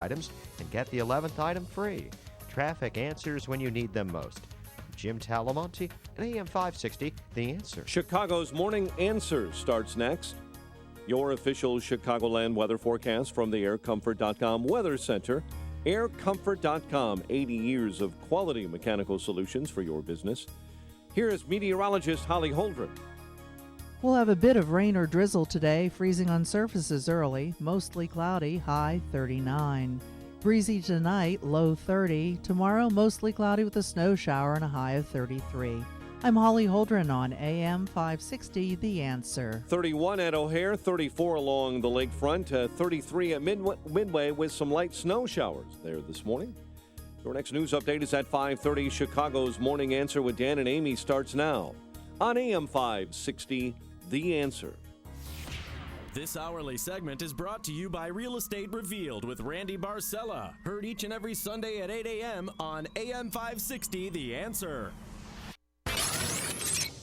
items and get the 11th item free. Traffic answers when you need them most. Jim Talamonte, AM 560, The Answer. Chicago's Morning Answer starts next. Your official Chicagoland weather forecast from the aircomfort.com Weather Center. aircomfort.com, 80 years of quality mechanical solutions for your business. Here is meteorologist Holly Holdren. We'll have a bit of rain or drizzle today, freezing on surfaces early, mostly cloudy, high 39. Breezy tonight, low 30. Tomorrow, mostly cloudy with a snow shower and a high of 33. I'm Holly Holdren on AM 560, The Answer. 31 at O'Hare, 34 along the lakefront, 33 at Midway with some light snow showers there this morning. Your next news update is at 5:30. Chicago's Morning Answer with Dan and Amy starts now on AM 560, The Answer. This hourly segment is brought to you by Real Estate Revealed with Randy Barcella. Heard each and every Sunday at 8 a.m. on AM 560, The Answer.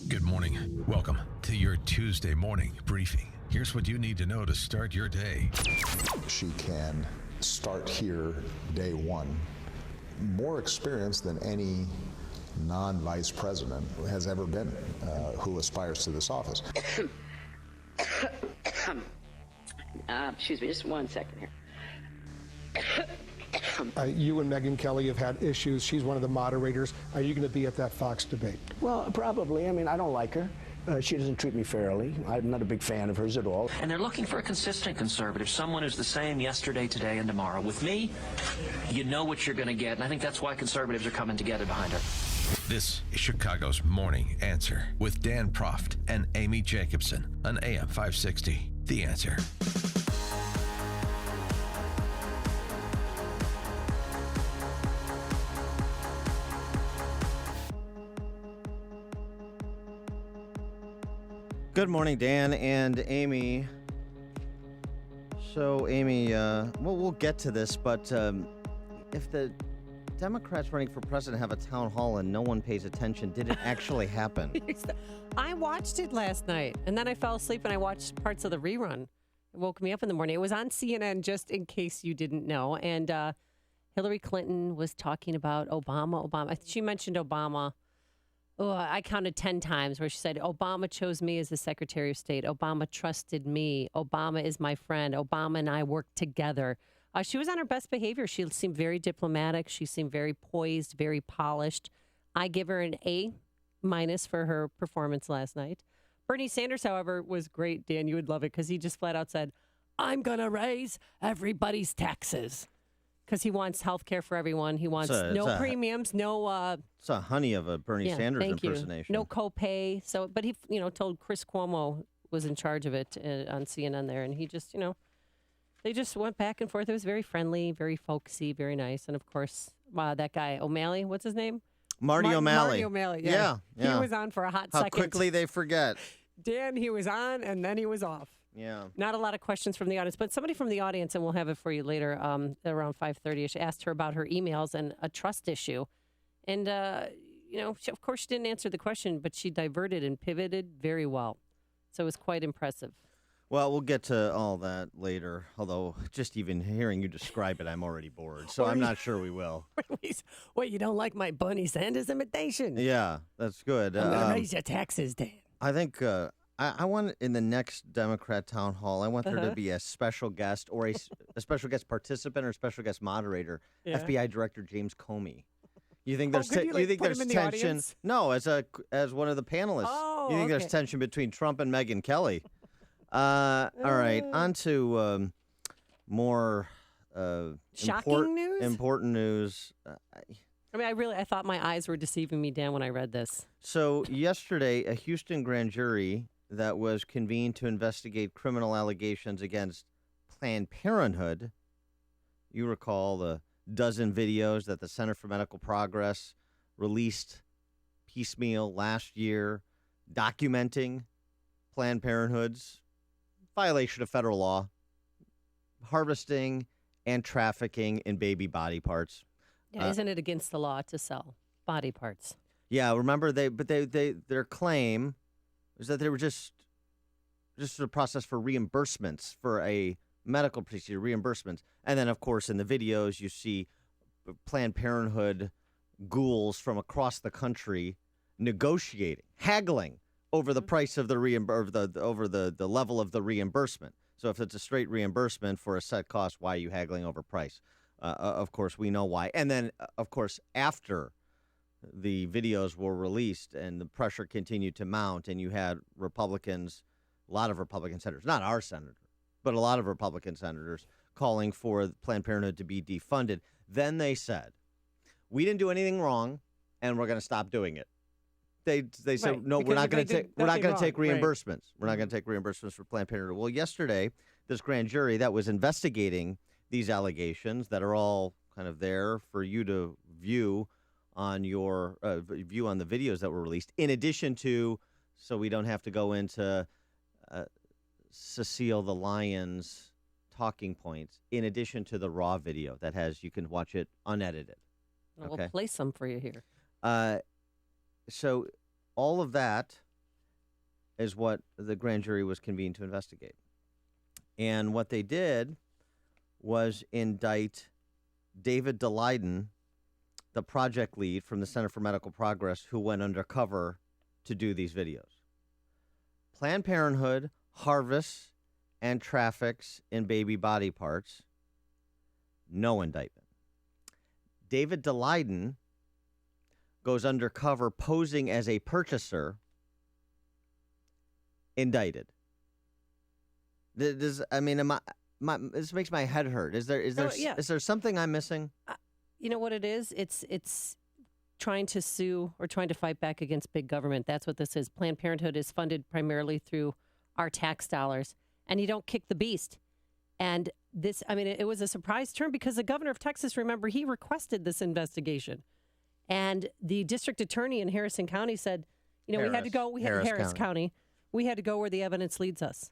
Good morning. Welcome to your Tuesday morning briefing. Here's what you need to know to start your day. She can start here day one. More experience than any non-vice president has ever been who aspires to this office. Excuse me, just 1 second here. You and Megyn Kelly have had issues. She's one of the moderators. Are you going to be at that Fox debate? Well, probably. I mean, I don't like her. She doesn't treat me fairly. I'm not a big fan of hers at all. And they're looking for a consistent conservative, someone who's the same yesterday, today, and tomorrow. With me, you know what you're going to get, and I think that's why conservatives are coming together behind her. This is Chicago's Morning Answer with Dan Proft and Amy Jacobson on AM 560, The Answer. Good morning, Dan and Amy. So, Amy, we'll get to this, but if the Democrats running for president have a town hall and no one pays attention, did it actually happen? I watched it last night, and then I fell asleep and I watched parts of the rerun. It woke me up in the morning. It was on CNN, just in case you didn't know. And Hillary Clinton was talking about Obama. She mentioned Obama. Oh, I counted 10 times where she said, Obama chose me as the Secretary of State. Obama trusted me. Obama is my friend. Obama and I worked together. She was on her best behavior. She seemed very diplomatic. She seemed very poised, very polished. I give her an A- for her performance last night. Bernie Sanders, however, was great. Dan, you would love it because he just flat out said, I'm going to raise everybody's taxes. Because he wants health care for everyone. He wants no premiums, no... it's a honey of a Bernie Sanders impersonation. No copay. So, but he, told Chris Cuomo was in charge of it on CNN there. And he just, they just went back and forth. It was very friendly, very folksy, very nice. And, of course, that guy, O'Malley, what's his name? Marty O'Malley. Marty O'Malley, yeah. He was on for a hot second. How quickly they forget. Dan, he was on, and then he was off. Yeah. Not a lot of questions from the audience, but somebody from the audience, and we'll have it for you later, around 5:30ish, asked her about her emails and a trust issue. And, she, of course, she didn't answer the question, but she diverted and pivoted very well. So it was quite impressive. Well, we'll get to all that later, although just even hearing you describe it, I'm already bored, so I'm not sure we will. Wait, you don't like my Bernie Sanders imitation? Yeah, that's good. I'm going to raise your taxes, Dan. I think... I want in the next Democrat town hall, I want there to be a special guest or a special guest participant or a special guest moderator, FBI Director James Comey. You think there's you think there's tension? No, as one of the panelists. Oh, you think there's tension between Trump and Megyn Kelly? All right, on to more shocking news. Important news. I thought my eyes were deceiving me, Dan, when I read this. So yesterday, a Houston grand jury that was convened to investigate criminal allegations against Planned Parenthood. You recall the dozen videos that the Center for Medical Progress released piecemeal last year documenting Planned Parenthood's violation of federal law, harvesting and trafficking in baby body parts. Yeah, isn't it against the law to sell body parts? Yeah, remember their claim was that they were just a process for reimbursements for a medical procedure reimbursements. And then, of course, in the videos, you see Planned Parenthood ghouls from across the country negotiating, haggling over the price of the over the level of the reimbursement. So if it's a straight reimbursement for a set cost, why are you haggling over price? Of course, we know why. And then, of course, after the videos were released and the pressure continued to mount, and you had Republicans, a lot of Republican senators, not our senator, but a lot of Republican senators calling for Planned Parenthood to be defunded. Then they said, we didn't do anything wrong, and we're going to stop doing it. They said, Right, no, we're not going to take reimbursements. Right. We're not going to take reimbursements for Planned Parenthood. Well, yesterday, this grand jury that was investigating these allegations that are all kind of there for you to view on your view on the videos that were released, in addition to, so we don't have to go into Cecile the Lion's talking points, in addition to the raw video that has, you can watch it unedited. We'll Okay. play some for you here. So all of that is what the grand jury was convened to investigate. And what they did was indict David Daleiden, the project lead from the Center for Medical Progress, who went undercover to do these videos. Planned Parenthood harvests and traffics in baby body parts. No indictment. David Daleiden goes undercover posing as a purchaser. Indicted. This makes my head hurt. Is there something I'm missing? You know what it is? It's trying to sue or trying to fight back against big government. That's what this is. Planned Parenthood is funded primarily through our tax dollars, and you don't kick the beast. And this, it was a surprise turn because the governor of Texas, remember, he requested this investigation. And the district attorney in Harrison County said, we had to go. Harris County. We had to go where the evidence leads us.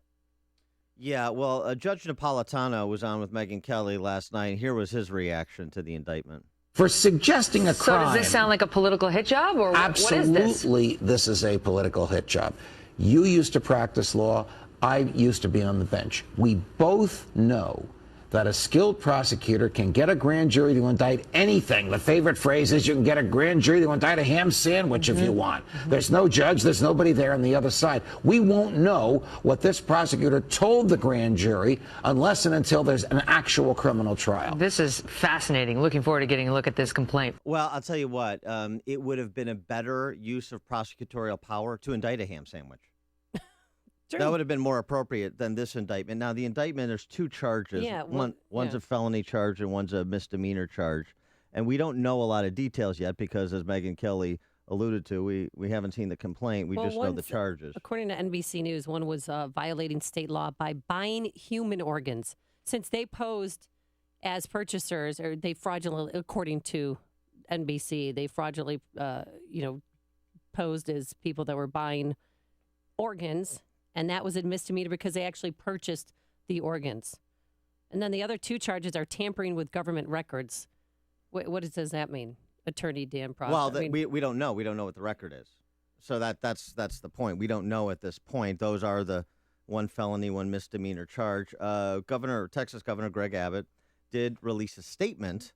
Yeah, well, Judge Napolitano was on with Megyn Kelly last night. Here was his reaction to the indictment. For suggesting a crime. So does this sound like a political hit job, or absolutely, what is this? This is a political hit job. You used to practice law. I used to be on the bench. We both know that a skilled prosecutor can get a grand jury to indict anything. The favorite phrase is you can get a grand jury to indict a ham sandwich if you want. There's no judge. There's nobody there on the other side. We won't know what this prosecutor told the grand jury unless and until there's an actual criminal trial. This is fascinating. Looking forward to getting a look at this complaint. Well, I'll tell you what. It would have been a better use of prosecutorial power to indict a ham sandwich. True. That would have been more appropriate than this indictment. Now, the indictment, there's two charges. Yeah, one's a felony charge and one's a misdemeanor charge. And we don't know a lot of details yet because, as Megyn Kelly alluded to, we haven't seen the complaint. We just know the charges. According to NBC News, one was violating state law by buying human organs. Since they posed as purchasers, or they fraudulently, according to NBC, they fraudulently, posed as people that were buying organs. And that was a misdemeanor because they actually purchased the organs. And then the other two charges are tampering with government records. What does that mean, Attorney Dan Proft? Well, we don't know. We don't know what the record is. So that's the point. We don't know at this point. Those are the one felony, one misdemeanor charge. Texas Governor Greg Abbott did release a statement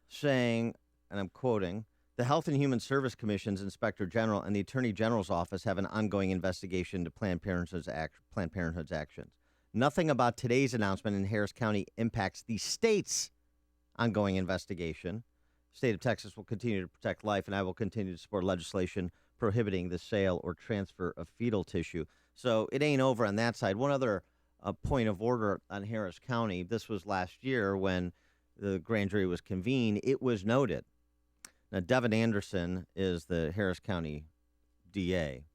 saying, and I'm quoting, the Health and Human Service Commission's Inspector General and the Attorney General's office have an ongoing investigation into Planned Parenthood's actions. Nothing about today's announcement in Harris County impacts the state's ongoing investigation. The state of Texas will continue to protect life, and I will continue to support legislation prohibiting the sale or transfer of fetal tissue. So it ain't over on that side. One other point of order on Harris County. This was last year when the grand jury was convened. It was noted. Now, Devin Anderson is the Harris County DA,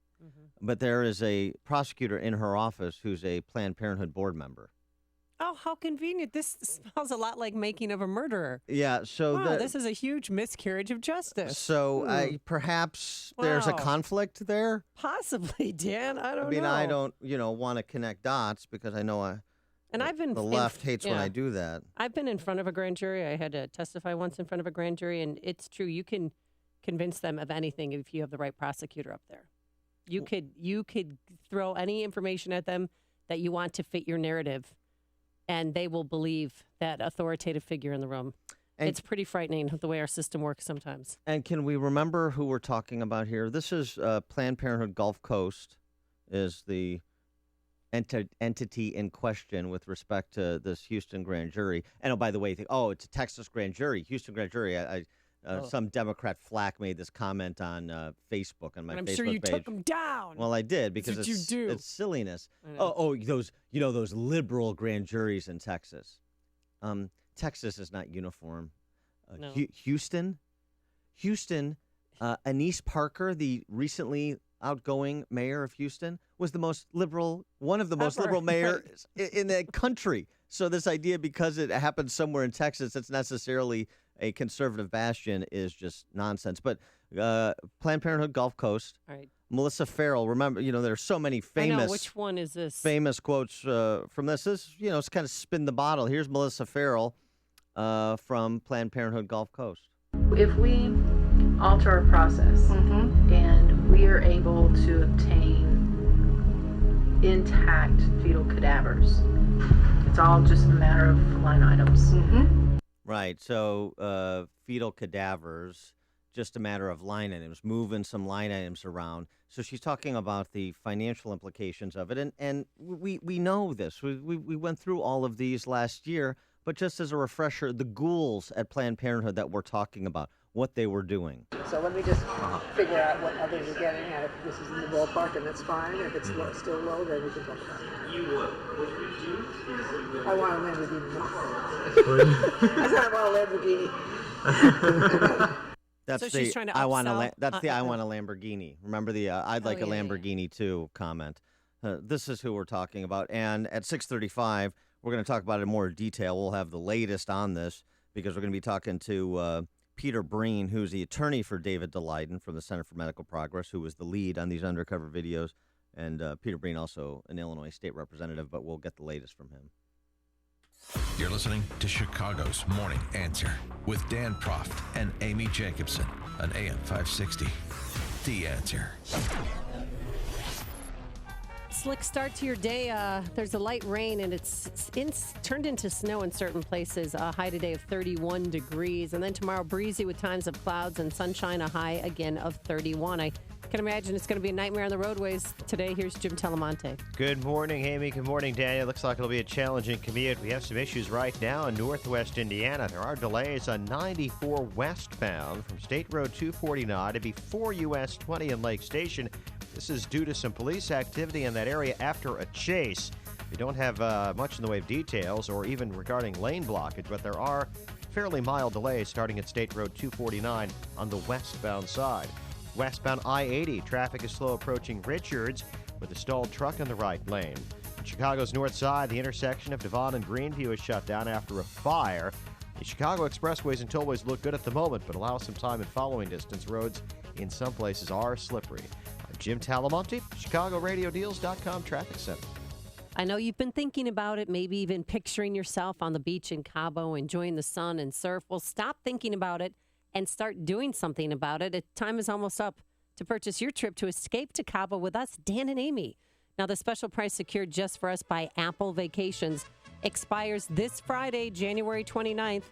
but there is a prosecutor in her office who's a Planned Parenthood board member. Oh, how convenient. This smells a lot like Making of a Murderer. Yeah, so this is a huge miscarriage of justice. So perhaps there's a conflict there? Possibly, Dan. I don't know. I don't, want to connect dots because I know the left hates when I do that. I've been in front of a grand jury. I had to testify once in front of a grand jury, and it's true. You can convince them of anything if you have the right prosecutor up there. You could throw any information at them that you want to fit your narrative, and they will believe that authoritative figure in the room. And it's pretty frightening the way our system works sometimes. And can we remember who we're talking about here? This is Planned Parenthood Gulf Coast is the entity in question with respect to this Houston grand jury. And oh, by the way, it's a Texas grand jury, Houston grand jury. Some Democrat flack made this comment on Facebook on my Facebook page. I'm sure you took them down. Well, I did because it's silliness. Those liberal grand juries in Texas. Texas is not uniform. No. Houston, Anise Parker, the recently outgoing mayor of Houston, was one of the most liberal mayors in the country. So this idea, because it happens somewhere in Texas, it's necessarily a conservative bastion is just nonsense. But Planned Parenthood Gulf Coast, right. Melissa Farrell, remember, there are so many famous. I know, which one is this? Famous quotes from this. It's kind of spin the bottle. Here's Melissa Farrell from Planned Parenthood Gulf Coast. If we alter our process and we are able to obtain intact fetal cadavers, it's all just a matter of line items. Right. So fetal cadavers, just a matter of line items, moving some line items around. So she's talking about the financial implications of it. And we know this. We went through all of these last year. But just as a refresher, the ghouls at Planned Parenthood that we're talking about, what they were doing. So let me just figure out what others are getting, and if this is in the ballpark, and that's fine. If it's still low, then we can talk about it. What you do is I want a Lamborghini. I said I want a Lamborghini. That's she's trying to upsell. I want a Lamborghini. Remember the I'd like a Lamborghini too comment. This is who we're talking about. And at 6:35, we're going to talk about it in more detail. We'll have the latest on this because we're going to be talking to Peter Breen, who's the attorney for David Daleiden from the Center for Medical Progress, who was the lead on these undercover videos. And Peter Breen, also an Illinois state representative, but we'll get the latest from him. You're listening to Chicago's Morning Answer with Dan Proft and Amy Jacobson on AM 560. The Answer. Slick start to your day. There's a light rain, and it's turned into snow in certain places. A high today of 31 degrees. And then tomorrow, breezy with times of clouds and sunshine, a high again of 31. I can imagine it's going to be a nightmare on the roadways today. Here's Jim Telemonte. Good morning, Amy. Good morning, Daniel. Looks like it'll be a challenging commute. We have some issues right now in northwest Indiana. There are delays on 94 westbound from State Road 249 to before US 20 in Lake Station. This is due to some police activity in that area after a chase. We don't have much in the way of details or even regarding lane blockage, but there are fairly mild delays starting at State Road 249 on the westbound side. Westbound I-80, traffic is slow approaching Richards with a stalled truck in the right lane. In Chicago's north side, the intersection of Devon and Greenview is shut down after a fire. The Chicago expressways and tollways look good at the moment, but allow some time in following distance. Roads in some places are slippery. I'm Jim Talamonte, ChicagoRadioDeals.com Traffic Center. I know you've been thinking about it, maybe even picturing yourself on the beach in Cabo, enjoying the sun and surf. Well, stop thinking about it and start doing something about it. Time is almost up to purchase your trip to escape to Cabo with us, Dan and Amy. Now, the special price secured just for us by Apple Vacations expires this Friday, January 29th.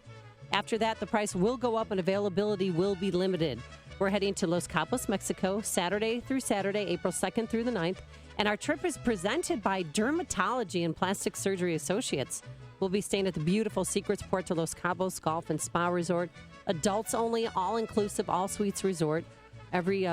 After that, the price will go up and availability will be limited. We're heading to Los Cabos, Mexico, Saturday through Saturday, April 2nd through the 9th. And our trip is presented by Dermatology and Plastic Surgery Associates. We'll be staying at the beautiful Secrets Puerto Los Cabos Golf and Spa Resort. Adults only, all-inclusive, all-suites resort. Every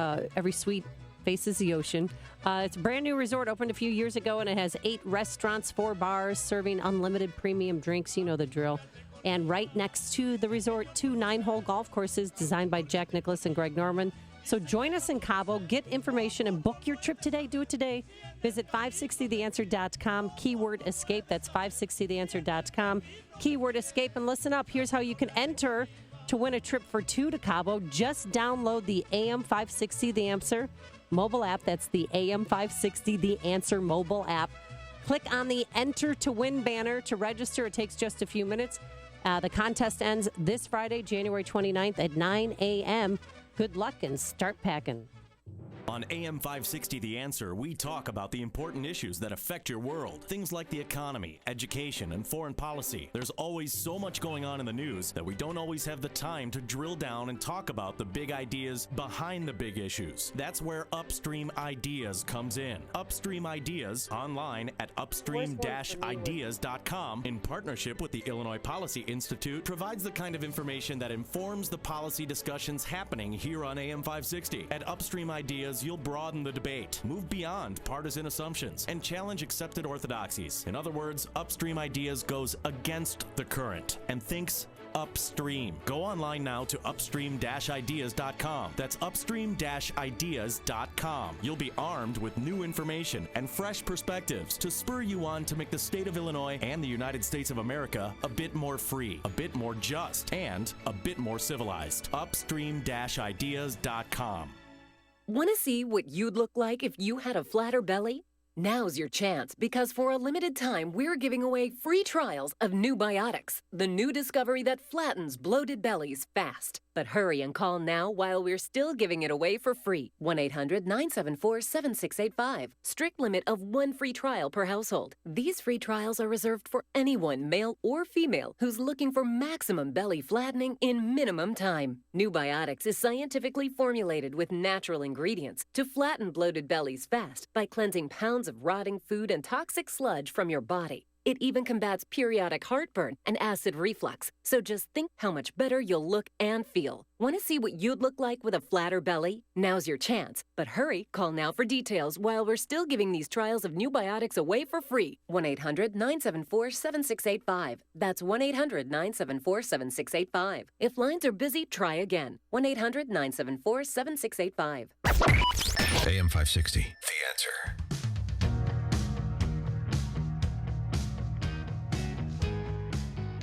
suite faces the ocean. It's a brand new resort, opened a few years ago, and it has 8 restaurants, 4 bars, serving unlimited premium drinks. You know the drill. And right next to the resort, 2 9-hole golf courses designed by Jack Nicklaus and Greg Norman. So join us in Cabo. Get information and book your trip today. Do it today. Visit 560theanswer.com. Keyword escape. That's 560theanswer.com. Keyword escape. And listen up. Here's how you can enter to win a trip for 2 to Cabo. Just download the AM 560 The Answer mobile app. That's the AM 560 The Answer mobile app. Click on the Enter to Win banner to register. It takes just a few minutes. The contest ends this Friday, January 29th at 9 a.m. Good luck and start packing. On AM 560 The Answer, we talk about the important issues that affect your world. Things like the economy, education, and foreign policy. There's always so much going on in the news that we don't always have the time to drill down and talk about the big ideas behind the big issues. That's where Upstream Ideas comes in. Upstream Ideas, online at upstream-ideas.com, in partnership with the Illinois Policy Institute, provides the kind of information that informs the policy discussions happening here on AM 560. At Upstream Ideas, you'll broaden the debate, move beyond partisan assumptions, and challenge accepted orthodoxies. In other words, Upstream Ideas goes against the current and thinks upstream. Go online now to upstream-ideas.com. That's upstream-ideas.com. You'll be armed with new information and fresh perspectives to spur you on to make the state of Illinois and the United States of America a bit more free, a bit more just, and a bit more civilized. Upstream-ideas.com. Want to see what you'd look like if you had a flatter belly? Now's your chance, because for a limited time, we're giving away free trials of New Biotics, the new discovery that flattens bloated bellies fast. But hurry and call now while we're still giving it away for free. 1-800-974-7685. Strict limit of 1 free trial per household. These free trials are reserved for anyone, male or female, who's looking for maximum belly flattening in minimum time. New Biotics is scientifically formulated with natural ingredients to flatten bloated bellies fast by cleansing pounds of rotting food and toxic sludge from your body. It even combats periodic heartburn and acid reflux. So just think how much better you'll look and feel. Want to see what you'd look like with a flatter belly? Now's your chance. But hurry, call now for details while we're still giving these trials of New Biotics away for free. 1-800-974-7685. That's 1-800-974-7685. If lines are busy, try again. 1-800-974-7685. AM 560, The Answer.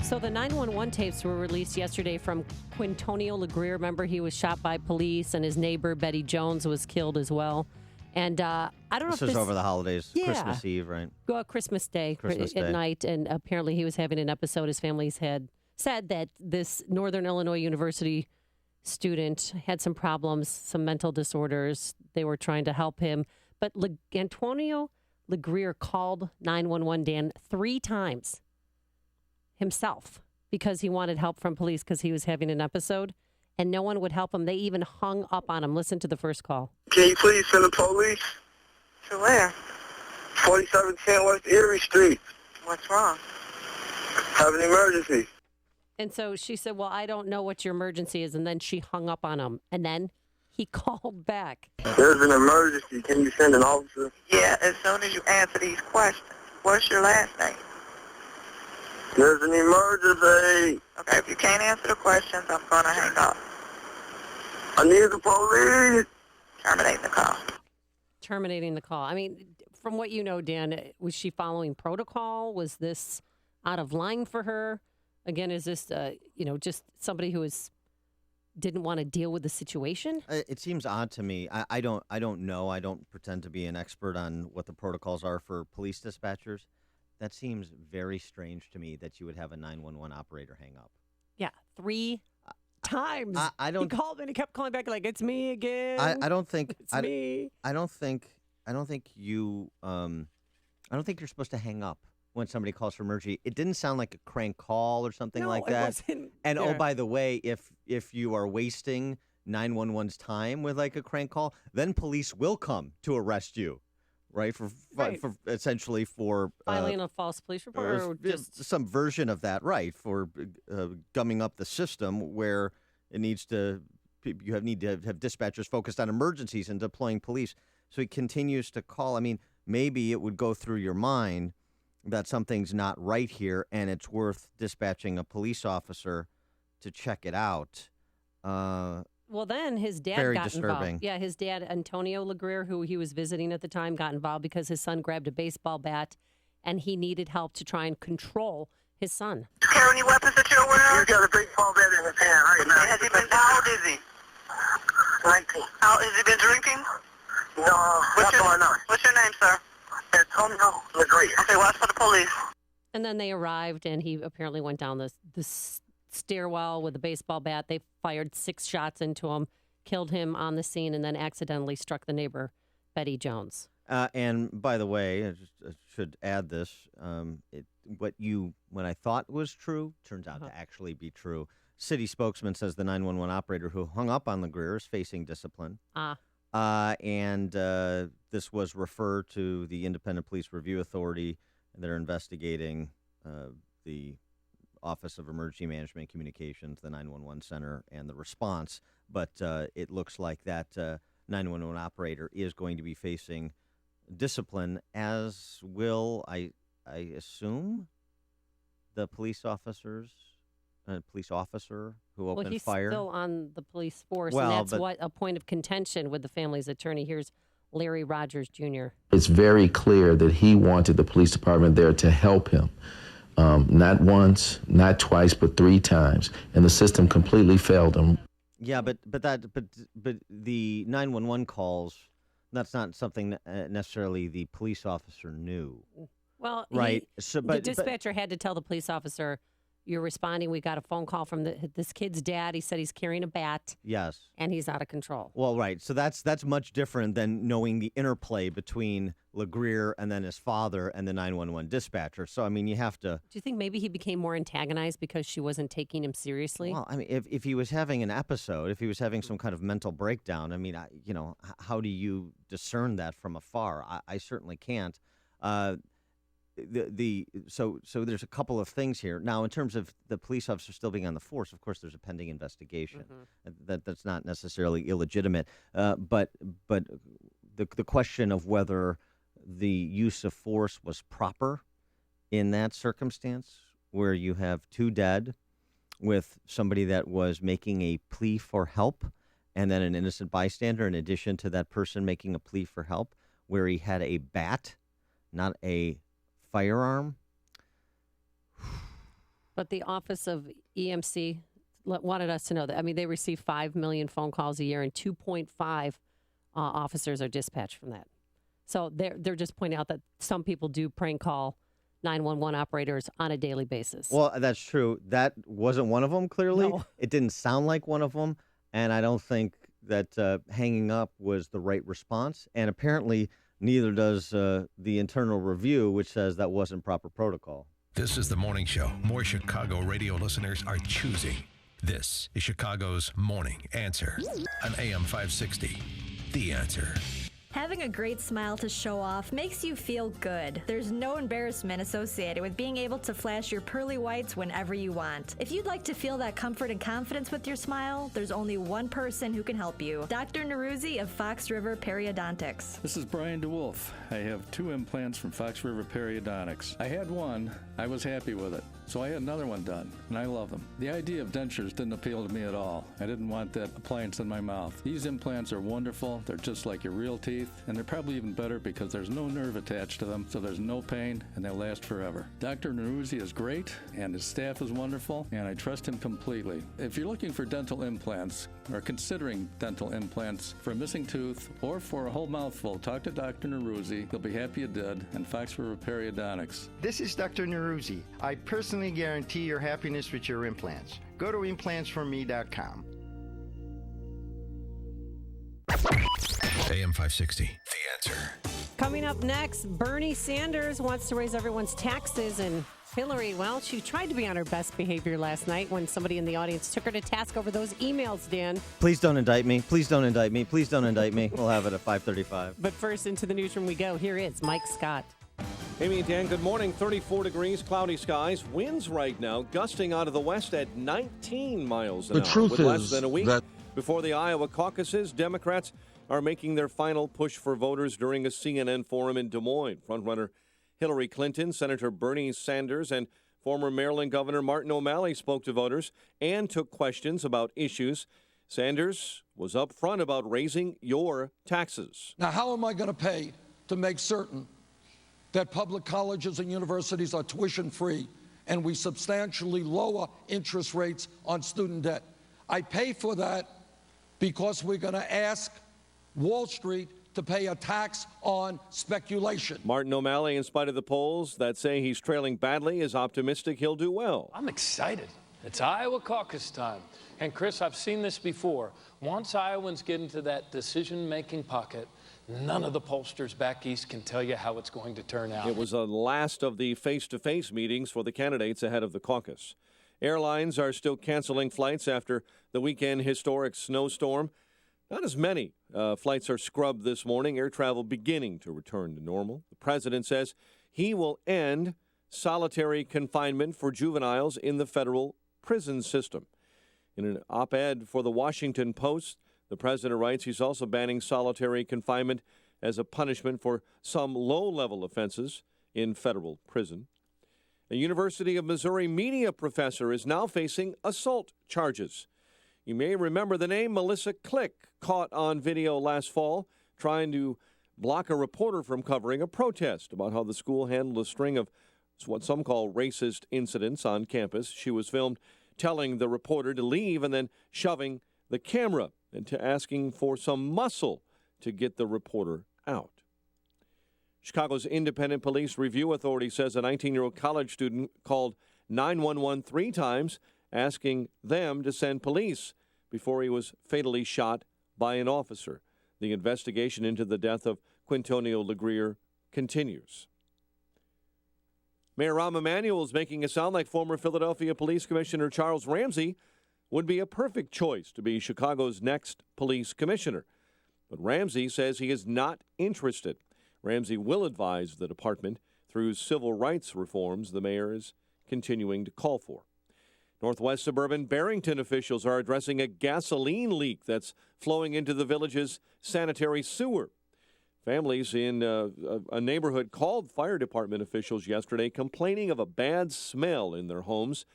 So the 911 tapes were released yesterday from Quintonio LeGrier. Remember, he was shot by police, and his neighbor, Betty Jones, was killed as well. And I don't know if this is over the holidays, Yeah. Christmas Eve, right? Christmas Day Christmas at Day. night. And apparently he was having an episode. His family's had said that this Northern Illinois University student had some problems, some mental disorders. They were trying to help him. But Antonio LeGrier called 911, Dan, 3 times himself because he wanted help from police because he was having an episode, and no one would help him. They even hung up on him. Listen to the first call. Can you please send the police? To where? 4710 West Erie Street. What's wrong? Have an emergency. And so she said, well, I don't know what your emergency is. And then she hung up on him. And then he called back. There's an emergency. Can you send an officer? Yeah, as soon as you answer these questions. What's your last name? There's an emergency. Okay, if you can't answer the questions, I'm going to hang up. I need the police. Terminate the call. Terminating the call. I mean, from what you know, Dan, was she following protocol? Was this out of line for her? Again, is this, just somebody who didn't want to deal with the situation? It seems odd to me. I don't know. I don't pretend to be an expert on what the protocols are for police dispatchers. That seems very strange to me that you would have a 911 operator hang up. Yeah, 3 times. I don't. He called and he kept calling back like, "It's me again." I don't think it's me. I don't think you. I don't think you're supposed to hang up when somebody calls for emergency. It didn't sound like a crank call or something like that. It wasn't and there. oh, by the way, if you are wasting 911's time with like a crank call, then police will come to arrest you. Right? For essentially for filing a false police report, or just some version of that, right? For gumming up the system where it needs to, need to have dispatchers focused on emergencies and deploying police. So he continues to call. I mean, maybe it would go through your mind that something's not right here, and it's worth dispatching a police officer to check it out. Well, then his dad Very got disturbing. involved. Yeah, his dad, Antonio LeGrier, who he was visiting at the time, got involved because his son grabbed a baseball bat, and he needed help to try and control his son. Carry any weapons that you're aware of? He's got a baseball bat in his hand right now. Has he been, how old is he? 19. How, has he been drinking? No, not going on. What's your name, sir? Antonio LeGrier. Okay, watch for the police. And then they arrived, and he apparently went down the stairwell with a baseball bat. They fired 6 shots into him, killed him on the scene and then accidentally struck the neighbor, Betty Jones. And by the way, I should add this: what I thought was true turns out to actually be true. City spokesman says the 911 operator who hung up on LeGrier is facing discipline. And this was referred to the Independent Police Review Authority. They're investigating the Office of Emergency Management Communications, the 911 Center, and the response. But it looks like that 911 operator is going to be facing discipline, as will, I assume, the police officer who opened he's fire. Still on the police force, Well, and that's but- what a point of contention with the family's attorney. Here's Larry Rogers Jr. It's very clear that he wanted the police department there to help him. Not once, not twice, but 3 times. And the system completely failed him. Yeah, but the 911 calls, that's not something necessarily the police officer knew. Well, right. The dispatcher had to tell the police officer, "You're responding. We got a phone call from this kid's dad. He said he's carrying a bat. Yes. And he's out of control." Well, right. So that's much different than knowing the interplay between LeGrier and then his father and the 911 dispatcher. So, I mean, you have to... Do you think maybe he became more antagonized because she wasn't taking him seriously? Well, I mean, if he was having an episode, if he was having some kind of mental breakdown, I mean, how do you discern that from afar? I certainly can't. So there's a couple of things here. Now, in terms of the police officer still being on the force, of course, there's a pending investigation. That's not necessarily illegitimate. But the question of whether the use of force was proper in that circumstance, where you have 2 dead, with somebody that was making a plea for help, and then an innocent bystander, in addition to that person making a plea for help, where he had a bat, not a firearm. But the Office of EMC wanted us to know that. I mean, they receive 5 million phone calls a year, and 2.5 officers are dispatched from that. So they're just pointing out that some people do prank call 911 operators on a daily basis. Well, that's true. That wasn't one of them, clearly. No. It didn't sound like one of them, and I don't think that hanging up was the right response. And apparently, neither does the internal review, which says that wasn't proper protocol. This is the morning show more Chicago radio listeners are choosing. This is Chicago's Morning Answer on AM 560. The Answer. Having a great smile to show off makes you feel good. There's no embarrassment associated with being able to flash your pearly whites whenever you want. If you'd like to feel that comfort and confidence with your smile, there's only one person who can help you. Dr. Neruzzi of Fox River Periodontics. This is Brian DeWolf. I have 2 implants from Fox River Periodontics. I had one. I was happy with it. So I had another one done, and I love them. The idea of dentures didn't appeal to me at all. I didn't want that appliance in my mouth. These implants are wonderful. They're just like your real teeth, and they're probably even better because there's no nerve attached to them, so there's no pain, and they last forever. Dr. Neruzzi is great, and his staff is wonderful, and I trust him completely. If you're looking for dental implants, or considering dental implants for a missing tooth or for a whole mouthful, talk to Dr. Neruzzi. He'll be happy you did, and Fox River Periodontics. This is Dr. Neruzzi. I personally guarantee your happiness with your implants. Go to implantsforme.com. AM 560. The Answer. Coming up next, Bernie Sanders wants to raise everyone's taxes, and Hillary, well, she tried to be on her best behavior last night when somebody in the audience took her to task over those emails, Dan. Please don't indict me. Please don't indict me. Please don't indict me. We'll have it at 5:35. But first, into the newsroom we go. Here is Mike Scott. Amy and Dan, good morning. 34 degrees, cloudy skies. Winds right now gusting out of the west at 19 miles an hour. The truth with is less than a week that before the Iowa caucuses, Democrats are making their final push for voters during a CNN forum in Des Moines. Frontrunner Hillary Clinton, Senator Bernie Sanders, and former Maryland Governor Martin O'Malley spoke to voters and took questions about issues. Sanders was upfront about raising your taxes. Now, how am I going to pay to make certain that public colleges and universities are tuition free and we substantially lower interest rates on student debt? I pay for that because we're going to ask Wall Street to pay a tax on speculation. Martin O'Malley, in spite of the polls that say he's trailing badly, is optimistic he'll do well. I'm excited. It's Iowa caucus time. And Chris, I've seen this before. Once Iowans get into that decision-making pocket, none of the pollsters back east can tell you how it's going to turn out. It was the last of the face-to-face meetings for the candidates ahead of the caucus. Airlines are still canceling flights after the weekend historic snowstorm. Not as many flights are scrubbed this morning, air travel beginning to return to normal. The president says he will end solitary confinement for juveniles in the federal prison system. In an op-ed for the Washington Post, the president writes he's also banning solitary confinement as a punishment for some low-level offenses in federal prison. A University of Missouri media professor is now facing assault charges. You may remember the name Melissa Click, caught on video last fall trying to block a reporter from covering a protest about how the school handled a string of what some call racist incidents on campus. She was filmed telling the reporter to leave and then shoving the camera into asking for some muscle to get the reporter out. Chicago's Independent Police Review Authority says a 19-year-old college student called 911 3 times, asking them to send police before he was fatally shot by an officer. The investigation into the death of Quintonio LeGrier continues. Mayor Rahm Emanuel is making it sound like former Philadelphia Police Commissioner Charles Ramsey would be a perfect choice to be Chicago's next police commissioner. But Ramsey says he is not interested. Ramsey will advise the department through civil rights reforms the mayor is continuing to call for. Northwest suburban Barrington officials are addressing a gasoline leak that's flowing into the village's sanitary sewer. Families in a neighborhood called fire department officials yesterday complaining of a bad smell in their homes.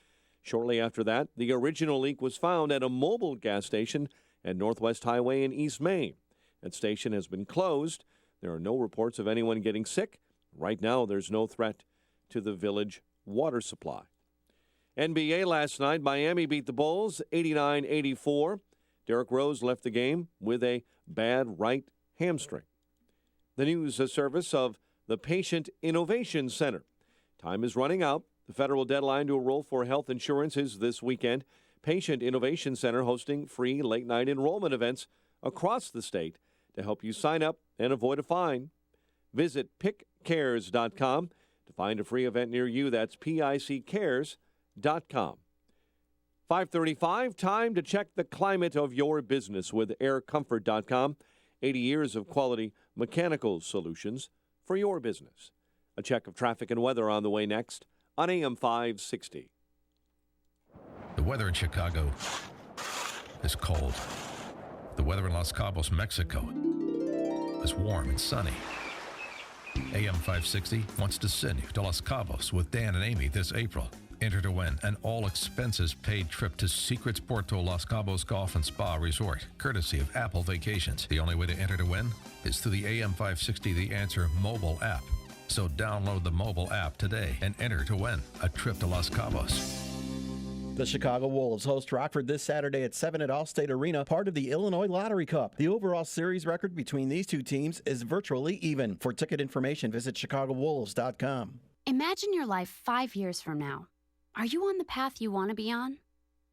Shortly after that, the original leak was found at a mobile gas station at Northwest Highway in East Maine. That station has been closed. There are no reports of anyone getting sick. Right now, there's no threat to the village water supply. NBA last night, Miami beat the Bulls 89-84. Derrick Rose left the game with a bad right hamstring. The news service of the Patient Innovation Center. Time is running out. The federal deadline to enroll for health insurance is this weekend. Patient Innovation Center hosting free late-night enrollment events across the state to help you sign up and avoid a fine. Visit pickcares.com to find a free event near you. That's PICcares.com. 5:35, time to check the climate of your business with aircomfort.com. 80 years of quality mechanical solutions for your business. A check of traffic and weather on the way next on AM 560. The weather in Chicago is cold. The weather in Los Cabos, Mexico is warm and sunny. AM 560 wants to send you to Los Cabos with Dan and Amy this April. Enter to win an all-expenses-paid trip to Secrets Porto Los Cabos Golf and Spa Resort, courtesy of Apple Vacations. The only way to enter to win is through the AM 560 The Answer mobile app. So download the mobile app today and enter to win a trip to Los Cabos. The Chicago Wolves host Rockford this Saturday at 7 at Allstate Arena, part of the Illinois Lottery Cup. The overall series record between these two teams is virtually even. For ticket information, visit ChicagoWolves.com. Imagine your life 5 years from now. Are you on the path you want to be on?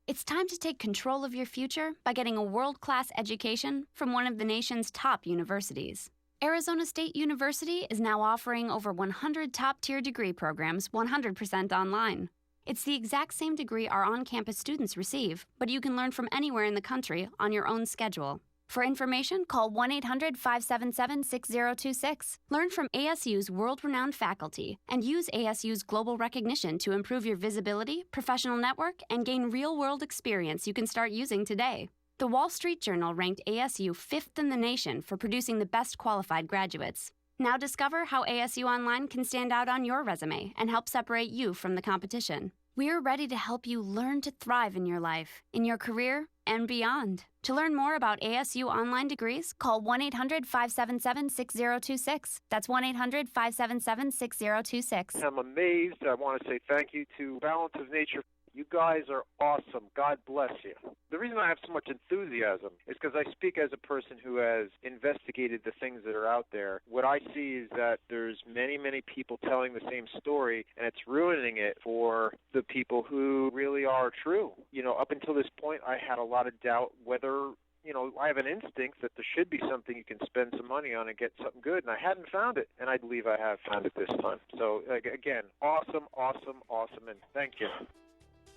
It's time to take control of your future by getting a world-class education from one of the nation's top universities. Arizona State University is now offering over 100 top-tier degree programs 100% online. It's the exact same degree our on-campus students receive, but you can learn from anywhere in the country on your own schedule. For information, call 1-800-577-6026. Learn from ASU's world-renowned faculty and use ASU's global recognition to improve your visibility, professional network, and gain real-world experience you can start using today. The Wall Street Journal ranked ASU 5th in the nation for producing the best qualified graduates. Now discover how ASU Online can stand out on your resume and help separate you from the competition. We're ready to help you learn to thrive in your life, in your career, and beyond. To learn more about ASU online degrees, call 1-800-577-6026. That's 1-800-577-6026. I'm amazed. I want to say thank you to Balance of Nature You guys are awesome. God bless you. The reason I have so much enthusiasm is because I speak as a person who has investigated the things that are out there. What I see is that there's many, many people telling the same story, and it's ruining it for the people who really are true. You know, up until this point, I had a lot of doubt whether, you know, I have an instinct that there should be something you can spend some money on and get something good, and I hadn't found it, and I believe I have found it this time. So, again, awesome, and thank you.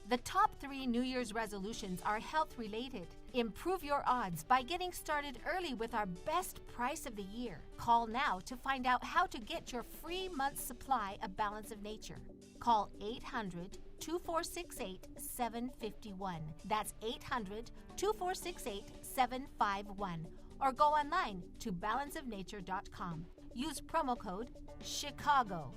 The top 3 New Year's resolutions are health-related. Improve your odds by getting started early with our best price of the year. Call now to find out how to get your free month's supply of Balance of Nature. Call 800-2468-751. That's 800-2468-751. Or go online to balanceofnature.com. Use promo code CHICAGO.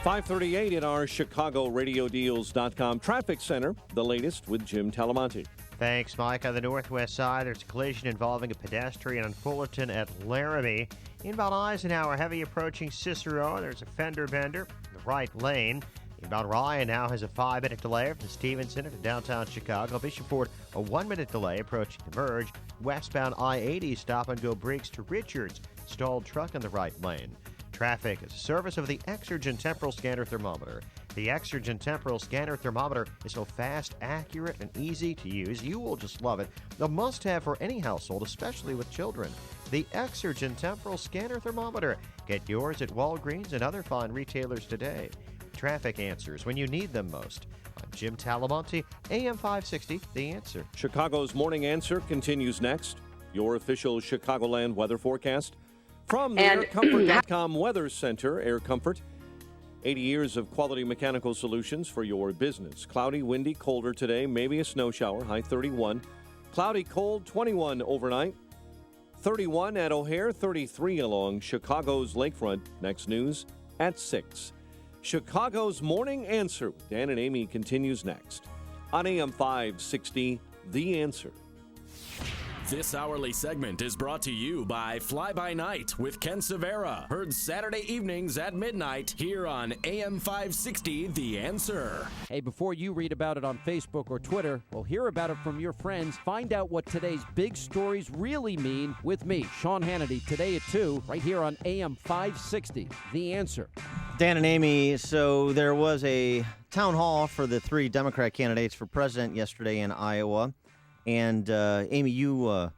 538 at our ChicagoRadioDeals.com traffic center. The latest with Jim Talamonte. Thanks, Mike. On the northwest side, there's a collision involving a pedestrian on Fullerton at Laramie. Inbound Eisenhower, heavy approaching Cicero. There's a fender bender in the right lane. Inbound Ryan now has a 5-minute delay from Stevenson to downtown Chicago. Bishop Ford, a 1-minute delay approaching the merge. Westbound I-80 stop-and-go breaks to Richards. Stalled truck in the right lane. Traffic is a service of the Exergen Temporal Scanner Thermometer. The Exergen Temporal Scanner Thermometer is so fast, accurate, and easy to use. You will just love it. A must-have for any household, especially with children. The Exergen Temporal Scanner Thermometer. Get yours at Walgreens and other fine retailers today. Traffic answers when you need them most. I'm Jim Talamonte, AM 560, The Answer. Chicago's Morning Answer continues next. Your official Chicagoland weather forecast. From the AirComfort.com Weather Center, Air Comfort. 80 years of quality mechanical solutions for your business. Cloudy, windy, colder today. Maybe a snow shower. High 31. Cloudy, cold, 21 overnight. 31 at O'Hare, 33 along Chicago's lakefront. Next news at 6. Chicago's Morning Answer with Dan and Amy continues next. On AM 560, The Answer. This hourly segment is brought to you by Fly By Night with Ken Severa. Heard Saturday evenings at midnight here on AM 560, The Answer. Hey, before you read about it on Facebook or Twitter, well, hear about it from your friends. Find out what today's big stories really mean with me, Sean Hannity, today at 2, right here on AM 560, The Answer. Dan and Amy, so there was a town hall for the 3 Democrat candidates for president yesterday in Iowa. And, Amy, you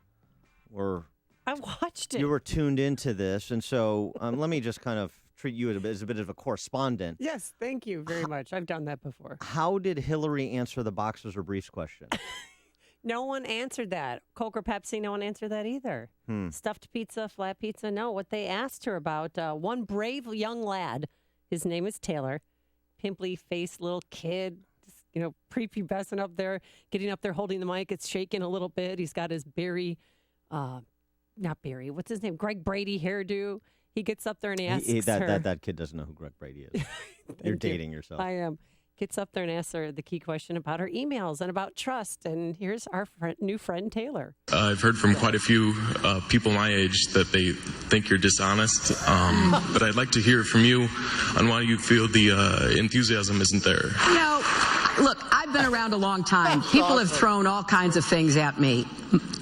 were... I watched it. You were tuned into this, and so let me just kind of treat you as a bit of a correspondent. Yes, thank you very much. I've done that before. How did Hillary answer the boxers or briefs question? No one answered that. Coke or Pepsi, no one answered that either. Stuffed pizza, flat pizza, no. What they asked her about, one brave young lad, his name is Taylor, pimply-faced little kid, you know, prepubescent up there, getting up there holding the mic. It's shaking a little bit. He's got his what's his name? Greg Brady hairdo. He gets up there and he asks her. That kid doesn't know who Greg Brady is. You're dating yourself. I am. Gets up there and asks her the key question about her emails and about trust. And here's our new friend, Taylor. I've heard from quite a few people my age that they think you're dishonest. But I'd like to hear from you on why you feel the enthusiasm isn't there. You know, look, I've been around a long time. People have thrown all kinds of things at me.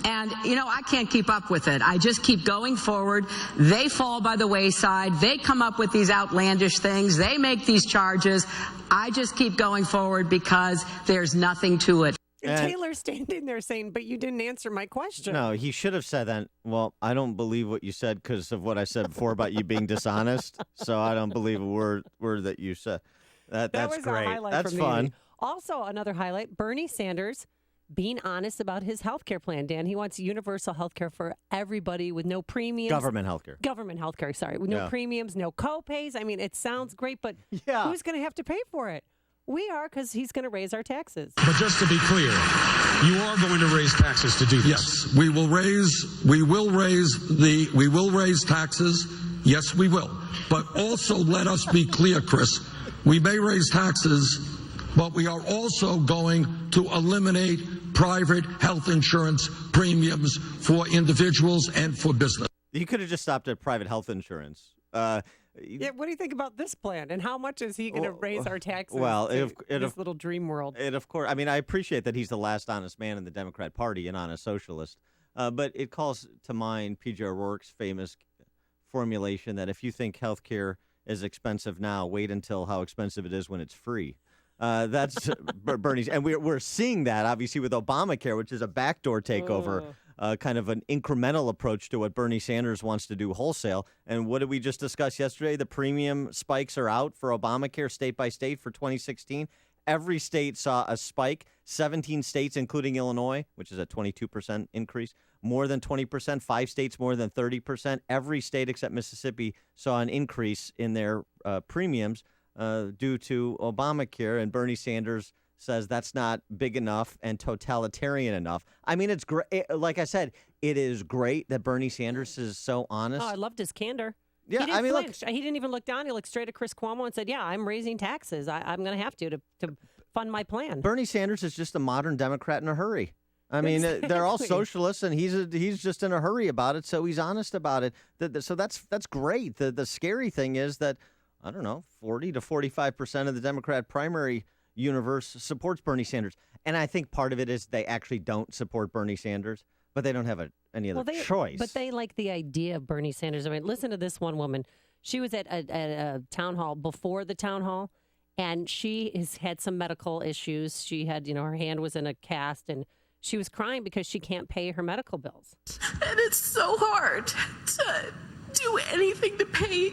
And, you know, I can't keep up with it. I just keep going forward. They fall by the wayside. They come up with these outlandish things. They make these charges. I just keep going forward because there's nothing to it. And Taylor's standing there saying, but you didn't answer my question. No, he should have said that. Well, I don't believe what you said because of what I said before about you being dishonest. So I don't believe a word that you said. That's was great. A highlight That's from fun. Me. Also, another highlight, Bernie Sanders being honest about his health care plan, Dan. He wants universal health care for everybody with no premiums. Government health care. Government health care, sorry. With no premiums, no co-pays. I mean, it sounds great, but who's going to have to pay for it? We are, because he's going to raise our taxes. But just to be clear, you are going to raise taxes to do this. Yes, we will raise taxes. Yes, we will. But also let us be clear, Chris. We may raise taxes, but we are also going to eliminate private health insurance premiums for individuals and for business. You could have just stopped at private health insurance. Yeah, what do you think about this plan? And how much is he going to raise our taxes? Well, in this little dream world. And of course, I mean, I appreciate that he's the last honest man in the Democrat Party, an honest socialist. But it calls to mind P.J. O'Rourke's famous formulation that if you think health care is expensive now, wait until how expensive it is when it's free. That's Bernie's. And we're seeing that, obviously, with Obamacare, which is a backdoor takeover, kind of an incremental approach to what Bernie Sanders wants to do wholesale. And what did we just discuss yesterday? The premium spikes are out for Obamacare state by state for 2016. Every state saw a spike. 17 states, including Illinois, which is a 22% increase, more than 20%. 5 states more than 30%. Every state except Mississippi saw an increase in their premiums due to Obamacare. And Bernie Sanders says that's not big enough and totalitarian enough. I mean, it's great. Like I said, it is great that Bernie Sanders is so honest. Oh, I loved his candor. Yeah, he didn't I mean, flinch. He didn't even look down. He looked straight at Chris Cuomo and said, yeah, I'm raising taxes. I'm going to have to fund my plan. Bernie Sanders is just a modern Democrat in a hurry. I mean, they're all socialists, and he's just in a hurry about it, so he's honest about it. So that's great. The scary thing is that, I don't know, 40 to 45% of the Democrat primary universe supports Bernie Sanders. And I think part of it is they actually don't support Bernie Sanders, but they don't have any other choice. But they like the idea of Bernie Sanders. I mean, listen to this one woman. She was at a town hall before the town hall, and she has had some medical issues. She had, her hand was in a cast, and she was crying because she can't pay her medical bills. And it's so hard to do anything to pay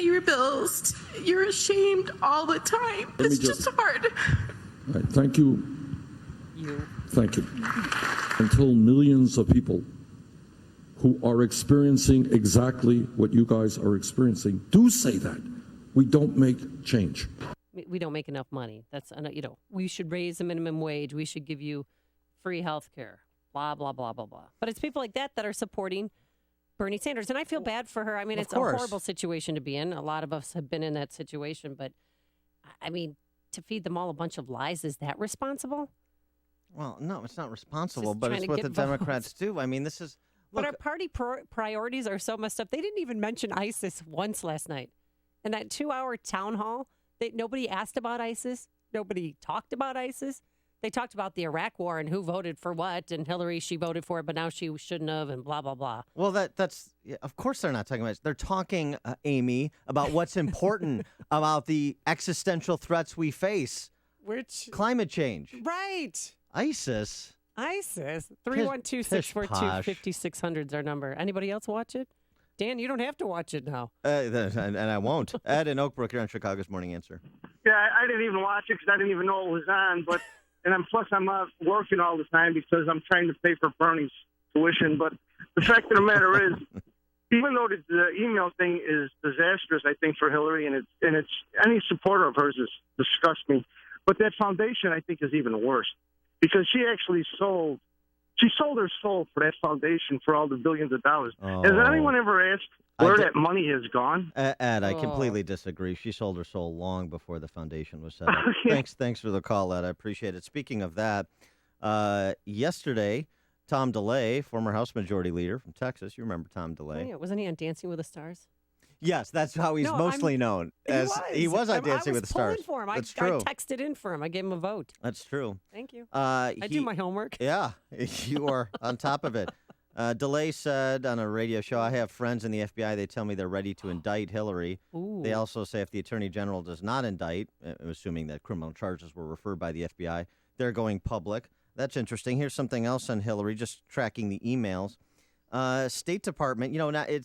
your bills. You're ashamed all the time. It's just hard. All right, thank you. Thank you. Until millions of people who are experiencing exactly what you guys are experiencing do say that, we don't make change. We don't make enough money. That's, we should raise the minimum wage. We should give you free health care, blah, blah, blah, blah, blah. But it's people like that are supporting Bernie Sanders. And I feel bad for her. I mean, it's a horrible situation to be in. A lot of us have been in that situation. But, I mean, to feed them all a bunch of lies, is that responsible? Well, no, it's not responsible, but it's what the Democrats do. I mean, this is... But our party priorities are so messed up. They didn't even mention ISIS once last night. In that 2-hour town hall, nobody asked about ISIS. Nobody talked about ISIS. They talked about the Iraq war and who voted for what, and Hillary, she voted for it, but now she shouldn't have, and blah, blah, blah. Well, of course they're not talking about it. They're talking, Amy, about what's important about the existential threats we face. Which? Climate change. Right. ISIS. 312-642-5600 is our number. Anybody else watch it? Dan, you don't have to watch it now. And I won't. Ed in Oak Brook here on Chicago's Morning Answer. Yeah, I didn't even watch it because I didn't even know it was on. But I'm working all the time because I'm trying to pay for Bernie's tuition. But the fact of the matter is, even though the email thing is disastrous, I think, for Hillary, and it's any supporter of hers is disgusts me. But that foundation, I think, is even worse because she actually sold her soul for that foundation for all the billions of dollars. Oh. Has anyone ever asked where that money has gone? Ed, I completely disagree. She sold her soul long before the foundation was set up. Thanks for the call, Ed. I appreciate it. Speaking of that, yesterday, Tom DeLay, former House Majority Leader from Texas, you remember Tom DeLay? Oh, yeah. Wasn't he on Dancing with the Stars? Yes, that's how he's mostly known. He was on Dancing with the Stars. For him. That's true. true. I texted in for him. I gave him a vote. That's true. Thank you. I do my homework. Yeah, you are on top of it. DeLay said on a radio show, I have friends in the FBI. They tell me they're ready to indict Hillary. Ooh. They also say if the Attorney General does not indict, assuming that criminal charges were referred by the FBI, they're going public. That's interesting. Here's something else on Hillary, just tracking the emails. State Department,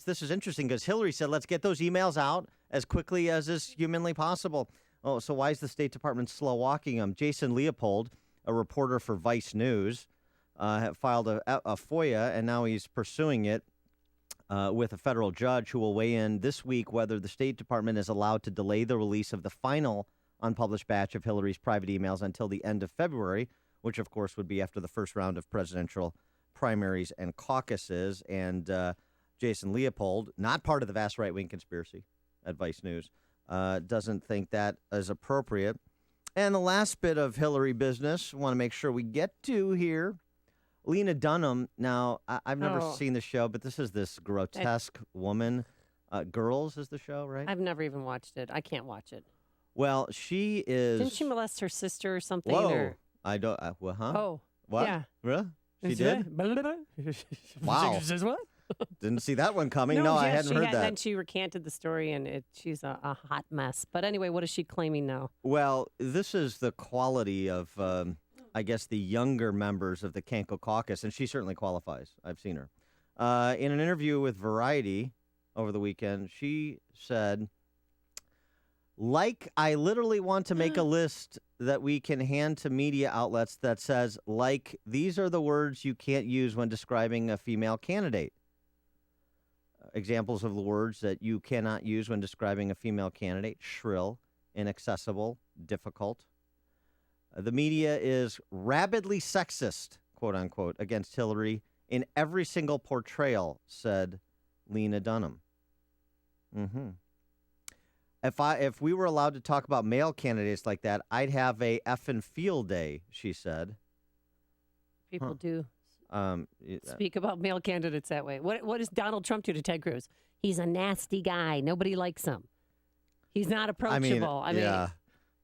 this is interesting because Hillary said, let's get those emails out as quickly as is humanly possible. Oh, so why is the State Department slow walking them? Jason Leopold, a reporter for Vice News, filed a FOIA, and now he's pursuing it with a federal judge who will weigh in this week whether the State Department is allowed to delay the release of the final unpublished batch of Hillary's private emails until the end of February, which, of course, would be after the first round of presidential primaries and caucuses. And Jason Leopold, not part of the vast right-wing conspiracy at Vice News, doesn't think that is appropriate. And the last bit of Hillary business I want to make sure we get to here. Lena Dunham. Now, I've never seen the show, but this is this grotesque woman Girls is the show, right? I've never even watched it. I can't watch it. Well, she is. Didn't she molest her sister or something? Whoa. Or... I don't. Well, huh? Oh. What? Yeah. Really? She Is did? it? Wow. Says what? Didn't see that one coming. No, I hadn't heard that. Then she recanted the story, and she's a hot mess. But anyway, what is she claiming now? Well, this is the quality of, I guess, the younger members of the Kanko caucus, and she certainly qualifies. I've seen her. In an interview with Variety over the weekend, she said, I literally want to make a list that we can hand to media outlets that says, these are the words you can't use when describing a female candidate. Examples of the words that you cannot use when describing a female candidate: shrill, inaccessible, difficult. The media is rabidly sexist, quote unquote, against Hillary in every single portrayal, said Lena Dunham. Mm-hmm. If we were allowed to talk about male candidates like that, I'd have a effing field day, she said. People do speak about male candidates that way. What does Donald Trump do to Ted Cruz? He's a nasty guy. Nobody likes him. He's not approachable. I mean, yeah.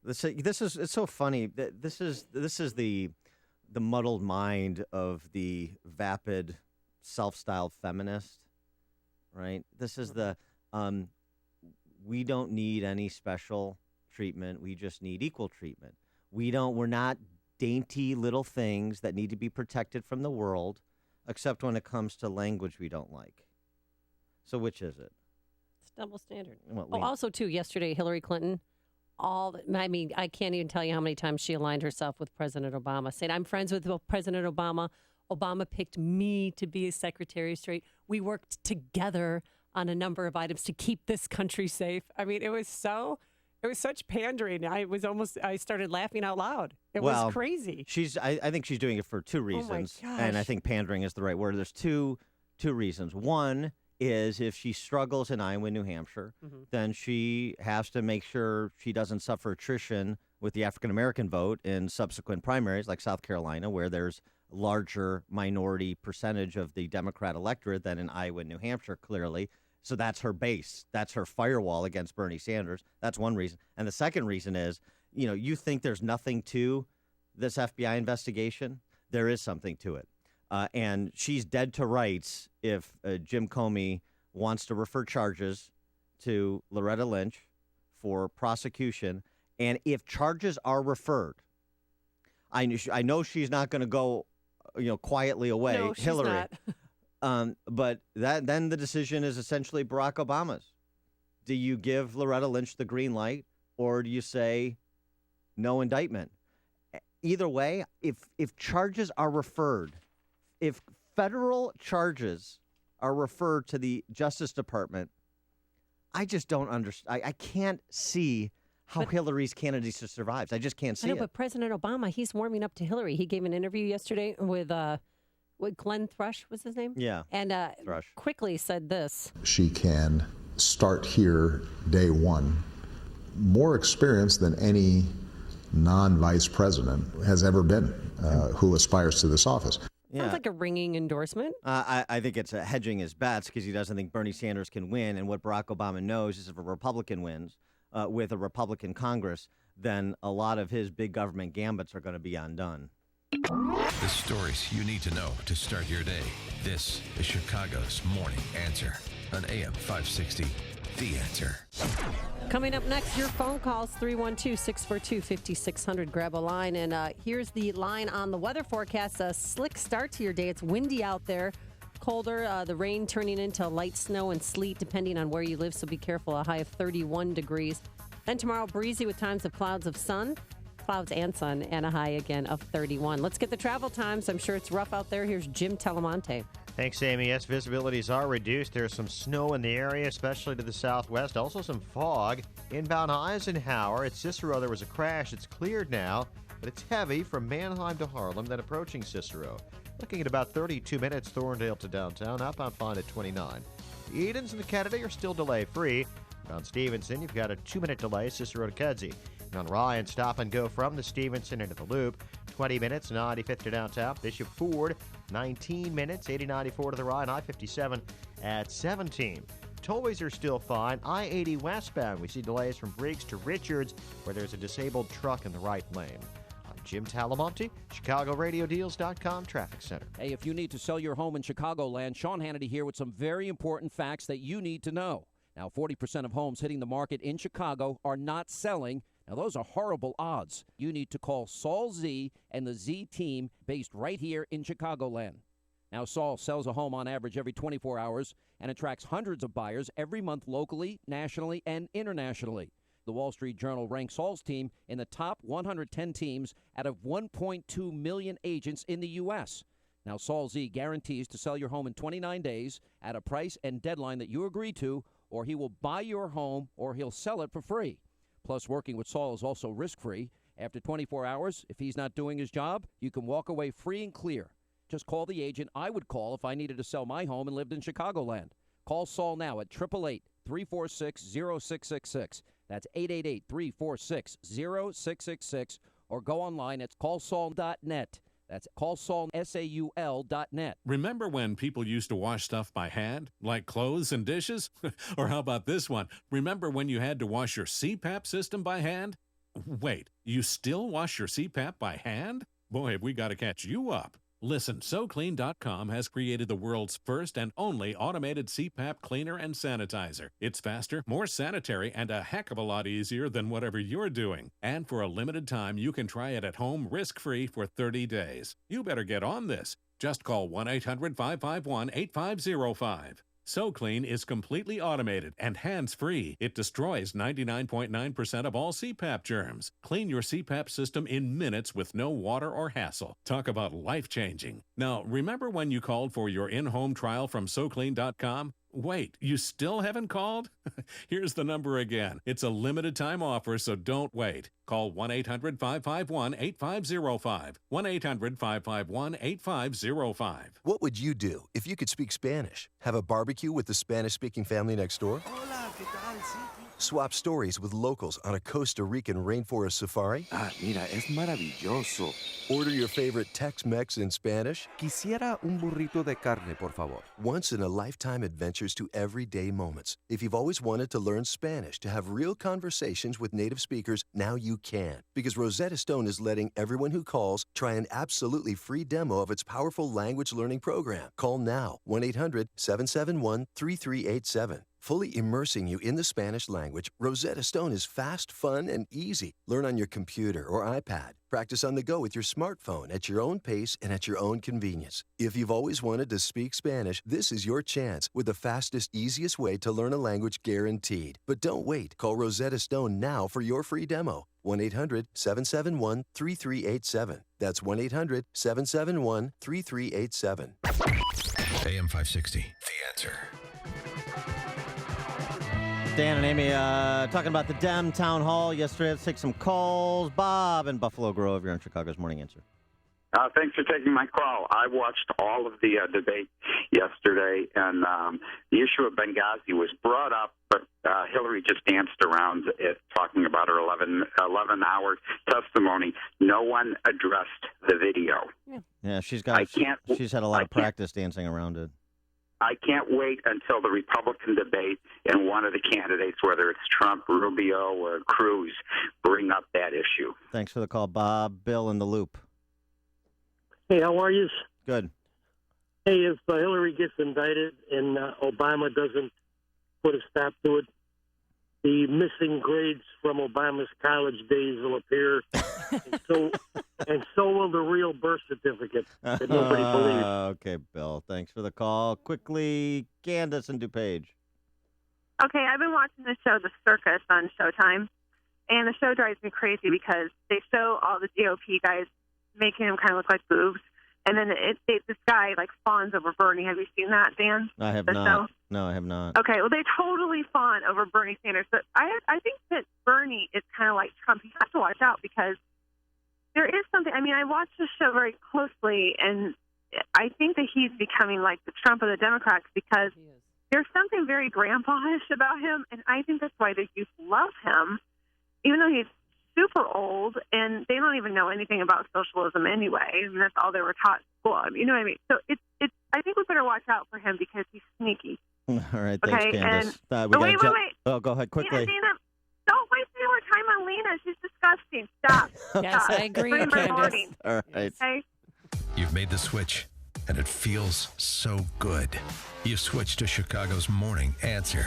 This is it's so funny. This is the muddled mind of the vapid, self-styled feminist, right? This is the we don't need any special treatment. We just need equal treatment. We're not dainty little things that need to be protected from the world, except when it comes to language we don't like. So which is it? It's double standard. Well, also, too, yesterday, Hillary Clinton, I can't even tell you how many times she aligned herself with President Obama, saying, I'm friends with President Obama. Obama picked me to be his Secretary of State. We worked together on a number of items to keep this country safe. I mean, it was such pandering. I started laughing out loud. It was crazy. I think she's doing it for two reasons. Oh my gosh. And I think pandering is the right word. There's two reasons. One is if she struggles in Iowa, New Hampshire, then she has to make sure she doesn't suffer attrition with the African-American vote in subsequent primaries like South Carolina, where there's a larger minority percentage of the Democrat electorate than in Iowa and New Hampshire, clearly. So that's her base. That's her firewall against Bernie Sanders. That's one reason. And the second reason is, you think there's nothing to this FBI investigation. There is something to it. And she's dead to rights if Jim Comey wants to refer charges to Loretta Lynch for prosecution. And if charges are referred, I know she's not going to go, quietly away, no, she's Hillary. Not. But then the decision is essentially Barack Obama's. Do you give Loretta Lynch the green light, or do you say no indictment? Either way, if charges are referred, if federal charges are referred to the Justice Department, I just don't understand. I can't see how Hillary's candidacy survives. I just can't see it. But President Obama, he's warming up to Hillary. He gave an interview yesterday with Glenn Thrush was his name? Yeah. And Thrush quickly said this. She can start here day one. More experience than any non-vice president has ever been who aspires to this office. Yeah. Sounds like a ringing endorsement. I think it's hedging his bets because he doesn't think Bernie Sanders can win. And what Barack Obama knows is if a Republican wins with a Republican Congress, then a lot of his big government gambits are going to be undone. The stories you need to know to start your day. This is Chicago's Morning Answer on AM 560. The Answer. Coming up next, your phone calls, 312-642-5600. Grab a line. And here's the line on the weather forecast. A slick start to your day. It's windy out there. Colder. The rain turning into light snow and sleet, depending on where you live. So be careful. A high of 31 degrees. Then tomorrow, breezy with times of clouds and sun, and a high again of 31. Let's get the travel times. I'm sure it's rough out there. Here's Jim Telemonte. Thanks, Amy. Yes, visibilities are reduced. There's some snow in the area, especially to the southwest. Also some fog. Inbound Eisenhower. At Cicero, there was a crash. It's cleared now, but it's heavy from Mannheim to Harlem, then approaching Cicero. Looking at about 32 minutes, Thorndale to downtown. Outbound fine at 29. The Edens and the Kennedy are still delay-free. On Stevenson, you've got a 2-minute delay, Cicero to Kedzie. And on Ryan, stop and go from the Stevenson into the Loop. 20 minutes, 95th to downtown. Bishop Ford, 19 minutes, 80-94 to the Ryan. I-57 at 17. Tollways are still fine. I-80 westbound, we see delays from Briggs to Richards, where there's a disabled truck in the right lane. I'm Jim Talamonte, ChicagoRadioDeals.com Traffic Center. Hey, if you need to sell your home in Chicagoland, Sean Hannity here with some very important facts that you need to know. Now, 40% of homes hitting the market in Chicago are not selling. Now, those are horrible odds. You need to call Saul Z and the Z team based right here in Chicagoland. Now, Saul sells a home on average every 24 hours and attracts hundreds of buyers every month locally, nationally, and internationally. The Wall Street Journal ranks Saul's team in the top 110 teams out of 1.2 million agents in the U.S. Now, Saul Z guarantees to sell your home in 29 days at a price and deadline that you agree to, or he will buy your home or he'll sell it for free. Plus, working with Saul is also risk-free. After 24 hours, if he's not doing his job, you can walk away free and clear. Just call the agent I would call if I needed to sell my home and lived in Chicagoland. Call Saul now at 888-346-0666. That's 888-346-0666. Or go online at callsaul.net. That's callsaul.net. Remember when people used to wash stuff by hand, like clothes and dishes? Or how about this one? Remember when you had to wash your CPAP system by hand? Wait, you still wash your CPAP by hand? Boy, have we got to catch you up. Listen, SoClean.com has created the world's first and only automated CPAP cleaner and sanitizer. It's faster, more sanitary, and a heck of a lot easier than whatever you're doing. And for a limited time, you can try it at home risk-free for 30 days. You better get on this. Just call 1-800-551-8505. SoClean is completely automated and hands-free. It destroys 99.9% of all CPAP germs. Clean your CPAP system in minutes with no water or hassle. Talk about life-changing. Now, remember when you called for your in-home trial from SoClean.com? Wait, you still haven't called? Here's the number again. It's a limited-time offer, so don't wait. Call 1-800-551-8505. 1-800-551-8505. What would you do if you could speak Spanish? Have a barbecue with the Spanish-speaking family next door? Hola, ¿qué tal? Sí. Swap stories with locals on a Costa Rican rainforest safari? Mira, es maravilloso. Order your favorite Tex-Mex in Spanish? Quisiera un burrito de carne, por favor. Once-in-a-lifetime adventures to everyday moments. If you've always wanted to learn Spanish, to have real conversations with native speakers, now you can. Because Rosetta Stone is letting everyone who calls try an absolutely free demo of its powerful language learning program. Call now, 1-800-771-3387. Fully immersing you in the Spanish language, Rosetta Stone is fast, fun, and easy. Learn on your computer or iPad. Practice on the go with your smartphone at your own pace and at your own convenience. If you've always wanted to speak Spanish, this is your chance with the fastest, easiest way to learn a language guaranteed. But don't wait. Call Rosetta Stone now for your free demo. 1-800-771-3387. That's 1-800-771-3387. AM 560, The Answer. Dan and Amy talking about the Dem Town Hall yesterday. Let's take some calls. Bob in Buffalo Grove, you're on Chicago's Morning Answer. Thanks for taking my call. I watched all of the debate yesterday, and the issue of Benghazi was brought up, but Hillary just danced around it, talking about her 11-hour testimony. No one addressed the video. Yeah, she's had a lot of practice dancing around it. I can't wait until the Republican debate and one of the candidates, whether it's Trump, Rubio, or Cruz, bring up that issue. Thanks for the call, Bob. Bill in the loop. Hey, how are you? Good. Hey, if Hillary gets indicted and Obama doesn't put a stop to it, the missing grades from Obama's college days will appear, and so will the real birth certificate that nobody believes. Okay, Bill. Thanks for the call. Quickly, Candace in DuPage. Okay, I've been watching the show The Circus on Showtime, and the show drives me crazy because they show all the GOP guys making him kind of look like boobs, and then this guy like fawns over Bernie. Have you seen that, Dan? I have not. Show? No, I have not. Okay, well, they totally fawn over Bernie Sanders, but I think that Bernie is kind of like Trump. You have to watch out because there is something. I mean, I watched the show very closely, and I think that he's becoming like the Trump of the Democrats because there's something very grandpa-ish about him, and I think that's why the youth love him, even though he's super old, and they don't even know anything about socialism anyway. I mean, that's all they were taught in school. You know what I mean? So it's. I think we better watch out for him because he's sneaky. All right, thanks, Okay, Candace. and- wait. Oh, go ahead quickly. Dina, don't waste any more time on Lena. She's disgusting. Stop. Yes, Stop. I agree, Bring her Candace. morning. All right. Okay. You've made the switch, and it feels so good. You switched to Chicago's Morning Answer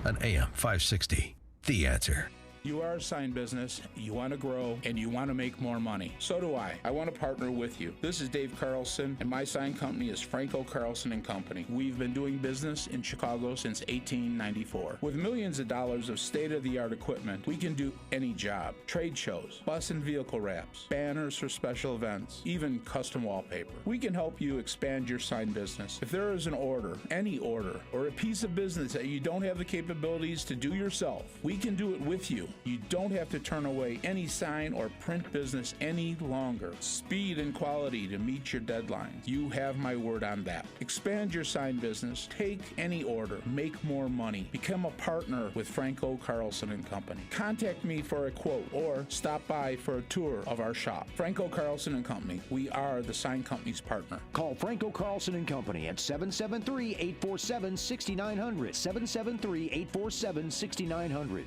on AM 560. The Answer. You are a sign business, you want to grow, and you want to make more money. So do I. I want to partner with you. This is Dave Carlson, and my sign company is Franco Carlson and Company. We've been doing business in Chicago since 1894. With millions of dollars of state-of-the-art equipment, we can do any job. Trade shows, bus and vehicle wraps, banners for special events, even custom wallpaper. We can help you expand your sign business. If there is an order, any order, or a piece of business that you don't have the capabilities to do yourself, we can do it with you. You don't have to turn away any sign or print business any longer. Speed and quality to meet your deadlines. You have my word on that. Expand your sign business. Take any order. Make more money. Become a partner with Franco Carlson and Company. Contact me for a quote or stop by for a tour of our shop. Franco Carlson and Company. We are the sign company's partner. Call Franco Carlson and Company at 773-847-6900. 773-847-6900.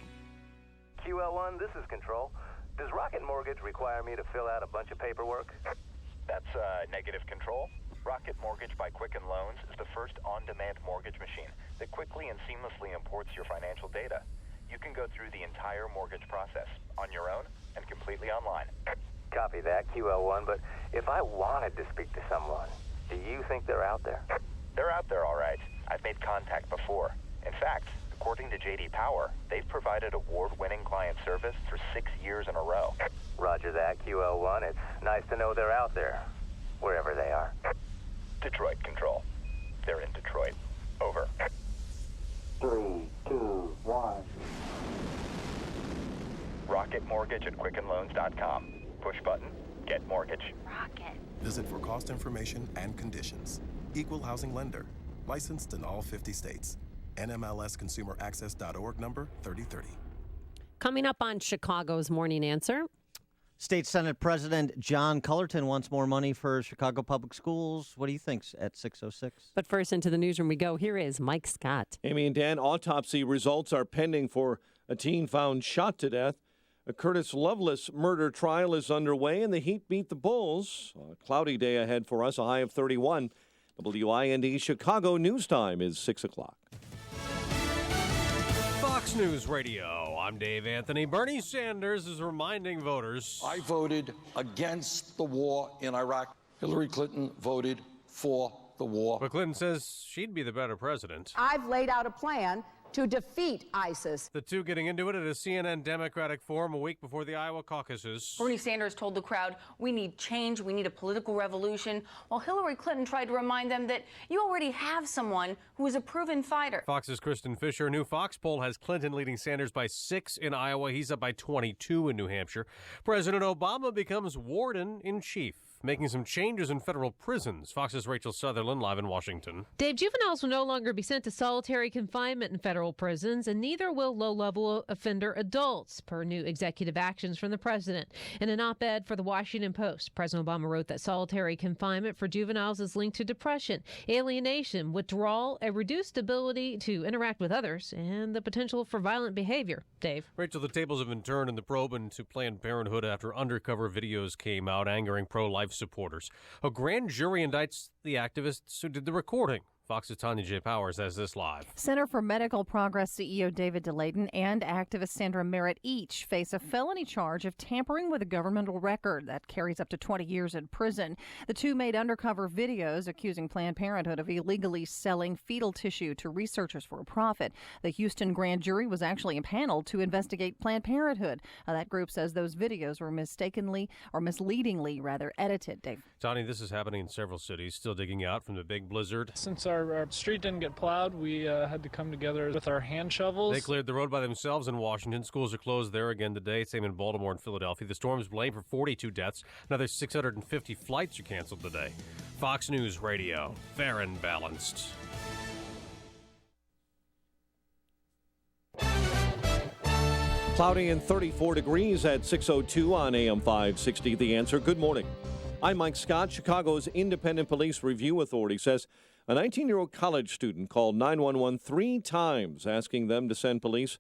QL1, this is Control. Does Rocket Mortgage require me to fill out a bunch of paperwork? That's negative, Control. Rocket Mortgage by Quicken Loans is the first on-demand mortgage machine that quickly and seamlessly imports your financial data. You can go through the entire mortgage process on your own and completely online. Copy that, QL1, but if I wanted to speak to someone, do you think they're out there? They're out there, all right. I've made contact before. In fact, according to J.D. Power, they've provided award-winning client service for 6 years in a row. Roger that, QL1. It's nice to know they're out there, wherever they are. Detroit Control. They're in Detroit. Over. 3, 2, 1. Rocket Mortgage at QuickenLoans.com. Push button, get mortgage. Rocket. Visit for cost information and conditions. Equal housing lender. Licensed in all 50 states. NMLSconsumeraccess.org number 3030. Coming up on Chicago's Morning Answer. State Senate President John Cullerton wants more money for Chicago Public Schools. What do you think at 6:06? But first, into the newsroom we go. Here is Mike Scott. Amy and Dan, autopsy results are pending for a teen found shot to death. A Curtis Lovelace murder trial is underway, and the Heat beat the Bulls. A cloudy day ahead for us, a high of 31. WIND Chicago News Time is 6 o'clock. Fox News Radio. I'm Dave Anthony. Bernie Sanders is reminding voters. I voted against the war in Iraq. Hillary Clinton voted for the war. But Clinton says she'd be the better president. I've laid out a plan to defeat ISIS. The two getting into it at a CNN Democratic Forum a week before the Iowa caucuses. Bernie Sanders told the crowd, we need change, we need a political revolution, while Hillary Clinton tried to remind them that you already have someone who is a proven fighter. Fox's Kristen Fisher. A new Fox poll has Clinton leading Sanders by 6 in Iowa. He's up by 22 in New Hampshire. President Obama becomes warden-in-chief, making some changes in federal prisons. Fox's Rachel Sutherland, live in Washington. Dave, juveniles will no longer be sent to solitary confinement in federal prisons, and neither will low-level offender adults, per new executive actions from the president. In an op-ed for the Washington Post, President Obama wrote that solitary confinement for juveniles is linked to depression, alienation, withdrawal, a reduced ability to interact with others, and the potential for violent behavior. Dave. Rachel, the tables have been turned in the probe into Planned Parenthood after undercover videos came out angering pro-life supporters. A grand jury indicts the activists who did the recording. Fox's Tanya J. Powers has this live. Center for Medical Progress CEO David DeLayden and activist Sandra Merritt each face a felony charge of tampering with a governmental record that carries up to 20 years in prison. The two made undercover videos accusing Planned Parenthood of illegally selling fetal tissue to researchers for a profit. The Houston grand jury was actually impaneled to investigate Planned Parenthood. That group says those videos were misleadingly edited. Dave. Tony, this is happening in several cities, still digging out from the big blizzard. Since our street didn't get plowed, we had to come together with our hand shovels. They cleared the road by themselves in Washington. Schools are closed there again today. Same in Baltimore and Philadelphia. The storm's blamed for 42 deaths. Another 650 flights are canceled today. Fox News Radio. Fair and balanced. Cloudy and 34 degrees at 6:02 on AM 560. The Answer. Good morning. I'm Mike Scott. Chicago's Independent Police Review Authority says A 19-year-old college student called 911 3 times asking them to send police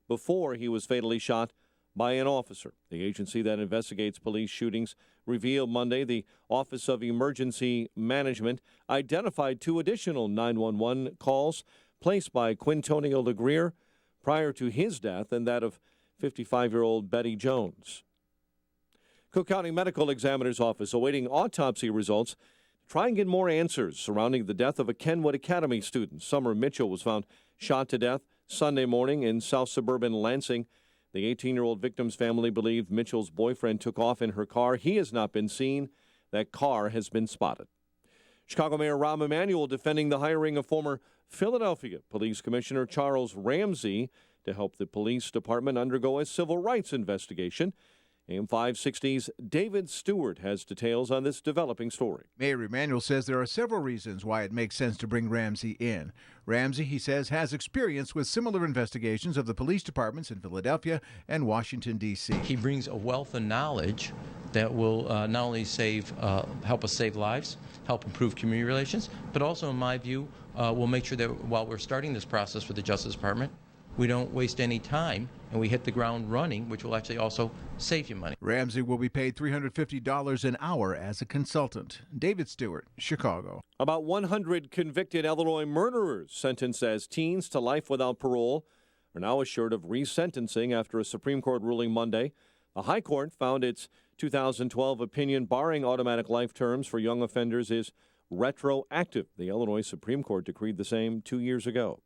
before he was fatally shot by an officer. The agency that investigates police shootings revealed Monday the Office of Emergency Management identified 2 additional 911 calls placed by Quintonio LeGrier prior to his death and that of 55-year-old Betty Jones. Cook County Medical Examiner's Office awaiting autopsy results to try and get more answers surrounding the death of a Kenwood Academy student. Summer Mitchell was found shot to death Sunday morning in south suburban Lansing. The 18-year-old victim's family believed Mitchell's boyfriend took off in her car. He has not been seen. That car has been spotted. Chicago Mayor Rahm Emanuel defending the hiring of former Philadelphia Police Commissioner Charles Ramsey to help the police department undergo a civil rights investigation. AM 560's David Stewart has details on this developing story. Mayor Emanuel says there are several reasons why it makes sense to bring Ramsey in. Ramsey, he says, has experience with similar investigations of the police departments in Philadelphia and Washington, D.C. He brings a wealth of knowledge that will not only help us save lives, help improve community relations, but also, in my view, will make sure that while we're starting this process for the Justice Department, we don't waste any time and we hit the ground running, which will actually also save you money. Ramsey will be paid $350 an hour as a consultant. David Stewart, Chicago. About 100 convicted Illinois murderers sentenced as teens to life without parole are now assured of resentencing after a Supreme Court ruling Monday. The High Court found its 2012 opinion barring automatic life terms for young offenders is retroactive. The Illinois Supreme Court decreed the same 2 years ago.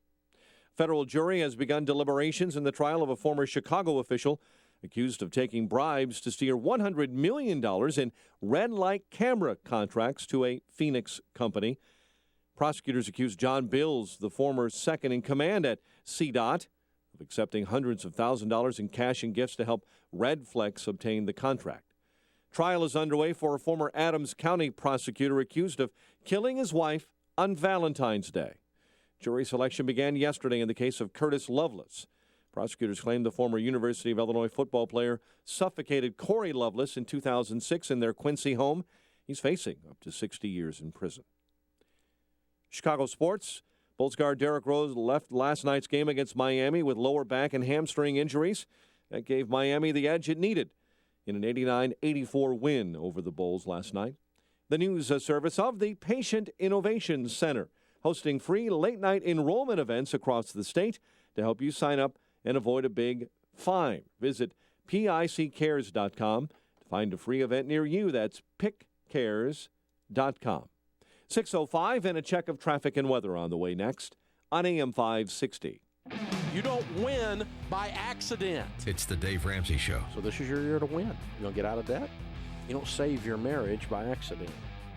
Federal jury has begun deliberations in the trial of a former Chicago official accused of taking bribes to steer $100 million in red light camera contracts to a Phoenix company. Prosecutors accused John Bills, the former second in command at CDOT, of accepting hundreds of thousands of dollars in cash and gifts to help Redflex obtain the contract. Trial is underway for a former Adams County prosecutor accused of killing his wife on Valentine's Day. Jury selection began yesterday in the case of Curtis Lovelace. Prosecutors claim the former University of Illinois football player suffocated Corey Lovelace in 2006 in their Quincy home. He's facing up to 60 years in prison. Chicago sports. Bulls guard Derrick Rose left last night's game against Miami with lower back and hamstring injuries. That gave Miami the edge it needed in an 89-84 win over the Bulls last night. The news service of the Patient Innovation Center, hosting free late-night enrollment events across the state to help you sign up and avoid a big fine. Visit PICcares.com to find a free event near you. That's PICcares.com. 6:05 and a check of traffic and weather on the way next on AM 560. You don't win by accident. It's the Dave Ramsey Show. So this is your year to win. You don't get out of debt. You don't save your marriage by accident.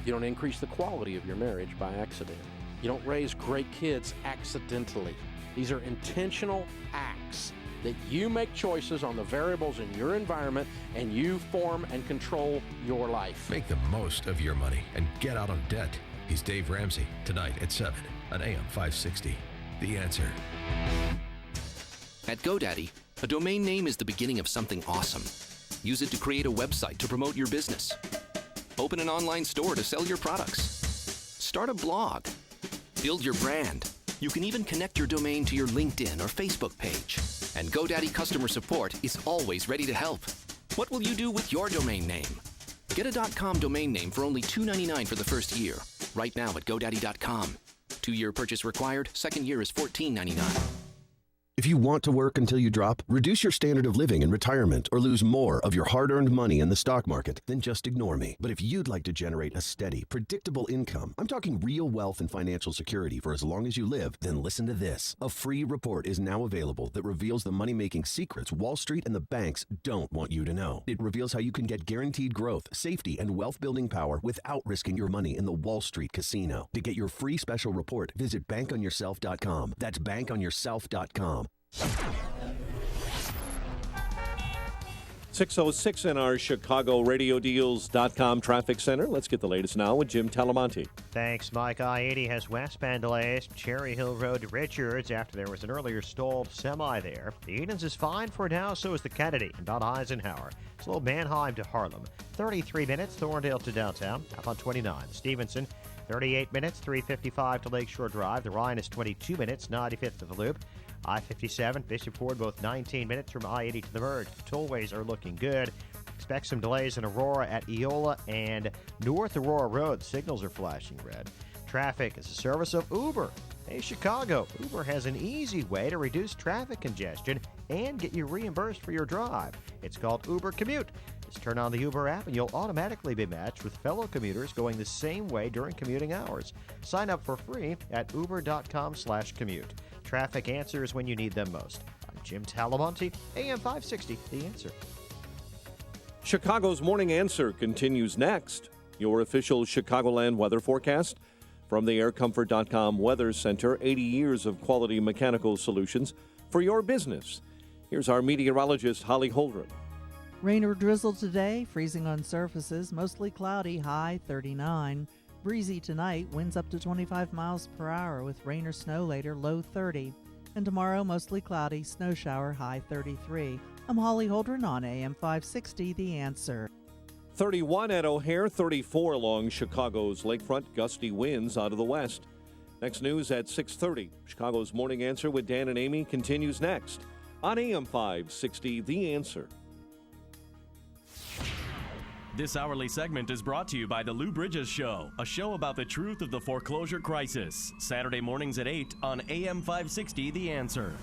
You don't increase the quality of your marriage by accident. You don't raise great kids accidentally. These are intentional acts that you make choices on the variables in your environment and you form and control your life. Make the most of your money and get out of debt. He's Dave Ramsey, tonight at 7 on AM 560. The Answer. At GoDaddy, a domain name is the beginning of something awesome. Use it to create a website to promote your business. Open an online store to sell your products. Start a blog. Build your brand. You can even connect your domain to your LinkedIn or Facebook page. And GoDaddy customer support is always ready to help. What will you do with your domain name? Get a .com domain name for only $2.99 for the first year. Right now at GoDaddy.com. 2-year purchase required. Second year is $14.99. If you want to work until you drop, reduce your standard of living in retirement, or lose more of your hard-earned money in the stock market, then just ignore me. But if you'd like to generate a steady, predictable income, I'm talking real wealth and financial security for as long as you live, then listen to this. A free report is now available that reveals the money-making secrets Wall Street and the banks don't want you to know. It reveals how you can get guaranteed growth, safety, and wealth-building power without risking your money in the Wall Street casino. To get your free special report, visit bankonyourself.com. That's bankonyourself.com. 6:06 in our Chicago RadioDeals.com traffic center. Let's get the latest now with Jim Talamonte. Thanks, Mike. I-80 has westbound delays, Cherry Hill Road to Richards after there was an earlier stalled semi there. The Edens is fine for now, so is the Kennedy and Mount Eisenhower. Slow Manheim to Harlem. 33 minutes, Thorndale to downtown. Up on 29, Stevenson. 38 minutes, 3:55 to Lakeshore Drive. The Ryan is 22 minutes, 95th to the Loop. I-57, Bishop Ford, both 19 minutes from I-80 to the Verge. Tollways are looking good. Expect some delays in Aurora at Eola and North Aurora Road. Signals are flashing red. Traffic is a service of Uber. Hey, Chicago, Uber has an easy way to reduce traffic congestion and get you reimbursed for your drive. It's called Uber Commute. Just turn on the Uber app and you'll automatically be matched with fellow commuters going the same way during commuting hours. Sign up for free at uber.com/commute. Traffic answers when you need them most. I'm Jim Talamonte, AM 560, The Answer. Chicago's Morning Answer continues next. Your official Chicagoland weather forecast from the aircomfort.com Weather Center. 80 years of quality mechanical solutions for your business. Here's our meteorologist, Holly Holdren. Rain or drizzle today, freezing on surfaces, mostly cloudy, high 39. Breezy tonight, winds up to 25 miles per hour with rain or snow later, low 30. And tomorrow, mostly cloudy, snow shower, high 33. I'm Holly Holdren on AM 560, The Answer. 31 at O'Hare, 34 along Chicago's lakefront, gusty winds out of the west. Next news at 6:30. Chicago's Morning Answer with Dan and Amy continues next on AM 560, The Answer. This hourly segment is brought to you by The Lou Bridges Show, a show about the truth of the foreclosure crisis. Saturday mornings at 8 on AM 560, The Answer.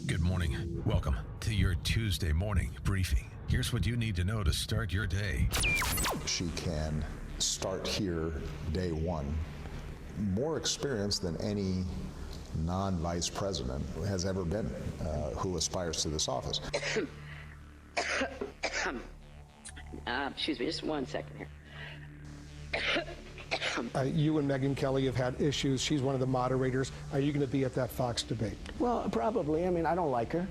Good morning. Welcome to your Tuesday morning briefing. Here's what you need to know to start your day. She can start here day one. More experience than any non-vice president has ever been who aspires to this office. Excuse me, just 1 second here. You and Megyn Kelly have had issues. She's one of the moderators. Are you going to be at that Fox debate? Well, probably. I mean, I don't like her.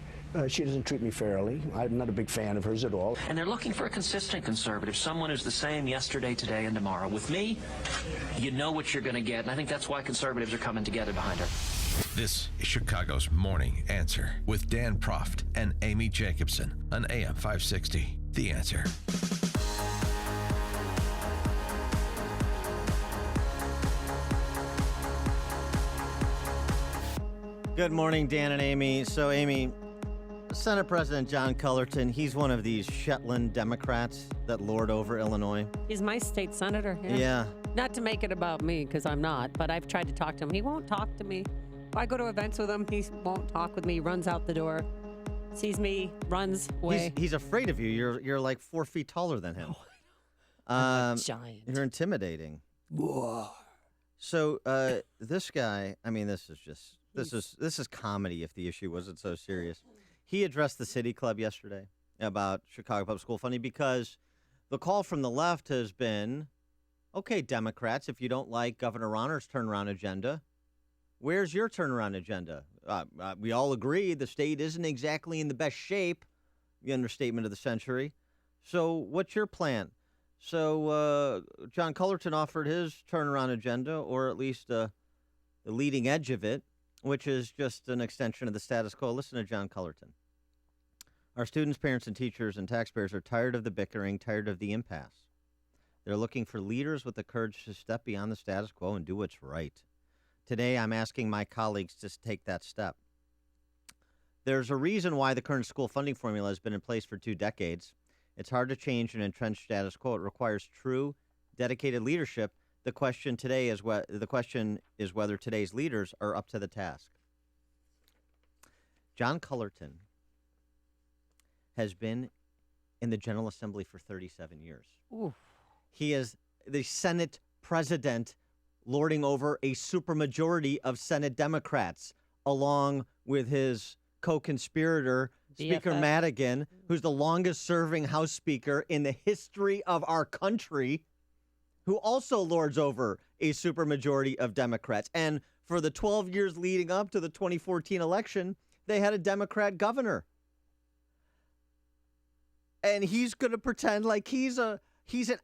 She doesn't treat me fairly. I'm not a big fan of hers at all. And they're looking for a consistent conservative, someone who's the same yesterday, today, and tomorrow. With me, you know what you're going to get, and I think that's why conservatives are coming together behind her. This is Chicago's Morning Answer with Dan Proft and Amy Jacobson on AM 560, The Answer. Good morning, Dan and Amy. So, Amy, Senate President John Cullerton, he's one of these Shetland Democrats that lord over Illinois. He's my state senator. Yeah. Not to make it about me, because I'm not, but I've tried to talk to him. He won't talk to me. If I go to events with him, he won't talk with me, runs out the door, sees me, runs away. He's afraid of you. You're like 4 feet taller than him. I'm a giant. You're intimidating. Whoa. So, this guy, I mean, this is comedy if the issue wasn't so serious. He addressed the City Club yesterday about Chicago Public School funding because the call from the left has been, okay, Democrats, if you don't like Governor Rauner's turnaround agenda, where's your turnaround agenda? We all agree the state isn't exactly in the best shape, the understatement of the century. So what's your plan? So John Cullerton offered his turnaround agenda, or at least the leading edge of it, which is just an extension of the status quo. Listen to John Cullerton. Our students, parents, and teachers and taxpayers are tired of the bickering, tired of the impasse. They're looking for leaders with the courage to step beyond the status quo and do what's right. Today, I'm asking my colleagues to take that step. There's a reason why the current school funding formula has been in place for 2 decades. It's hard to change an entrenched status quo. It requires true, dedicated leadership. The question is whether today's leaders are up to the task. John Cullerton has been in the General Assembly for 37 years. Ooh. He is the Senate president, lording over a supermajority of Senate Democrats, along with his co-conspirator, Speaker BFF. Madigan, who's the longest-serving House Speaker in the history of our country, who also lords over a supermajority of Democrats. And for the 12 years leading up to the 2014 election, they had a Democrat governor. And he's going to pretend like he's an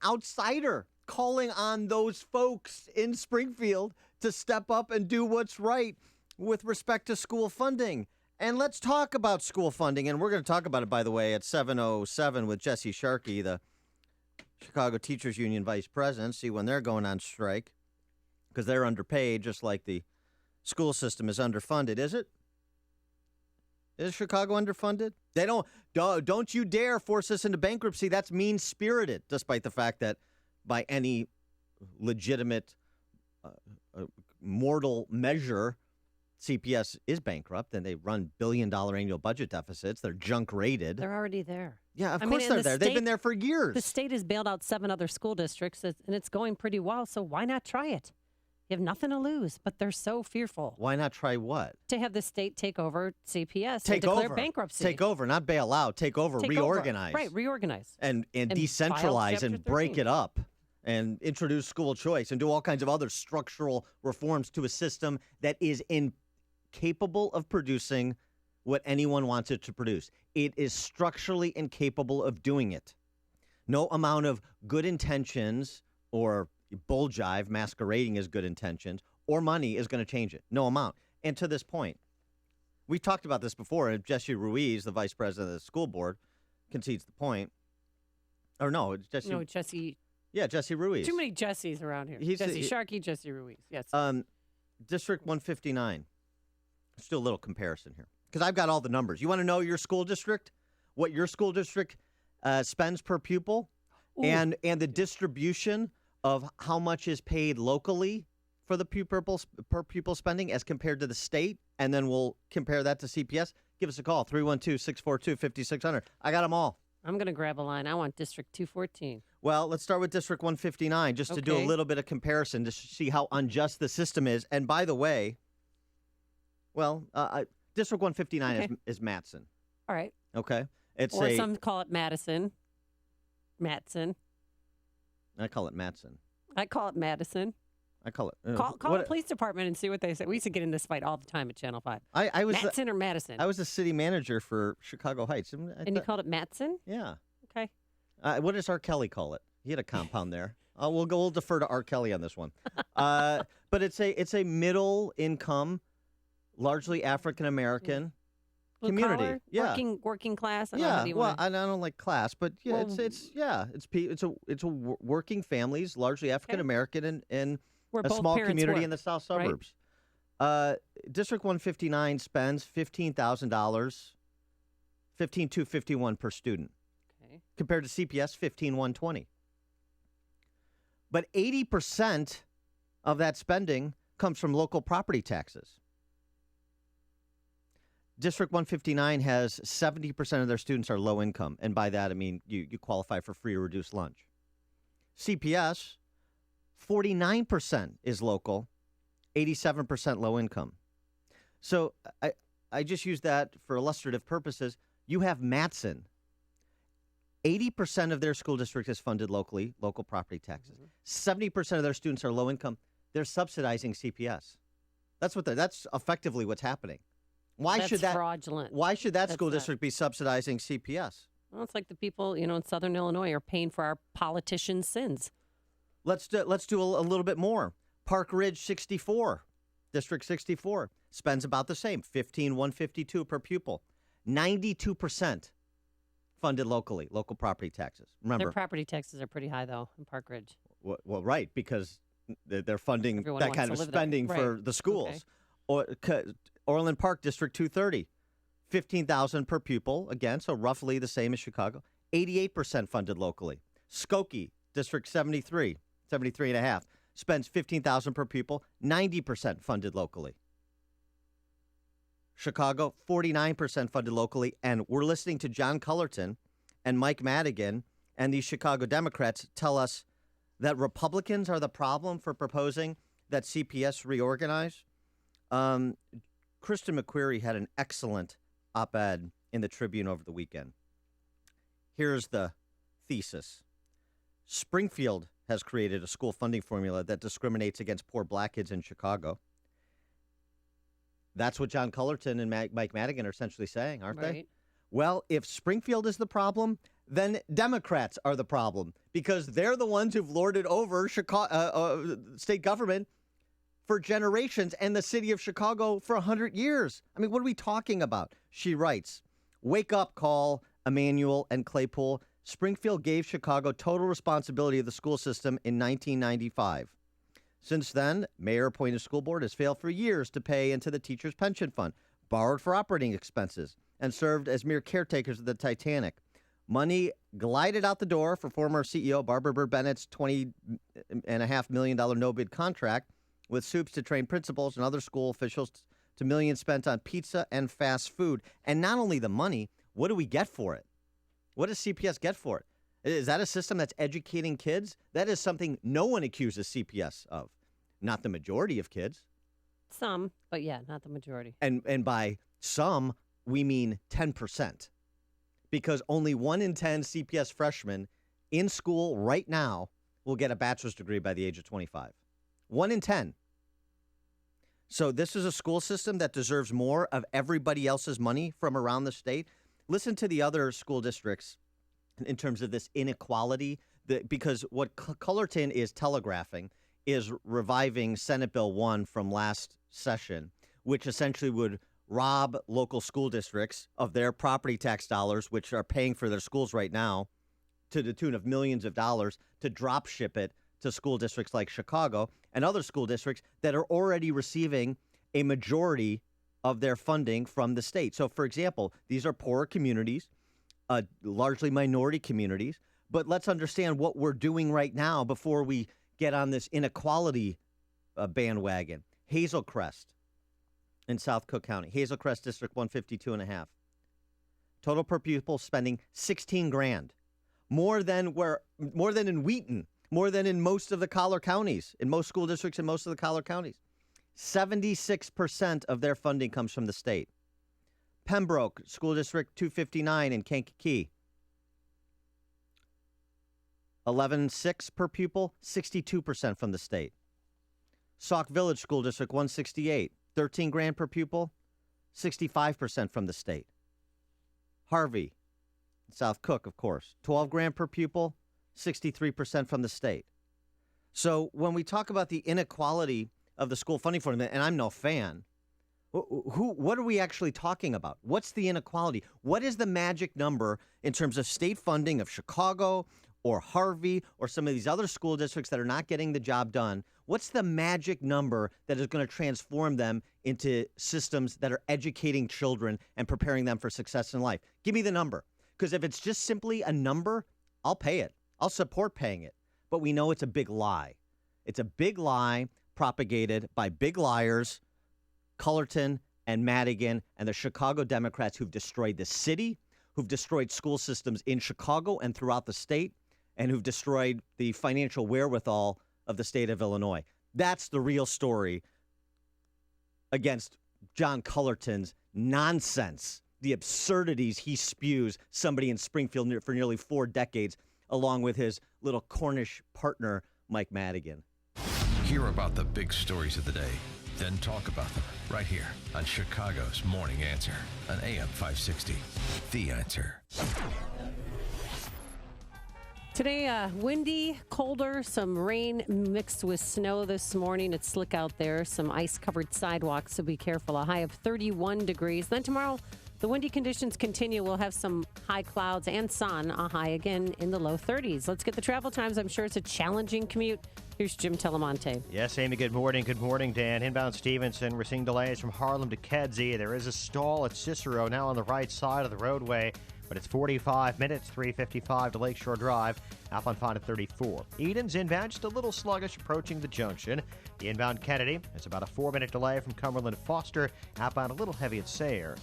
outsider, calling on those folks in Springfield to step up and do what's right with respect to school funding. And let's talk about school funding. And we're going to talk about it, by the way, at 7:07 with Jesse Sharkey, the Chicago Teachers Union vice president, see when they're going on strike because they're underpaid, just like the school system is underfunded. Is it? Is Chicago underfunded? They don't you dare force us into bankruptcy. That's mean-spirited, despite the fact that by any legitimate mortal measure, CPS is bankrupt and they run billion-dollar annual budget deficits. They're junk rated. They're already there. Yeah, of course they're there. They've been there for years. The state has bailed out 7 other school districts, and it's going pretty well, so why not try it? You have nothing to lose, but they're so fearful. Why not try what? To have the state take over CPS Take and declare over. bankruptcy. Take over, not bail out. Take over, reorganize. Right, reorganize. And file decentralize Chapter and break 13. it up and introduce school choice and do all kinds of other structural reforms to a system that is incapable of producing what anyone wants it to produce. It is structurally incapable of doing it. No amount of good intentions or bull jive masquerading as good intentions or money is going to change it. No amount. And to this point, we've talked about this before, and Jesse Ruiz, the vice president of the school board, concedes the point. Or no, it's Jesse. No, Jesse. Yeah, Jesse Ruiz. Too many Jessies around here. Jesse Sharkey, Jesse Ruiz. Yes. District 159. Let's do a little comparison here because I've got all the numbers. You want to know your school district, what your school district spends per pupil, and the distribution of how much is paid locally for the per pupil spending as compared to the state, and then we'll compare that to CPS. Give us a call, 312-642-5600. I got them all. I'm going to grab a line. I want District 214. Well, let's start with District 159 just to do a little bit of comparison to see how unjust the system is. And by the way, District 159 is Matson. All right. Okay. Or some call it Madison. Matson. I call it Matson. I call it Madison. I call it. Call the police department and see what they say. We used to get in this fight all the time at Channel 5. I was Matson or Madison? I was the city manager for Chicago Heights. And you called it Matson? Yeah. Okay. What does R. Kelly call it? He had a compound there. We'll defer to R. Kelly on this one. But it's a middle income, largely African American community. Collar, yeah. Working class. I don't like class, but yeah, it's a working families, largely African American and where a small community work, in the south suburbs. Right? District 159 spends $15,000, $15,251 per student. Okay. Compared to CPS, $15,120. But 80% of that spending comes from local property taxes. District 159 has 70% of their students are low income. And by that, I mean you qualify for free or reduced lunch. CPS, 49% is local, 87% low income. So I just use that for illustrative purposes. You have Matson. 80% of their school district is funded locally, local property taxes. 70% of their students are low income. They're subsidizing CPS. That's effectively what's happening. That's fraudulent. Why should that school district be subsidizing CPS? Well, it's like the people, in Southern Illinois are paying for our politicians' sins. Let's do a little bit more. Park Ridge 64, District 64, spends about the same, $15,152 per pupil. 92% funded locally, local property taxes. Remember, their property taxes are pretty high, though, in Park Ridge. Well, right, because they're funding that kind of spending for the schools. Okay. Orland Park, District 230, $15,000 per pupil, again, so roughly the same as Chicago. 88% funded locally. Skokie, District 73, 73.5, spends $15,000 per pupil, 90% funded locally. Chicago, 49% funded locally, and we're listening to John Cullerton and Mike Madigan and these Chicago Democrats tell us that Republicans are the problem for proposing that CPS reorganize. Kristen McQuarrie had an excellent op-ed in the Tribune over the weekend. Here's the thesis. Springfield has created a school funding formula that discriminates against poor black kids in Chicago. That's what John Cullerton and Mike Madigan are essentially saying, aren't they? Well, if Springfield is the problem, then Democrats are the problem because they're the ones who've lorded over state government for generations and the city of Chicago for 100 years. I mean, what are we talking about? She writes, wake up call, Emanuel and Claypool. Springfield gave Chicago total responsibility of the school system in 1995. Since then, mayor-appointed school board has failed for years to pay into the teachers' pension fund, borrowed for operating expenses, and served as mere caretakers of the Titanic. Money glided out the door for former CEO Barbara Byrd Bennett's $20.5 million no-bid contract with soups to train principals and other school officials to millions spent on pizza and fast food. And not only the money, what do we get for it? What does CPS get for it? Is that a system that's educating kids? That is something no one accuses CPS of. Not the majority of kids. Some, but yeah, not the majority. And by some, we mean 10%. Because only 1 in 10 CPS freshmen in school right now will get a bachelor's degree by the age of 25. 1 in 10. So this is a school system that deserves more of everybody else's money from around the state. Listen to the other school districts in terms of this inequality, because what Cullerton is telegraphing is reviving Senate Bill 1 from last session, which essentially would rob local school districts of their property tax dollars, which are paying for their schools right now, to the tune of millions of dollars, to drop ship it to school districts like Chicago and other school districts that are already receiving a majority of their funding from the state. So, for example, these are poorer communities, largely minority communities, but let's understand what we're doing right now before we get on this inequality bandwagon. Hazel Crest in South Cook County, Hazel Crest District 152.5. Total per pupil spending $16,000, more than in Wheaton, more than in most of the collar counties, in most school districts in most of the collar counties. 76% of their funding comes from the state. Pembroke School District 259 in Kankakee, 11.6 per pupil, 62% from the state. Sauk Village School District 168, $13,000 per pupil, 65% from the state. Harvey, South Cook, of course, $12,000 per pupil, 63% from the state. So when we talk about the inequality of the school funding formula, and I'm no fan, what are we actually talking about? What's the inequality? What is the magic number in terms of state funding of Chicago or Harvey or some of these other school districts that are not getting the job done? What's the magic number that is going to transform them into systems that are educating children and preparing them for success in life? Give me the number. Because if it's just simply a number, I'll pay it. I'll support paying it. But we know it's a big lie. It's a big lie propagated by big liars, Cullerton and Madigan and the Chicago Democrats who've destroyed the city, who've destroyed school systems in Chicago and throughout the state, and who've destroyed the financial wherewithal of the state of Illinois. That's the real story against John Cullerton's nonsense, the absurdities he spews, somebody in Springfield for nearly 4 decades, along with his little Cornish partner, Mike Madigan. Hear about the big stories of the day, then talk about them right here on Chicago's Morning Answer on AM 560. The Answer. Today, windy, colder, some rain mixed with snow this morning. It's slick out there, some ice-covered sidewalks, so be careful. A high of 31 degrees. Then tomorrow, the windy conditions continue. We'll have some high clouds and sun, a high again in the low 30s. Let's get the travel times. I'm sure it's a challenging commute. Here's Jim Telemonte. Yes, Amy, good morning. Good morning, Dan. Inbound Stevenson, we're seeing delays from Harlem to Kedzie. There is a stall at Cicero now on the right side of the roadway, but it's 45 minutes, 355 to Lakeshore Drive. Outbound fine at 34. Eden's inbound just a little sluggish approaching the junction. The inbound Kennedy, it's about a 4-minute delay from Cumberland Foster. Outbound a little heavy at Sayre.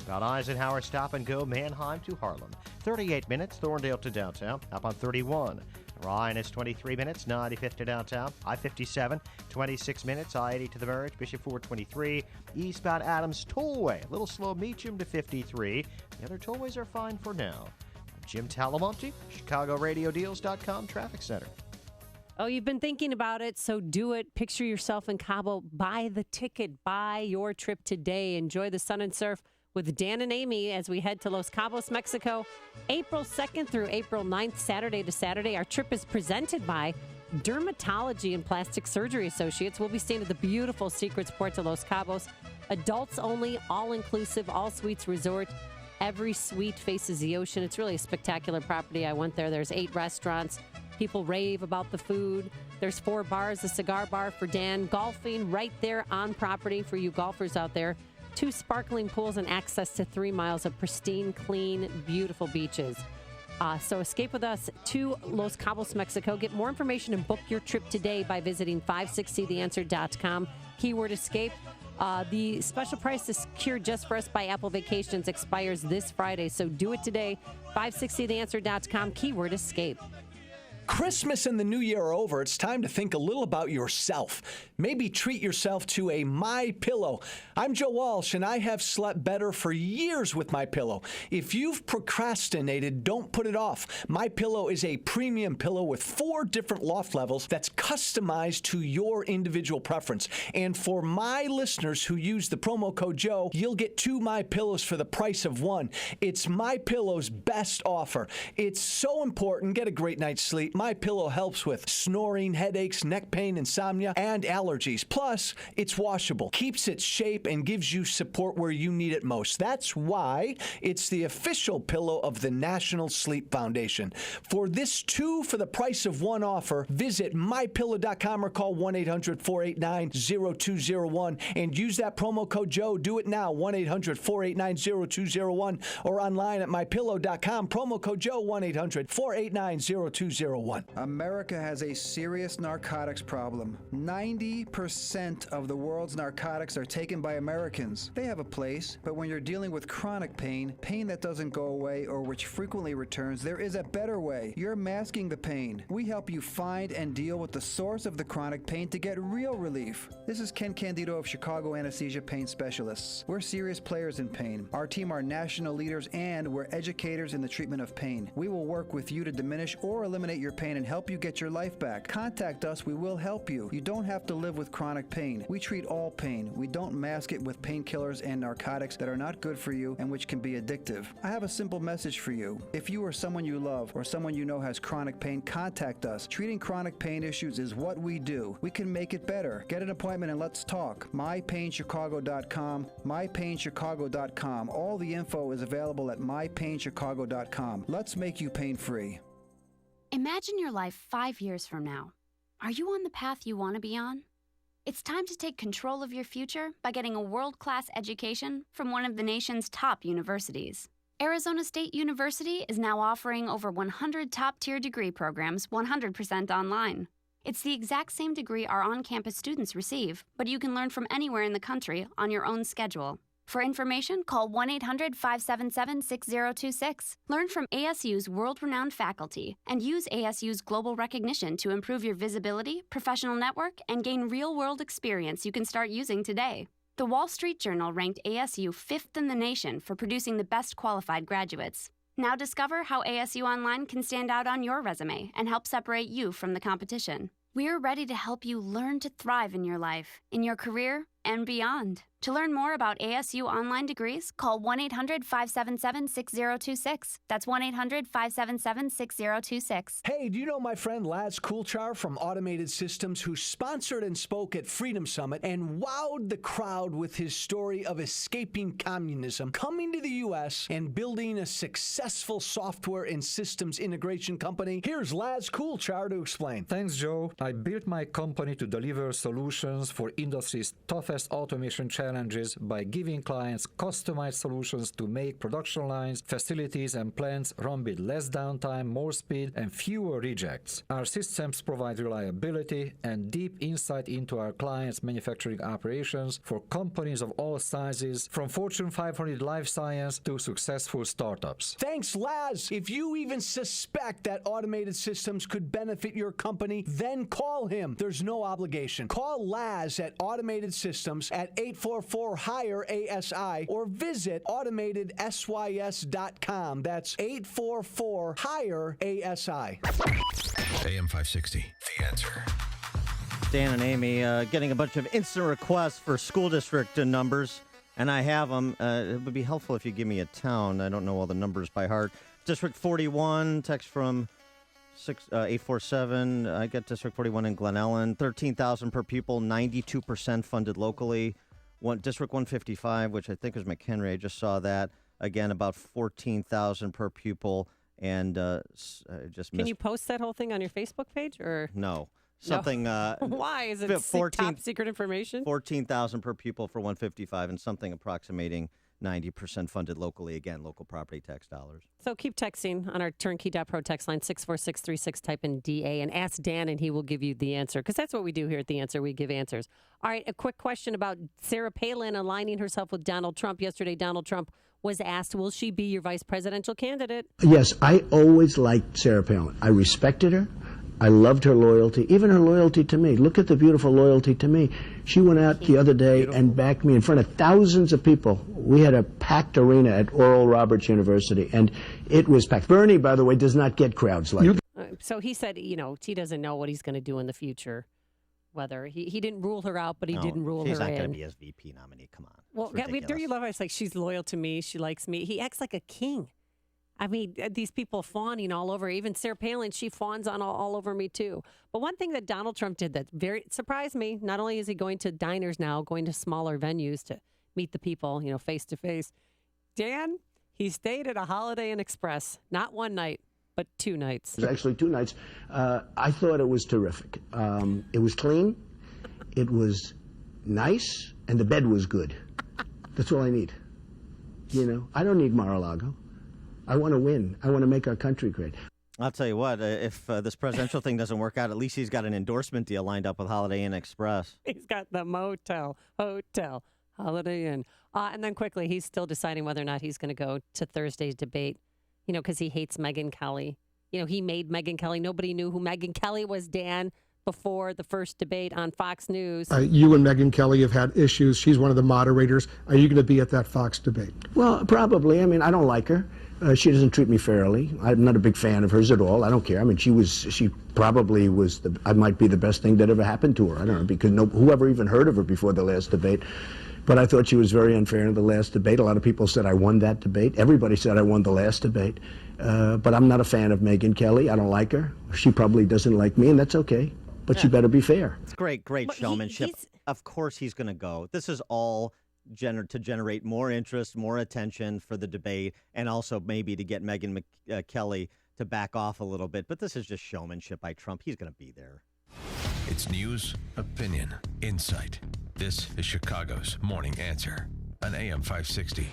About Eisenhower, stop and go, Manheim to Harlem. 38 minutes, Thorndale to downtown. Outbound 31. Ryan is 23 minutes, 95th to downtown. I-57, 26 minutes, I-80 to the Merge. Bishop Ford 23. Eastbound Adams Tollway, a little slow, Meacham to 53. The other tollways are fine for now. Jim Talamonte, ChicagoRadioDeals.com Traffic Center. Oh, you've been thinking about it, so do it. Picture yourself in Cabo. Buy the ticket. Buy your trip today. Enjoy the sun and surf with Dan and Amy as we head to Los Cabos, Mexico, April 2nd through April 9th, Saturday to Saturday. Our trip is presented by Dermatology and Plastic Surgery Associates. We'll be staying at the beautiful Secrets Puerto Los Cabos. Adults only, all-inclusive, all-suites resort Every suite faces the ocean. It's really a spectacular property. I went there. There's 8 restaurants. People rave about the food. There's 4 bars, a cigar bar for Dan. Golfing right there on property for you golfers out there. 2 sparkling pools and access to 3 miles of pristine, clean, beautiful beaches. So escape with us to Los Cabos, Mexico. Get more information and book your trip today by visiting 560theanswer.com. Keyword escape. The special price is secured just for us by Apple Vacations expires this Friday. So do it today. 560theanswer.com. Keyword escape. Christmas and the New Year are over. It's time to think a little about yourself. Maybe treat yourself to a MyPillow. I'm Joe Walsh, and I have slept better for years with MyPillow. If you've procrastinated, don't put it off. MyPillow is a premium pillow with 4 different loft levels that's customized to your individual preference. And for my listeners who use the promo code Joe, you'll get 2 MyPillows for the price of 1. It's MyPillow's best offer. It's so important. Get a great night's sleep. MyPillow helps with snoring, headaches, neck pain, insomnia, and allergies. Plus, it's washable, keeps its shape, and gives you support where you need it most. That's why it's the official pillow of the National Sleep Foundation. For this 2 for the price of 1 offer, visit MyPillow.com or call 1-800-489-0201 and use that promo code Joe. Do it now, 1-800-489-0201 or online at MyPillow.com. Promo code Joe, 1-800-489-0201. America has a serious narcotics problem. 90% of the world's narcotics are taken by Americans. They have a place, but when you're dealing with chronic pain, pain that doesn't go away or which frequently returns, there is a better way. You're masking the pain. We help you find and deal with the source of the chronic pain to get real relief. This is Ken Candido of Chicago Anesthesia Pain Specialists. We're serious players in pain. Our team are national leaders and we're educators in the treatment of pain. We will work with you to diminish or eliminate your pain and help you get your life back. Contact us, we will help you. You don't have to live with chronic pain. We treat all pain. We don't mask it with painkillers and narcotics that are not good for you and which can be addictive. I have a simple message for you. If you or someone you love or someone you know has chronic pain, contact us. Treating chronic pain issues is what we do. We can make it better. Get an appointment and let's talk. MyPainChicago.com, MyPainChicago.com. All the info is available at MyPainChicago.com. Let's make you pain-free. Imagine your life 5 years from now. Are you on the path you want to be on? It's time to take control of your future by getting a world-class education from one of the nation's top universities. Arizona State University is now offering over 100 top-tier degree programs 100% online. It's the exact same degree our on-campus students receive, but you can learn from anywhere in the country on your own schedule. For information, call 1-800-577-6026. Learn from ASU's world-renowned faculty and use ASU's global recognition to improve your visibility, professional network, and gain real-world experience you can start using today. The Wall Street Journal ranked ASU 5th in the nation for producing the best qualified graduates. Now discover how ASU Online can stand out on your resume and help separate you from the competition. We're ready to help you learn to thrive in your life, in your career, and beyond. To learn more about ASU online degrees, call 1-800-577-6026. That's 1-800-577-6026. Hey, do you know my friend Laz Coulchar from Automated Systems, who sponsored and spoke at Freedom Summit and wowed the crowd with his story of escaping communism, coming to the U.S., and building a successful software and systems integration company? Here's Laz Coulchar to explain. Thanks, Joe. I built my company to deliver solutions for industry's toughest automation challenges by giving clients customized solutions to make production lines, facilities, and plants run with less downtime, more speed, and fewer rejects. Our systems provide reliability and deep insight into our clients' manufacturing operations for companies of all sizes, from Fortune 500 life science to successful startups. Thanks, Laz. If you even suspect that Automated Systems could benefit your company, then call him. There's no obligation. Call Laz at Automated Systems at 844-HIRE-ASI or visit AutomatedSYS.com. That's 844-HIRE-ASI. AM 560, The Answer. Dan and Amy getting a bunch of instant requests for school district numbers, and I have them. It would be helpful if you give me a town. I don't know all the numbers by heart. District 41, text from 847. I get District 41 in Glen Ellen. 13,000 per pupil, 92% funded locally. District 155, which I think is McHenry. I just saw that. Again, about 14,000 per pupil. And just Can you post that whole thing on your Facebook page or no? Something. Why is it top secret information? 14,000 per pupil for 155, and something approximating 90% funded locally. Again, local property tax dollars. So keep texting on our turnkey.pro text line 64636. Type in DA and ask Dan, and he will give you the answer. Because that's what we do here at The Answer. We give answers. All right, a quick question about Sarah Palin aligning herself with Donald Trump. Yesterday, Donald Trump was asked, will she be your vice presidential candidate? Yes, I always liked Sarah Palin. I respected her. I loved her loyalty, even her loyalty to me. Look at the beautiful loyalty to me. She went out the other day and backed me in front of thousands of people. We had a packed arena at Oral Roberts University, and it was packed. Bernie, by the way, does not get crowds like that. So he said, he doesn't know what he's going to do in the future. Whether he didn't rule her out, but he didn't rule her in. She's not going to be his VP nominee. Come on. Well, there you love her. It's like she's loyal to me. She likes me. He acts like a king. I mean, these people fawning all over. Even Sarah Palin, she fawns on all over me too. But one thing that Donald Trump did that very surprised me. Not only is he going to diners now, going to smaller venues to meet the people, face to face. Dan, he stayed at a Holiday Inn Express, not one night, but 2 nights. It was actually 2 nights. I thought it was terrific. It was clean, it was nice, and the bed was good. That's all I need. I don't need Mar-a-Lago. I want to win. I want to make our country great. I'll tell you what, if this presidential thing doesn't work out, at least he's got an endorsement deal lined up with Holiday Inn Express. He's got the motel, hotel, Holiday Inn. And then quickly, he's still deciding whether or not he's going to go to Thursday's debate, because he hates Megyn Kelly. He made Megyn Kelly. Nobody knew who Megyn Kelly was, Dan, before the first debate on Fox News. You and Megyn Kelly have had issues. She's one of the moderators. Are you going to be at that Fox debate? Well, probably. I mean, I don't like her. She doesn't treat me fairly. I'm not a big fan of hers at all. I don't care. I mean, she probably was I might be the best thing that ever happened to her. I don't know, because whoever even heard of her before the last debate. But I thought she was very unfair in the last debate. A lot of people said I won that debate. Everybody said I won the last debate. But I'm not a fan of Megyn Kelly. I don't like her. She probably doesn't like me, and that's okay. But she better be fair. It's great showmanship. Of course he's going to go. This is all to generate more interest, more attention for the debate, and also maybe to get Megyn Kelly to back off a little bit. But this is just showmanship by Trump. He's going to be there. It's news, opinion, insight. This is Chicago's Morning Answer on AM 560.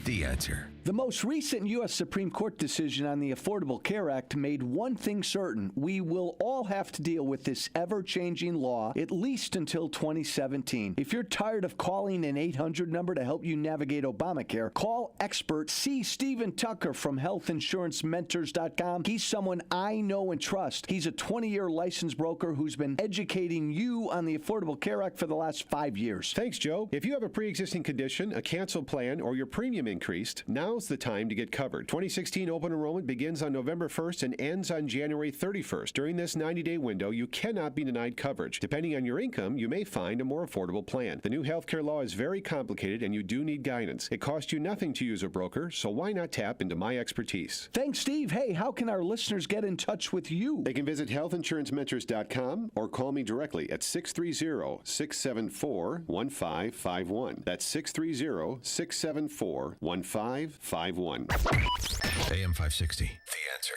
The Answer. The most recent U.S. Supreme Court decision on the Affordable Care Act made one thing certain. We will all have to deal with this ever-changing law, at least until 2017. If you're tired of calling an 800 number to help you navigate Obamacare, call expert C. Stephen Tucker from HealthInsuranceMentors.com. He's someone I know and trust. He's a 20-year licensed broker who's been educating you on the Affordable Care Act for the last 5 years. Thanks, Joe. If you have a pre-existing condition, a canceled plan, or your premium increased, now's the time to get covered. 2016 open enrollment begins on November 1st and ends on January 31st. During this 90-day window, you cannot be denied coverage. Depending on your income, you may find a more affordable plan. The new healthcare law is very complicated and you do need guidance. It costs you nothing to use a broker, so why not tap into my expertise? Thanks, Steve. Hey, how can our listeners get in touch with you? They can visit healthinsurancementors.com or call me directly at 630-674-1551. That's 630-674-1551. AM 560, The Answer.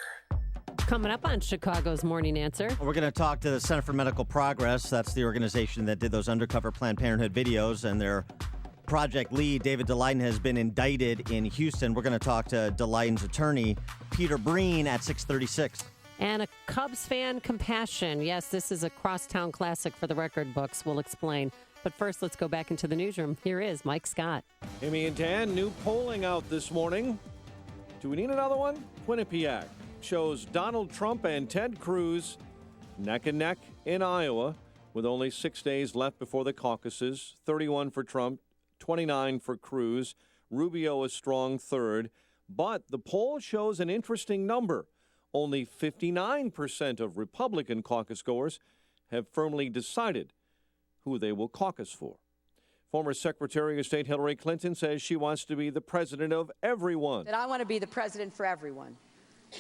Coming up on Chicago's Morning Answer. We're going to talk to the Center for Medical Progress. That's the organization that did those undercover Planned Parenthood videos, and their project lead, David Daleiden, has been indicted in Houston. We're going to talk to Daleiden's attorney, Peter Breen, at 6:36. And a Cubs fan compassion. Yes, this is a crosstown classic for the record books. We'll explain. But first, let's go back into the newsroom. Here is Mike Scott. Amy and Dan, new polling out this morning. Do we need another one? Quinnipiac shows Donald Trump and Ted Cruz neck and neck in Iowa with only 6 days left before the caucuses. 31 for Trump, 29 for Cruz. Rubio a strong third. But the poll shows an interesting number. Only 59% of Republican caucus goers have firmly decided who they will caucus for. Former Secretary of State Hillary Clinton says she wants to be the president of everyone. That I want to be the president for everyone.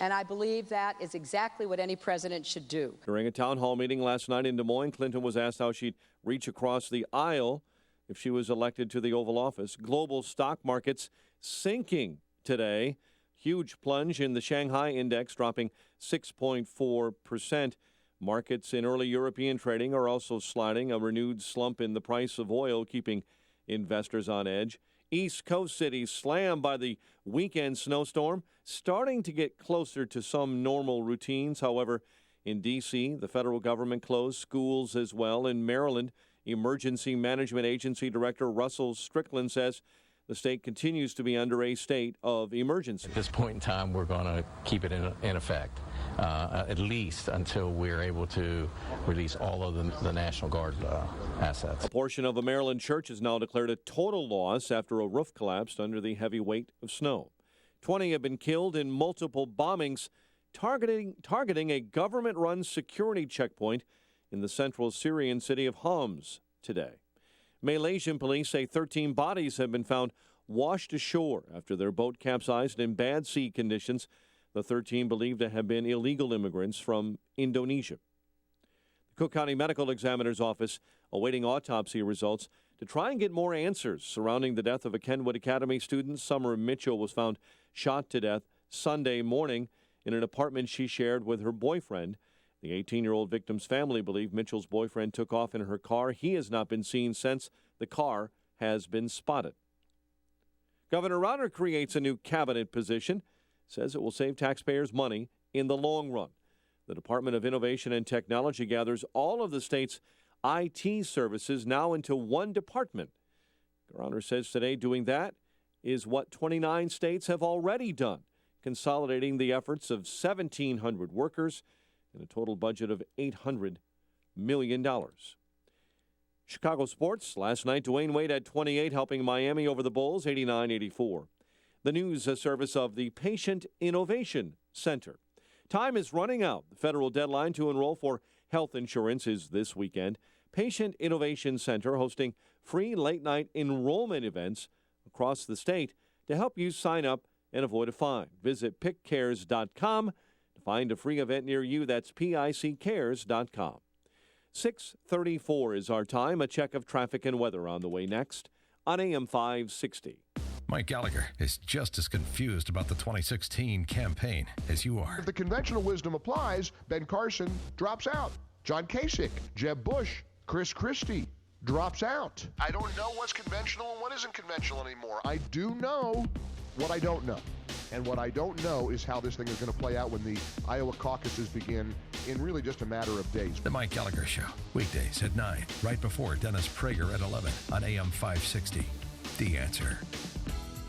And I believe that is exactly what any president should do. During a town hall meeting last night in Des Moines, Clinton was asked how she'd reach across the aisle if she was elected to the Oval Office. Global stock markets sinking today. Huge plunge in the Shanghai index, dropping 6.4%. Markets in early European trading are also sliding. A renewed slump in the price of oil keeping investors on edge. East Coast cities slammed by the weekend snowstorm, starting to get closer to some normal routines. However, in D.C., the federal government closed schools as well. In Maryland, Emergency Management Agency Director Russell Strickland says the state continues to be under a state of emergency. At this point in time, we're going to keep it in effect, at least until we're able to release all of the National Guard assets. A portion of a Maryland church has now declared a total loss after a roof collapsed under the heavy weight of snow. 20 have been killed in multiple bombings targeting a government-run security checkpoint in the central Syrian city of Homs today. Malaysian police say 13 bodies have been found washed ashore after their boat capsized in bad sea conditions. The 13 believed to have been illegal immigrants from Indonesia. The Cook County Medical Examiner's Office awaiting autopsy results to try and get more answers surrounding the death of a Kenwood Academy student. Summer Mitchell was found shot to death Sunday morning in an apartment she shared with her boyfriend. The 18-year-old victim's family believe Mitchell's boyfriend took off in her car. He has not been seen since. The car has been spotted. Governor Rauner creates a new cabinet position, says it will save taxpayers money in the long run. The Department of Innovation and Technology gathers all of the state's IT services now into one department. Rauner says today doing that is what 29 states have already done, consolidating the efforts of 1,700 workers in a total budget of $800 million. Chicago sports. Last night, Dwayne Wade had 28, helping Miami over the Bulls, 89-84. The news service of the Patient Innovation Center. Time is running out. The federal deadline to enroll for health insurance is this weekend. Patient Innovation Center hosting free late-night enrollment events across the state to help you sign up and avoid a fine. Visit pickcares.com to find a free event near you. That's pickcares.com. 6:34 is our time. A check of traffic and weather on the way next on AM 560. Mike Gallagher is just as confused about the 2016 campaign as you are. If the conventional wisdom applies, Ben Carson drops out. John Kasich, Jeb Bush, Chris Christie drops out. I don't know what's conventional and what isn't conventional anymore. I do know what I don't know. And what I don't know is how this thing is going to play out when the Iowa caucuses begin in really just a matter of days. The Mike Gallagher Show, weekdays at 9, right before Dennis Prager at 11 on AM 560. The Answer.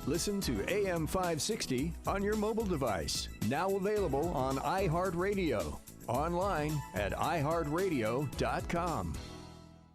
Listen to AM 560 on your mobile device. Now available on iHeartRadio. Online at iHeartRadio.com.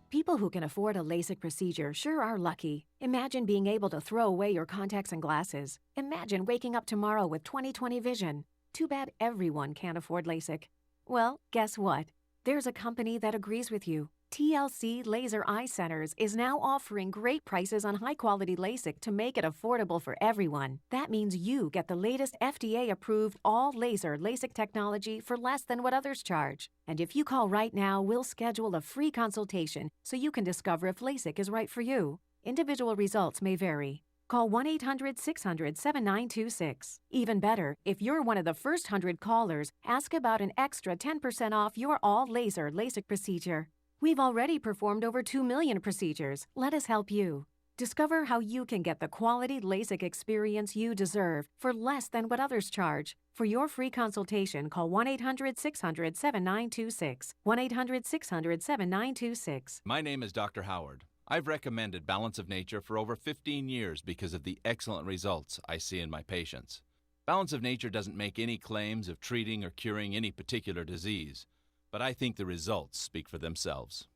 People who can afford a LASIK procedure sure are lucky. Imagine being able to throw away your contacts and glasses. Imagine waking up tomorrow with 20/20 vision. Too bad everyone can't afford LASIK. Well, guess what? There's a company that agrees with you. TLC Laser Eye Centers is now offering great prices on high-quality LASIK to make it affordable for everyone. That means you get the latest FDA-approved all-laser LASIK technology for less than what others charge. And if you call right now, we'll schedule a free consultation so you can discover if LASIK is right for you. Individual results may vary. Call 1-800-600-7926. Even better, if you're one of the first 100 callers, ask about an extra 10% off your all-laser LASIK procedure. We've already performed over 2 million procedures. Let us help you. Discover how you can get the quality LASIK experience you deserve for less than what others charge. For your free consultation, call 1-800-600-7926. 1-800-600-7926. My name is Dr. Howard. I've recommended Balance of Nature for over 15 years because of the excellent results I see in my patients. Balance of Nature doesn't make any claims of treating or curing any particular disease, but I think the results speak for themselves.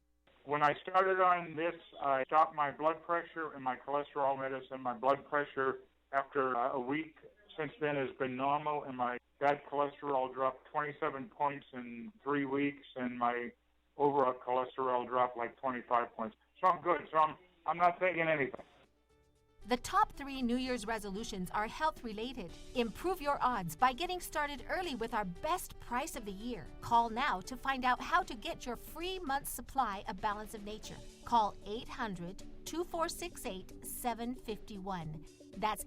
When I started on this, I stopped my blood pressure and my cholesterol medicine. My blood pressure, after a week since then, has been normal, and my bad cholesterol dropped 27 points in 3 weeks, and my overall cholesterol dropped like 25 points. So I'm good. So I'm not taking anything. The top 3 New Year's resolutions are health-related. Improve your odds by getting started early with our best price of the year. Call now to find out how to get your free month's supply of Balance of Nature. Call 800-2468-751. That's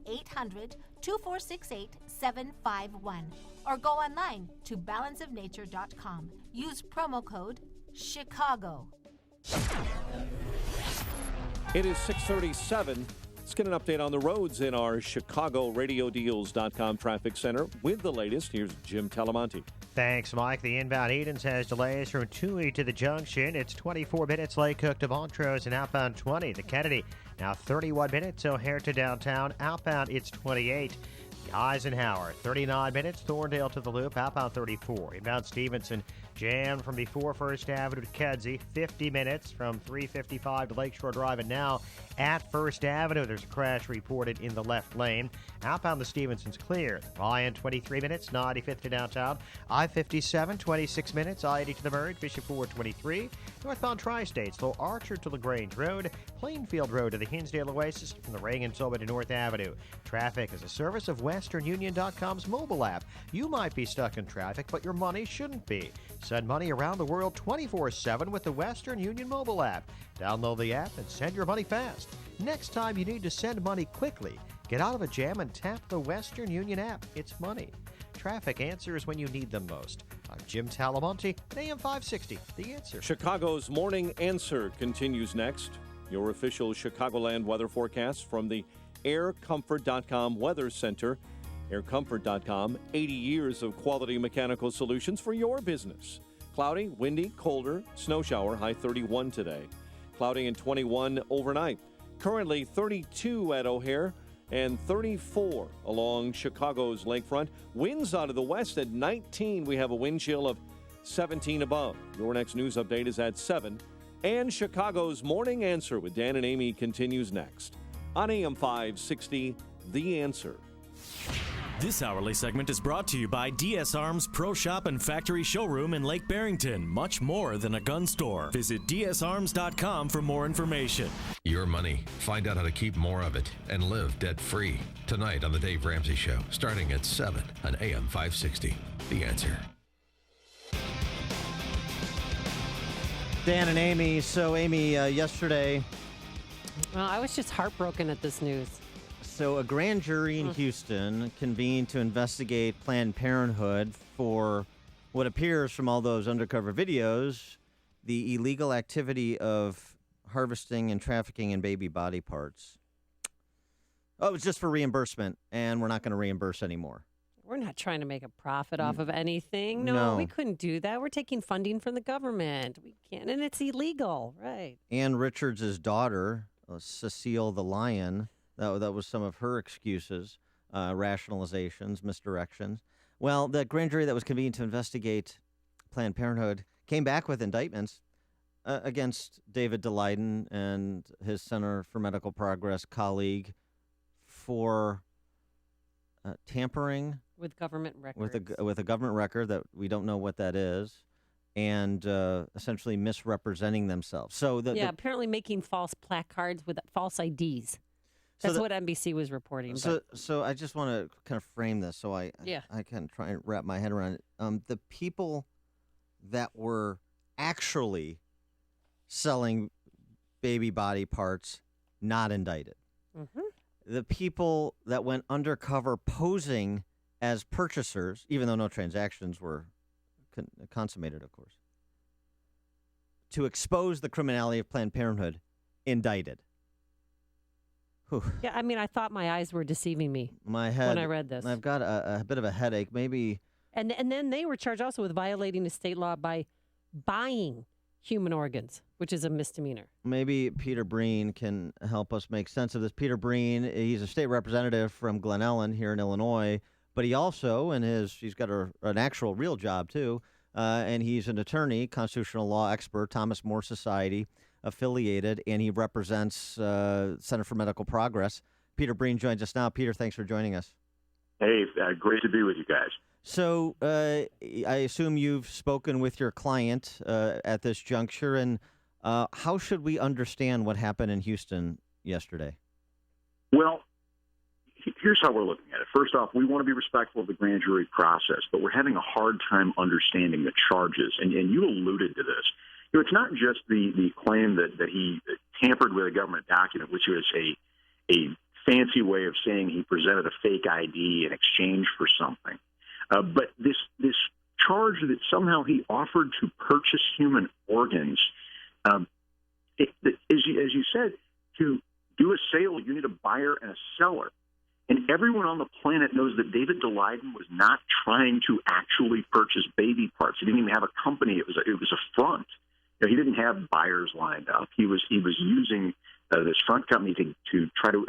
800-2468-751. Or go online to balanceofnature.com. Use promo code CHICAGO. It is 6:37. Let's get an update on the roads in our ChicagoRadioDeals.com traffic center with the latest. Here's Jim Talamonte. Thanks, Mike. The inbound Edens has delays from Toohey to the junction. It's 24 minutes Lake Cook to Montrose and outbound 20. The Kennedy, now 31 minutes O'Hare to downtown. Outbound, it's 28. Eisenhower, 39 minutes. Thorndale to the Loop, outbound 34. Inbound Stevenson, jammed from before First Avenue to Kedzie, 50 minutes from 355 to Lakeshore Drive. And now at First Avenue, there's a crash reported in the left lane. Outbound the Stevenson's clear. Ryan, 23 minutes, 95th to downtown. I-57, 26 minutes. I-80 to the Merritt, Bishop Ford, 23. Northbound Tri-State, slow Archer to LaGrange Road. Plainfield Road to the Hinsdale Oasis from the Reagan-Silva to North Avenue. Traffic is a service of WesternUnion.com's mobile app. You might be stuck in traffic, but your money shouldn't be. Send money around the world 24/7 with the Western Union mobile app. Download the app and send your money fast. Next time you need to send money quickly, get out of a jam and tap the Western Union app. It's money. Traffic answers when you need them most. I'm Jim Talamonte at AM 560, The Answer. Chicago's Morning Answer continues next. Your official Chicagoland weather forecast from the AirComfort.com Weather Center. AirComfort.com, 80 years of quality mechanical solutions for your business. Cloudy, windy, colder, snow shower, high 31 today. Cloudy and 21 overnight. Currently 32 at O'Hare and 34 along Chicago's lakefront. Winds out of the west at 19. We have a wind chill of 17 above. Your next news update is at 7. And Chicago's Morning Answer with Dan and Amy continues next on AM 560, The Answer. This hourly segment is brought to you by DS Arms Pro Shop and Factory Showroom in Lake Barrington. Much more than a gun store. Visit dsarms.com for more information. Your money. Find out how to keep more of it and live debt-free. Tonight on The Dave Ramsey Show, starting at 7 on AM 560. The Answer. Dan and Amy. So, Amy, yesterday... Well, I was just heartbroken at this news. So a grand jury in Houston convened to investigate Planned Parenthood for what appears from all those undercover videos, the illegal activity of harvesting and trafficking in baby body parts. Oh, it's just for reimbursement, and we're not going to reimburse anymore. We're not trying to make a profit off of anything. No. We couldn't do that. We're taking funding from the government. We can't, and it's illegal, right? Ann Richards' daughter, Cecile the Lion, that was some of her excuses, rationalizations, misdirections. Well, the grand jury that was convened to investigate Planned Parenthood came back with indictments against David Daleiden and his Center for Medical Progress colleague for tampering with government records. With a government record that we don't know what that is, and essentially misrepresenting themselves. So apparently making false placards with false IDs. That's what NBC was reporting. So I just want to kind of frame this so I can try and wrap my head around it. The people that were actually selling baby body parts, not indicted. Mm-hmm. The people that went undercover posing as purchasers, even though no transactions were consummated, of course, to expose the criminality of Planned Parenthood, indicted. Whew. Yeah, I mean, I thought my eyes were deceiving me my head, when I read this. I've got a bit of a headache, maybe. And then they were charged also with violating the state law by buying human organs, which is a misdemeanor. Maybe Peter Breen can help us make sense of this. Peter Breen, he's a state representative from Glen Ellen here in Illinois, but he also, he's got an actual real job too, and he's an attorney, constitutional law expert, Thomas More Society affiliated, and he represents Center for Medical Progress. Peter Breen joins us now. Peter, thanks for joining us. Hey, great to be with you guys. So I assume you've spoken with your client at this juncture, and how should we understand what happened in Houston yesterday? Well, here's how we're looking at it. First off, we want to be respectful of the grand jury process, but we're having a hard time understanding the charges. And you alluded to this. It's not just the claim that he tampered with a government document, which was a fancy way of saying he presented a fake ID in exchange for something. But this charge that somehow he offered to purchase human organs, as you said, to do a sale, you need a buyer and a seller. And everyone on the planet knows that David Daleiden was not trying to actually purchase baby parts. He didn't even have a company. It was a front. He didn't have buyers lined up. He was using this front company to try to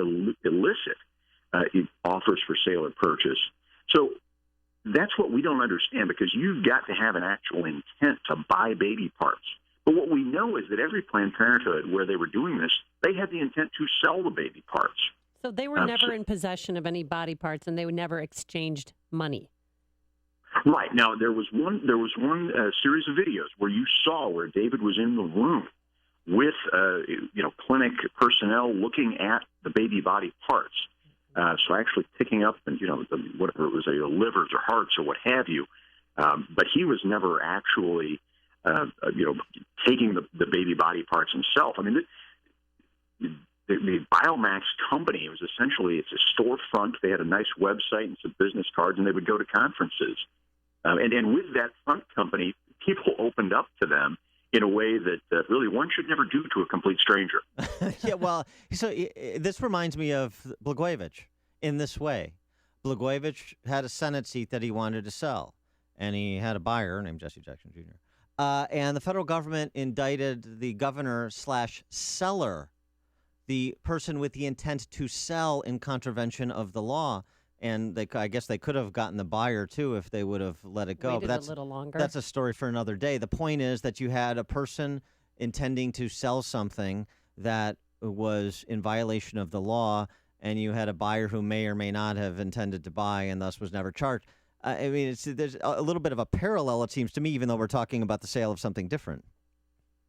elicit offers for sale or purchase. So that's what we don't understand, because you've got to have an actual intent to buy baby parts. But what we know is that every Planned Parenthood where they were doing this, they had the intent to sell the baby parts. So they were never in possession of any body parts, and they would never exchanged money. Right. Now, there was one series of videos where you saw where David was in the room with clinic personnel looking at the baby body parts. So actually picking up, whatever it was, livers or hearts or what have you. But he was never actually, taking the baby body parts himself. I mean, the Biomax company was essentially, it's a storefront. They had a nice website and some business cards, and they would go to conferences. And with that front company, people opened up to them in a way that really one should never do to a complete stranger. Yeah, well, so this reminds me of Blagojevich in this way. Blagojevich had a Senate seat that he wanted to sell, and he had a buyer named Jesse Jackson Jr. And the federal government indicted the governor/seller, the person with the intent to sell in contravention of the law. And I guess they could have gotten the buyer, too, if they would have let it go. Waited but that's a little longer. That's a story for another day. The point is that you had a person intending to sell something that was in violation of the law, and you had a buyer who may or may not have intended to buy and thus was never charged. I mean, there's a little bit of a parallel, it seems to me, even though we're talking about the sale of something different.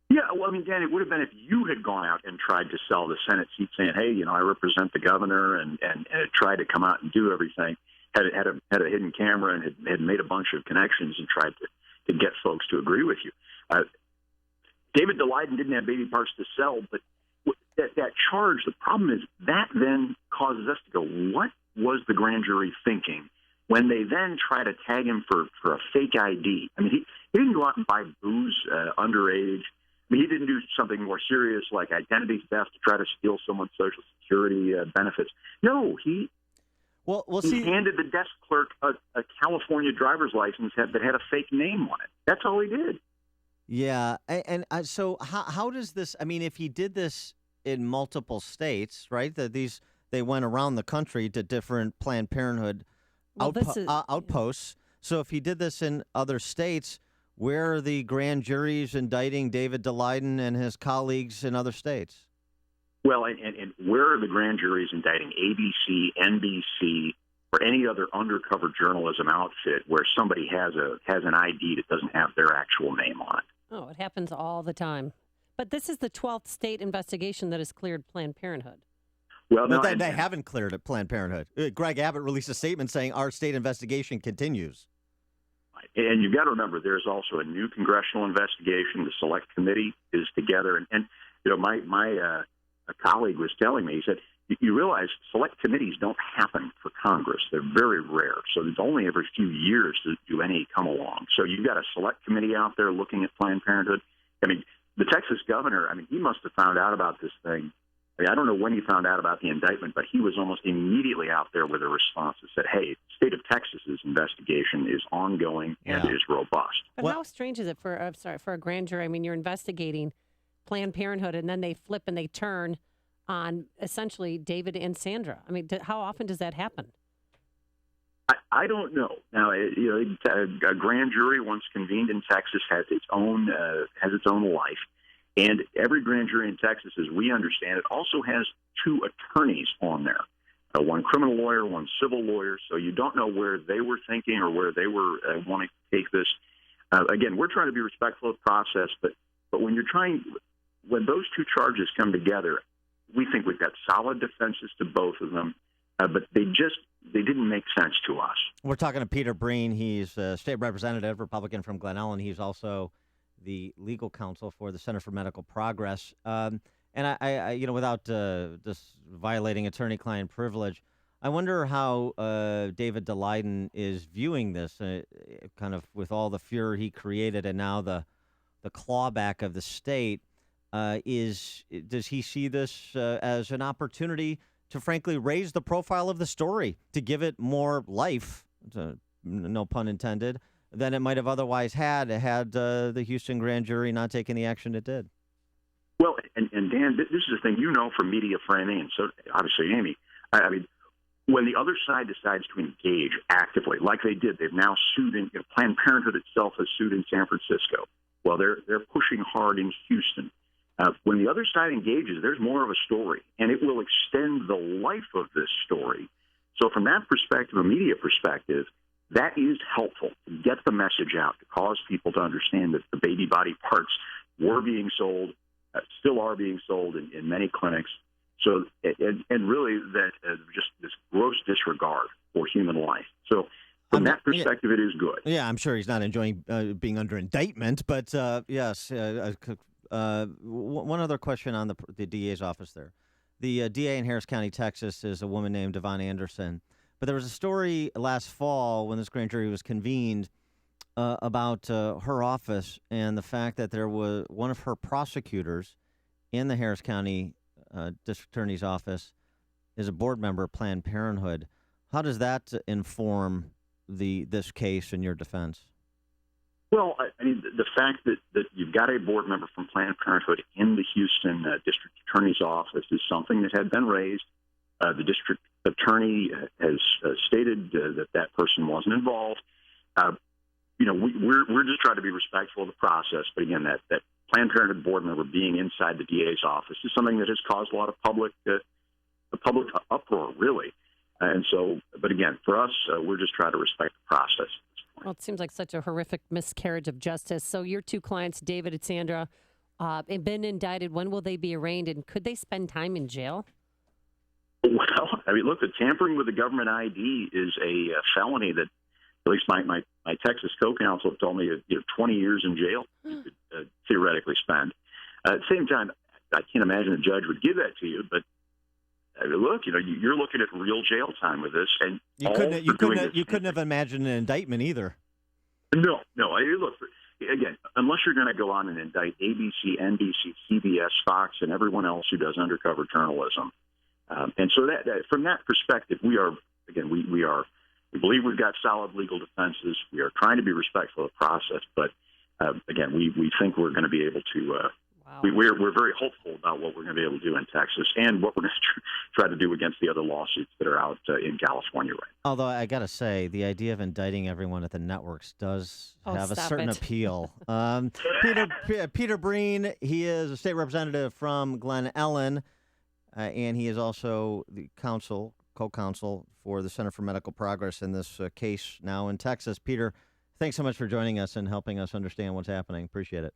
Yeah, well, I mean, Dan, it would have been if you had gone out and tried to sell the Senate seat, saying, "Hey, I represent the governor," and tried to come out and do everything, had a hidden camera and had made a bunch of connections and tried to get folks to agree with you. David Daleiden didn't have baby parts to sell, but that charge, the problem is that then causes us to go, what was the grand jury thinking when they then try to tag him for a fake ID? I mean, he didn't go out and buy booze underage. I mean, he didn't do something more serious like identity theft to try to steal someone's Social Security benefits. No, he handed the desk clerk a California driver's license that had a fake name on it. That's all he did. Yeah, and so how does this? I mean, if he did this in multiple states, right? They went around the country to different Planned Parenthood outposts. So if he did this in other states, where are the grand juries indicting David Daleiden and his colleagues in other states? Well, and where are the grand juries indicting ABC, NBC, or any other undercover journalism outfit where somebody has an ID that doesn't have their actual name on it? Oh, it happens all the time. But this is the 12th state investigation that has cleared Planned Parenthood. Well, no, they haven't cleared it, Planned Parenthood. Greg Abbott released a statement saying our state investigation continues. And you've got to remember, there's also a new congressional investigation. The Select Committee is together. And my colleague was telling me, he said, you realize Select Committees don't happen for Congress. They're very rare. So there's only every few years do any come along. So you've got a Select Committee out there looking at Planned Parenthood. I mean, the Texas governor, he must have found out about this thing. I don't know when he found out about the indictment, but he was almost immediately out there with a response that said, hey, the state of Texas's investigation is ongoing and is robust. But how strange is it for a grand jury? I mean, you're investigating Planned Parenthood, and then they flip and they turn on essentially David and Sandra. I mean, how often does that happen? I don't know. Now, a grand jury, once convened in Texas, has its own life. And every grand jury in Texas, as we understand it, also has two attorneys on there, one criminal lawyer, one civil lawyer. So you don't know where they were thinking or where they were wanting to take this. Again, we're trying to be respectful of the process, but when those two charges come together, we think we've got solid defenses to both of them, but they didn't make sense to us. We're talking to Peter Breen. He's a state representative, Republican from Glen Ellen. He's also the legal counsel for the Center for Medical Progress. And I without just violating attorney-client privilege, I wonder how David Daleiden is viewing this, kind of with all the furor he created, and now the clawback of the state. Does he see this as an opportunity to, frankly, raise the profile of the story, to give it more life, no pun intended, than it might have otherwise had the Houston grand jury not taken the action it did? Well, and Dan, this is the thing, from media framing, and so obviously Amy, I mean, when the other side decides to engage actively, like they did, they've now sued Planned Parenthood itself has sued in San Francisco. Well, they're pushing hard in Houston. When the other side engages, there's more of a story, and it will extend the life of this story. So from that perspective, a media perspective, that is helpful to get the message out, to cause people to understand that the baby body parts were being sold, still are being sold in many clinics. So, and really that just this gross disregard for human life. So from that perspective, it is good. Yeah, I'm sure he's not enjoying being under indictment, but yes. One other question on the DA's office there. The DA in Harris County, Texas, is a woman named Devon Anderson. But there was a story last fall when this grand jury was convened about her office and the fact that there was one of her prosecutors in the Harris County District Attorney's Office is a board member of Planned Parenthood. How does that inform this case in your defense? Well, I mean, the fact that you've got a board member from Planned Parenthood in the Houston District Attorney's Office is something that had been raised. The district attorney has stated that person wasn't involved. We're just trying to be respectful of the process. But again, that Planned Parenthood board member being inside the DA's office is something that has caused a lot of public uproar, really. And so, but again, for us, we're just trying to respect the process. Well, it seems like such a horrific miscarriage of justice. So your two clients, David and Sandra, have been indicted. When will they be arraigned, and could they spend time in jail? Well, I mean, look, the tampering with the government ID is a felony that, at least my Texas co-counsel told me, 20 years in jail you could theoretically spend. At the same time, I can't imagine a judge would give that to you, but look, you're looking at real jail time with this, and you couldn't have imagined an indictment either. No. Look, again, unless you're going to go on and indict ABC, NBC, CBS, Fox, and everyone else who does undercover journalism, and so that from that perspective, we believe we've got solid legal defenses. We are trying to be respectful of the process, but again, we think we're going to be able to. We're very hopeful about what we're going to be able to do in Texas and what we're going to try to do against the other lawsuits that are out in California right now. Although I got to say, the idea of indicting everyone at the networks does have a certain appeal. Peter Breen, he is a state representative from Glen Ellen, and he is also the co-counsel for the Center for Medical Progress in this case now in Texas. Peter, thanks so much for joining us and helping us understand what's happening. Appreciate it.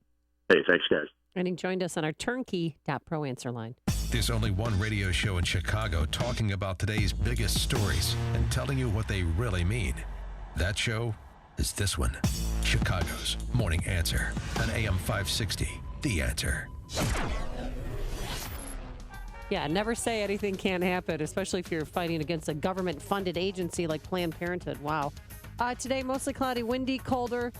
Hey, thanks, guys. And he joined us on our turnkey.pro answer line. There's only one radio show in Chicago talking about today's biggest stories and telling you what they really mean. That show is this one, Chicago's Morning Answer on AM 560, The Answer. Yeah, never say anything can't happen, especially if you're fighting against a government-funded agency like Planned Parenthood. Wow. Today, mostly cloudy, windy, colder.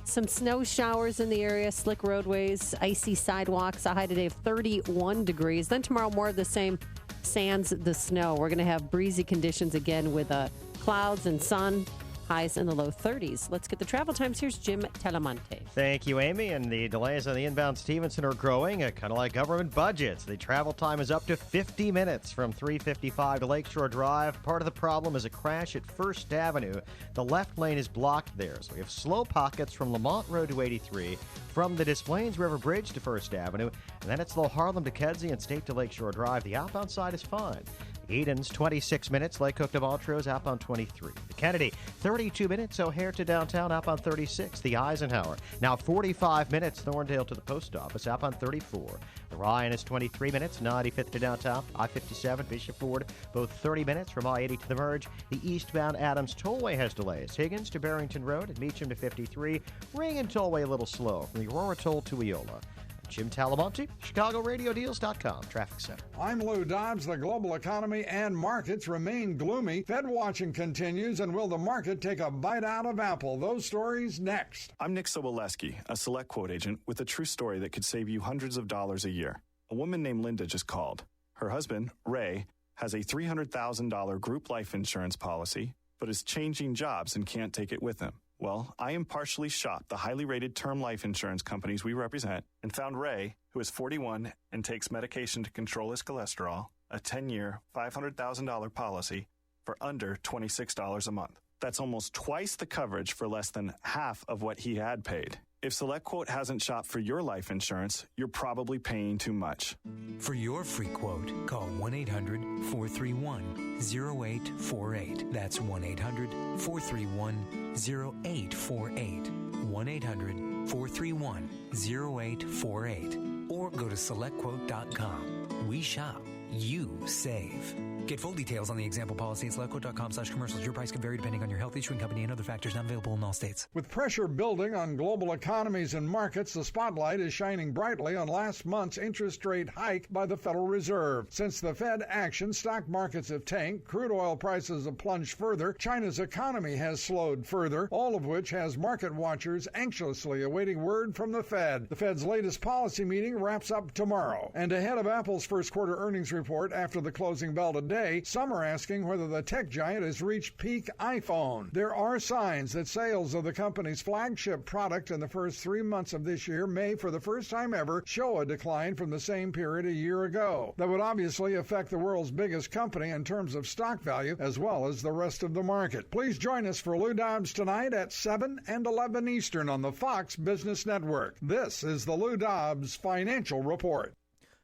Some snow showers in the area, slick roadways, icy sidewalks, a high today of 31 degrees. Then tomorrow, more of the same, sans the snow. We're going to have breezy conditions again with clouds and sun, highs in the low 30s. Let's get the travel times. Here's Jim Telemonte. Thank you, Amy. And the delays on the inbound Stevenson are growing, kind of like government budgets. The travel time is up to 50 minutes from 355 to Lakeshore Drive. Part of the problem is a crash at First Avenue. The left lane is blocked there. So we have slow pockets from Lamont Road to 83, from the Des Plaines River Bridge to First Avenue, and then it's low Harlem to Kedzie and State to Lakeshore Drive. The outbound side is fine. Eden's 26 minutes, Lake Hook to Montrose, outbound 23. The Kennedy, 32 minutes, O'Hare to downtown, outbound 36. The Eisenhower, now 45 minutes, Thorndale to the post office, outbound 34. The Ryan is 23 minutes, 95th to downtown, I-57, Bishop Ford, both 30 minutes from I-80 to the merge. The eastbound Adams Tollway has delays. Higgins to Barrington Road and Meacham to 53. Ring and Tollway a little slow from the Aurora Toll to Eola. Jim Talamonte, ChicagoRadioDeals.com, Traffic Center. I'm Lou Dobbs. The global economy and markets remain gloomy. Fed watching continues, and will the market take a bite out of Apple? Those stories next. I'm Nick Soboleski, a Select Quote agent with a true story that could save you hundreds of dollars a year. A woman named Linda just called. Her husband, Ray, has a $300,000 group life insurance policy, but is changing jobs and can't take it with him. Well, I impartially shopped the highly rated term life insurance companies we represent and found Ray, who is 41 and takes medication to control his cholesterol, a 10-year, $500,000 policy for under $26 a month. That's almost twice the coverage for less than half of what he had paid. If SelectQuote hasn't shopped for your life insurance, you're probably paying too much. For your free quote, call 1-800-431-0848. That's 1-800-431-0848. 1-800-431-0848. Or go to SelectQuote.com. We shop. You save. Get full details on the example policy at SelectQuote.com/commercials. Your price can vary depending on your health, issuing company, and other factors not available in all states. With pressure building on global economies and markets, the spotlight is shining brightly on last month's interest rate hike by the Federal Reserve. Since the Fed action, stock markets have tanked, crude oil prices have plunged further, China's economy has slowed further, all of which has market watchers anxiously awaiting word from the Fed. The Fed's latest policy meeting wraps up tomorrow. And ahead of Apple's first quarter earnings report after the closing bell today, some are asking whether the tech giant has reached peak iPhone. There are signs that sales of the company's flagship product in the first 3 months of this year may, for the first time ever, show a decline from the same period a year ago. That would obviously affect the world's biggest company in terms of stock value, as well as the rest of the market. Please join us for Lou Dobbs tonight at 7 and 11 Eastern on the Fox Business Network. This is the Lou Dobbs Financial Report.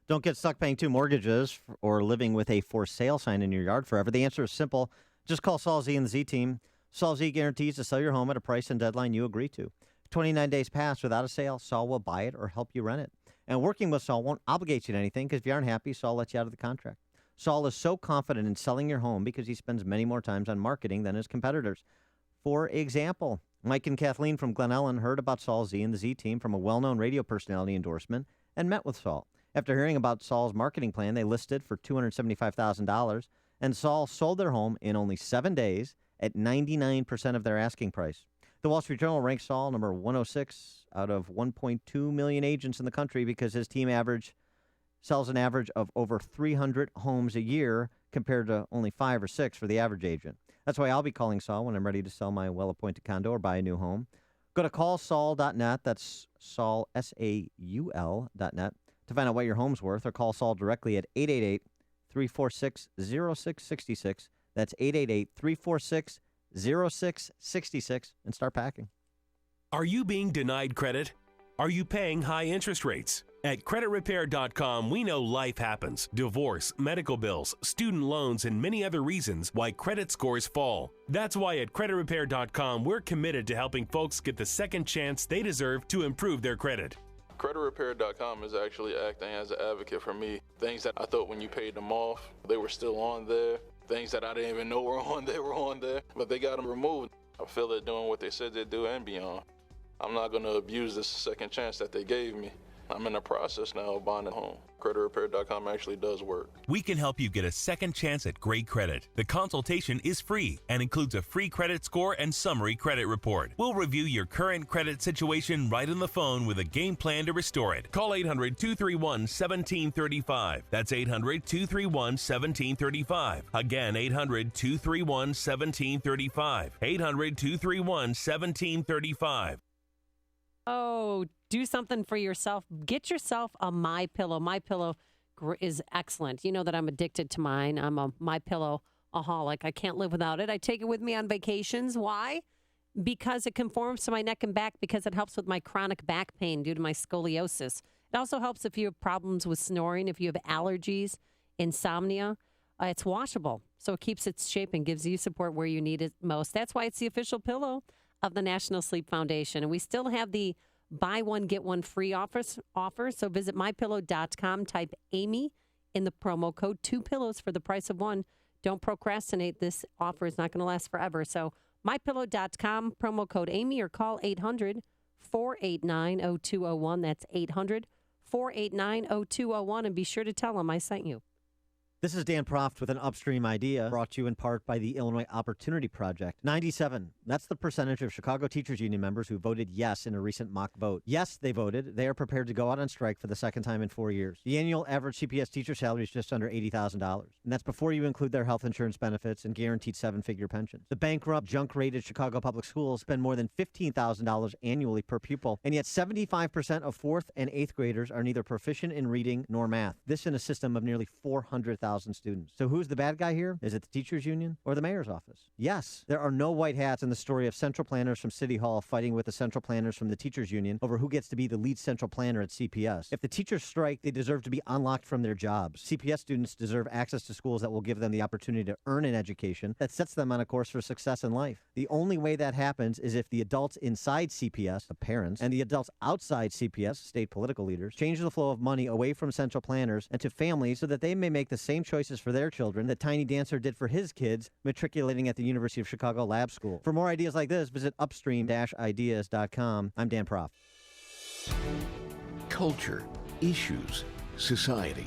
Don't get stuck paying two mortgages or living with a for sale sign in your yard forever. The answer is simple. Just call Saul Z and the Z team. Saul Z guarantees to sell your home at a price and deadline you agree to. 29 days pass without a sale, Saul will buy it or help you rent it. And working with Saul won't obligate you to anything, because if you aren't happy, Saul lets you out of the contract. Saul is so confident in selling your home because he spends many more times on marketing than his competitors. For example, Mike and Kathleen from Glen Ellen heard about Saul Z and the Z team from a well-known radio personality endorsement and met with Saul. After hearing about Saul's marketing plan, they listed for $275,000, and Saul sold their home in only 7 days at 99% of their asking price. The Wall Street Journal ranks Saul number 106 out of 1.2 million agents in the country because his team sells an average of over 300 homes a year compared to only 5 or 6 for the average agent. That's why I'll be calling Saul when I'm ready to sell my well-appointed condo or buy a new home. Go to callsaul.net. That's Saul, SAUL.net. To find out what your home's worth, or call Saul directly at 888-346-0666. That's 888-346-0666, and start packing. Are you being denied credit? Are you paying high interest rates? At CreditRepair.com, we know life happens. Divorce, medical bills, student loans, and many other reasons why credit scores fall. That's why at CreditRepair.com, we're committed to helping folks get the second chance they deserve to improve their credit. CreditRepair.com is actually acting as an advocate for me. Things that I thought when you paid them off, they were still on there. Things that I didn't even know were on there, but they got them removed. I feel they're doing what they said they'd do and beyond. I'm not going to abuse this second chance that they gave me. I'm in the process now of buying a home. CreditRepair.com actually does work. We can help you get a second chance at great credit. The consultation is free and includes a free credit score and summary credit report. We'll review your current credit situation right on the phone with a game plan to restore it. Call 800-231-1735. That's 800-231-1735. Again, 800-231-1735. 800-231-1735. Oh, do something for yourself. Get yourself a MyPillow. MyPillow is excellent. You know that I'm addicted to mine. I'm a MyPillow-aholic. I can't live without it. I take it with me on vacations. Why? Because it conforms to my neck and back, because it helps with my chronic back pain due to my scoliosis. It also helps if you have problems with snoring, if you have allergies, insomnia. It's washable, so it keeps its shape and gives you support where you need it most. That's why it's the official pillow of the National Sleep Foundation. And we still have the buy one, get one free offer. So visit mypillow.com, type Amy in the promo code, 2 pillows for the price of one. Don't procrastinate. This offer is not going to last forever. So mypillow.com, promo code Amy, or call 800-489-0201. That's 800-489-0201. And be sure to tell them I sent you. This is Dan Proft with an Upstream idea brought to you in part by the Illinois Opportunity Project. 97, that's the percentage of Chicago Teachers Union members who voted yes in a recent mock vote. Yes, they voted. They are prepared to go out on strike for the second time in 4 years. The annual average CPS teacher salary is just under $80,000. And that's before you include their health insurance benefits and guaranteed 7-figure pensions. The bankrupt, junk-rated Chicago public schools spend more than $15,000 annually per pupil. And yet 75% of 4th and 8th graders are neither proficient in reading nor math. This in a system of nearly 400,000 students. So who's the bad guy here? Is it the teachers union or the mayor's office? Yes, there are no white hats in the story of central planners from City Hall fighting with the central planners from the teachers union over who gets to be the lead central planner at CPS. If the teachers strike, they deserve to be unlocked from their jobs. CPS students deserve access to schools that will give them the opportunity to earn an education that sets them on a course for success in life. The only way that happens is if the adults inside CPS, the parents, and the adults outside CPS, state political leaders, change the flow of money away from central planners and to families so that they may make the same choices for their children that Tiny Dancer did for his kids matriculating at the University of Chicago Lab School. For more ideas like this, visit upstream-ideas.com. I'm Dan Proft. Culture, issues, society.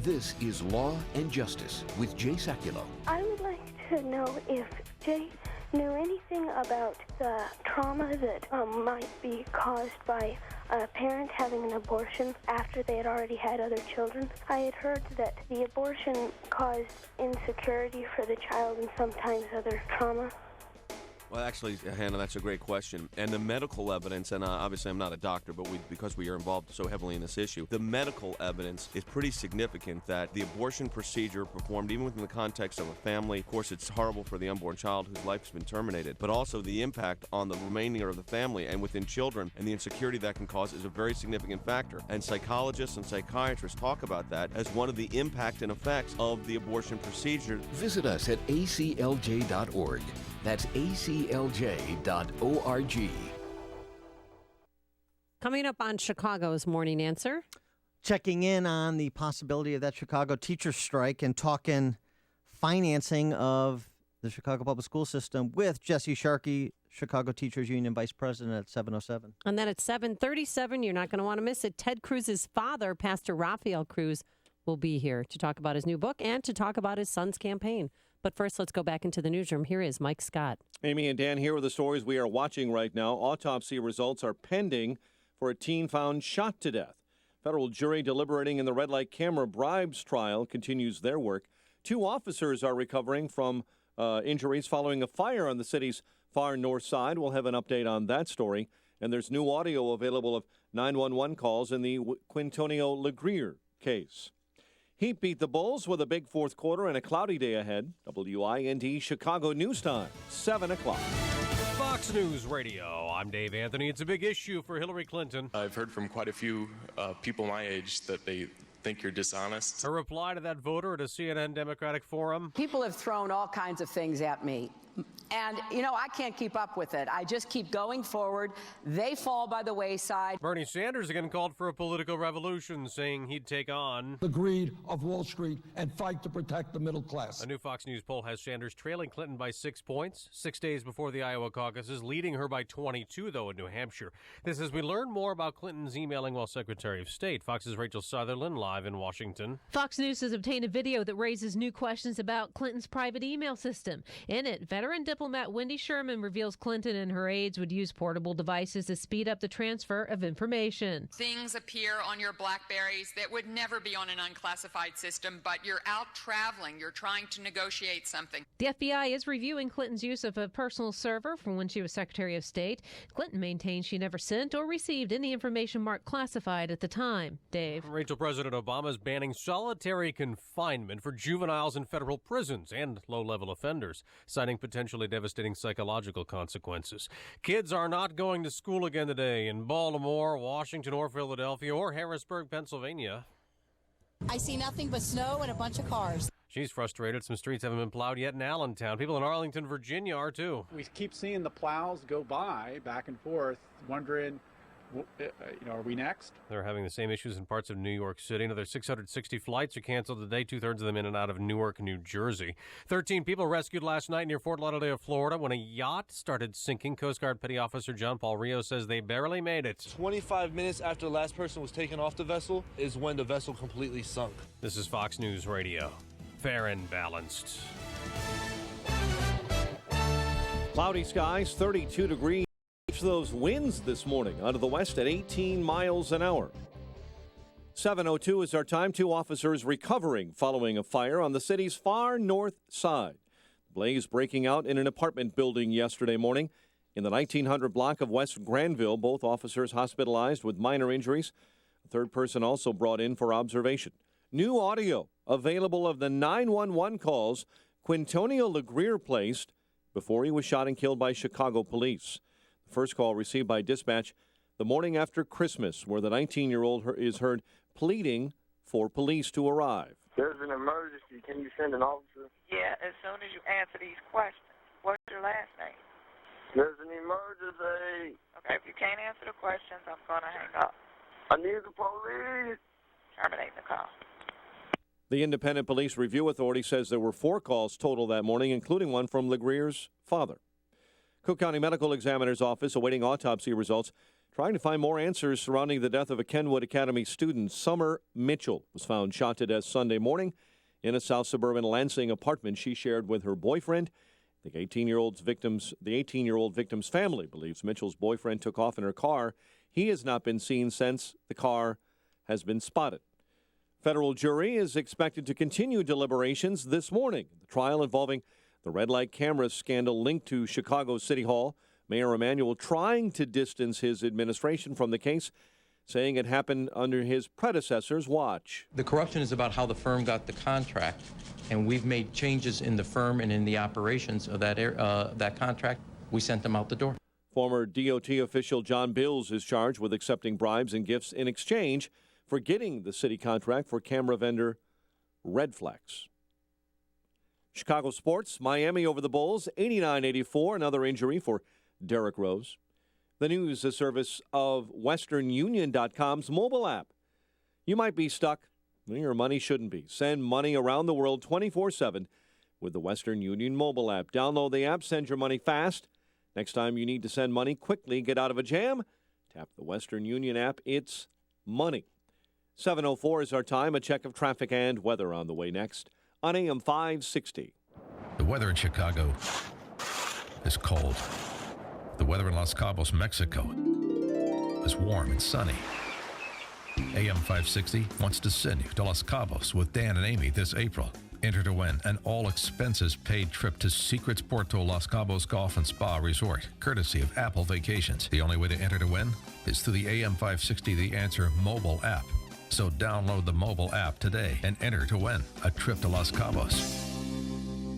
This is Law and Justice with Jay Sekulow. I would like to know if Jay knew anything about the trauma that might be caused by a parent having an abortion after they had already had other children. I had heard that the abortion caused insecurity for the child and sometimes other trauma. Well, actually, Hannah, that's a great question. And the medical evidence, and obviously I'm not a doctor, but because we are involved so heavily in this issue, the medical evidence is pretty significant that the abortion procedure performed even within the context of a family, of course, it's horrible for the unborn child whose life has been terminated, but also the impact on the remainder of the family and within children and the insecurity that can cause is a very significant factor. And psychologists and psychiatrists talk about that as one of the impact and effects of the abortion procedure. Visit us at aclj.org. That's aclj.org. Coming up on Chicago's Morning Answer. Checking in on the possibility of that Chicago teacher strike and talking financing of the Chicago public school system with Jesse Sharkey, Chicago Teachers Union Vice President, at 7:07. And then at 7:37, you're not going to want to miss it. Ted Cruz's father, Pastor Rafael Cruz, will be here to talk about his new book and to talk about his son's campaign. But first, let's go back into the newsroom. Here is Mike Scott. Amy and Dan here with the stories we are watching right now. Autopsy results are pending for a teen found shot to death. Federal jury deliberating in the red light camera bribes trial continues their work. 2 officers are recovering from injuries following a fire on the city's far north side. We'll have an update on that story. And there's new audio available of 911 calls in the Quintonio Legrier case. Heat beat the Bulls with a big fourth quarter and a cloudy day ahead. WIND Chicago News Time, 7 o'clock. Fox News Radio. I'm Dave Anthony. It's a big issue for Hillary Clinton. I've heard from quite a few people my age that they think you're dishonest. Her reply to that voter at a CNN Democratic forum. People have thrown all kinds of things at me. And, I can't keep up with it. I just keep going forward. They fall by the wayside. Bernie Sanders again called for a political revolution, saying he'd take on the greed of Wall Street and fight to protect the middle class. A new Fox News poll has Sanders trailing Clinton by 6 points, 6 days before the Iowa caucuses, leading her by 22, though, in New Hampshire. This as we learn more about Clinton's emailing while Secretary of State. Fox's Rachel Sutherland live in Washington. Fox News has obtained a video that raises new questions about Clinton's private email system. In it, veteran diplomat Wendy Sherman reveals Clinton and her aides would use portable devices to speed up the transfer of information. Things appear on your BlackBerrys that would never be on an unclassified system, but you're out traveling. You're trying to negotiate something. The FBI is reviewing Clinton's use of a personal server from when she was Secretary of State. Clinton maintains she never sent or received any information marked classified at the time. Dave. Rachel, President Obama is banning solitary confinement for juveniles in federal prisons and low-level offenders, citing potentially devastating psychological consequences. Kids are not going to school again today in Baltimore, Washington, or Philadelphia, or Harrisburg, Pennsylvania. I see nothing but snow and a bunch of cars. She's frustrated some streets haven't been plowed yet in Allentown. People in Arlington, Virginia are too. We keep seeing the plows go by back and forth, wondering, are we next? They're having the same issues in parts of New York City. Another 660 flights are canceled today, 2/3 of them in and out of Newark, New Jersey. 13 people rescued last night near Fort Lauderdale, Florida, when a yacht started sinking. Coast Guard Petty Officer John Paul Rio says they barely made it. 25 minutes after the last person was taken off the vessel is when the vessel completely sunk. This is Fox News Radio. Fair and balanced. Cloudy skies, 32 degrees. Those winds this morning out of the west at 18 miles an hour. 7:02 is our time. 2 officers recovering following a fire on the city's far north side. Blaze breaking out in an apartment building yesterday morning in the 1900 block of West Granville. Both officers hospitalized with minor injuries. A third person also brought in for observation. New audio available of the 911 calls Quintonio LeGrier placed before he was shot and killed by Chicago police. First call received by dispatch the morning after Christmas, where the 19-year-old is heard pleading for police to arrive. There's an emergency. Can you send an officer? Yeah, as soon as you answer these questions. What's your last name? There's an emergency. Okay, if you can't answer the questions, I'm going to hang up. I need the police. Terminate the call. The Independent Police Review Authority says there were 4 calls total that morning, including one from LeGrier's father. Cook County Medical Examiner's Office awaiting autopsy results, trying to find more answers surrounding the death of a Kenwood Academy student. Summer Mitchell was found shot to death Sunday morning in a south suburban Lansing apartment she shared with her boyfriend. The 18-year-old victim's family believes Mitchell's boyfriend took off in her car. He has not been seen since the car has been spotted. Federal jury is expected to continue deliberations this morning. The trial involving the red light camera scandal linked to Chicago City Hall. Mayor Emanuel trying to distance his administration from the case, saying it happened under his predecessor's watch. The corruption is about how the firm got the contract, and we've made changes in the firm and in the operations of that contract. We sent them out the door. Former DOT official John Bills is charged with accepting bribes and gifts in exchange for getting the city contract for camera vendor Redflex. Chicago sports, Miami over the Bulls, 89-84, another injury for Derrick Rose. The news, a service of WesternUnion.com's mobile app. You might be stuck. Your money shouldn't be. Send money around the world 24/7 with the Western Union mobile app. Download the app, send your money fast. Next time you need to send money quickly, get out of a jam, tap the Western Union app. It's money. 7:04 is our time. A check of traffic and weather on the way next on AM 560. The weather in Chicago is cold. The weather in Los Cabos, Mexico is warm and sunny. AM 560 wants to send you to Los Cabos with Dan and Amy this April. Enter to win an all-expenses-paid trip to Secrets Puerto Los Cabos Golf and Spa Resort, courtesy of Apple Vacations. The only way to enter to win is through the AM 560 The Answer mobile app. So download the mobile app today and enter to win a trip to Los Cabos.